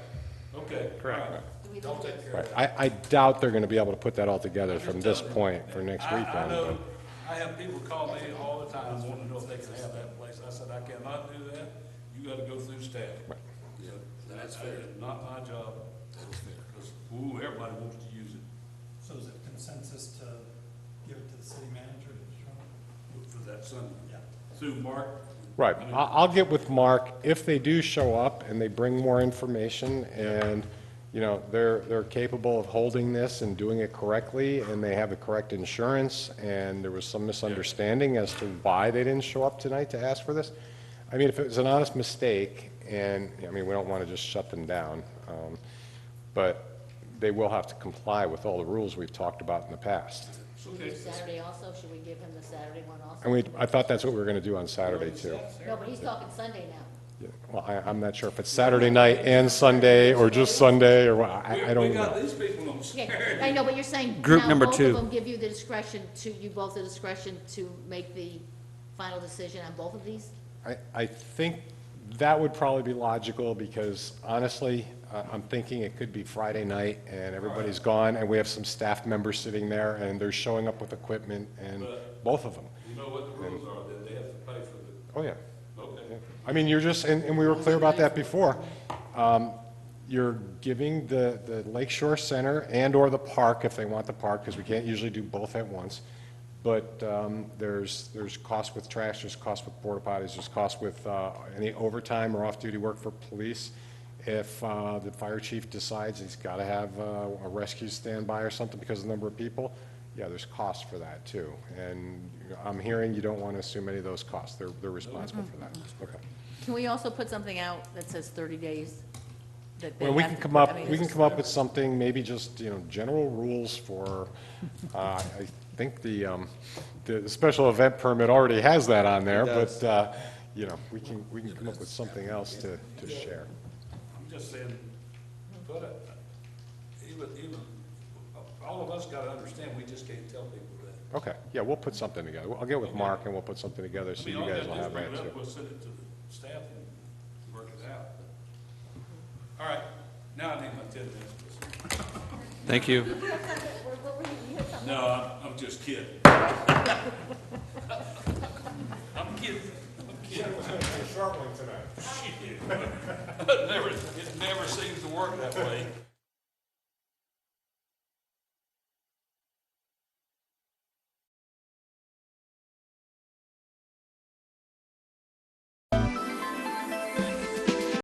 Okay. Correct. all right. Do we Don't look take at- care of Right. it. I doubt they're going to be able to put that all together from this point for next I weekend. know, I have people call me all the time wanting to know if they can have that place. I said, I cannot do that. You gotta go through staff. Yeah, That's fair. Not my job. That's fair. Because, everybody wants to use it So is it consensus to give it to the city manager? for that Sunday. Yeah. Through Mark. Right. I'll get with Mark. If they do show up and they bring more information and, you know, they're capable of holding this and doing it correctly, and they have the correct insurance, and there was some misunderstanding as to why they didn't show up tonight to ask for this. I mean, if it was an honest mistake, and, I mean, we don't want to just shut them down, but they will have to comply with all the rules we've talked about in the past. Should we do Saturday also? Should we give him the Saturday one also? And I thought that's what we were going to do on Saturday, too. No, but he's talking Sunday now. Yeah, well, I'm not sure if it's Saturday night and Sunday, or just Sunday, or what, I don't We got know. these people on Okay, Saturday. I know, but you're saying Group now number both two. of them give you the discretion you both the discretion to make the final decision on both of these? I think that would probably be logical, because honestly, I'm thinking it could be Friday night, and everybody's gone, and we have some staff members sitting there, and they're showing up with equipment, and both of them. You know what the rules are, that they have to pay for the, Oh, yeah. okay. Yeah. I mean, you're just, and we were clear about that before. You're giving the Lakeshore Center and/or the park, if they want the park, because we can't usually do both at once. But there's cost with trash, there's cost with porta potties, there's cost with any overtime or off-duty work for police. If the fire chief decides he's got to have a rescue standby or something because of the number of people, yeah, there's cost for that too. And I'm hearing you don't want to assume any of those costs. They're responsible for that. Okay. Can we also put something out that says 30 days? That they Well, we have can to come put- up, I mean, we can it's- come up with something, maybe just, general rules for, I think the special event permit already has that on there, does. but, we can come up with something else to share. I'm just saying, put it, even, all of us gotta understand, we just can't tell people that. Okay, yeah, we'll put something together. I'll get with Mark and we'll put something together so you all guys we will have to have do is that bring it up, too. we'll send it to the staff and work it out. All right, now I need my 10 minutes. Thank you. No, I'm just kidding. I'm kidding. Short one tonight. Shit. It never seems to work that way.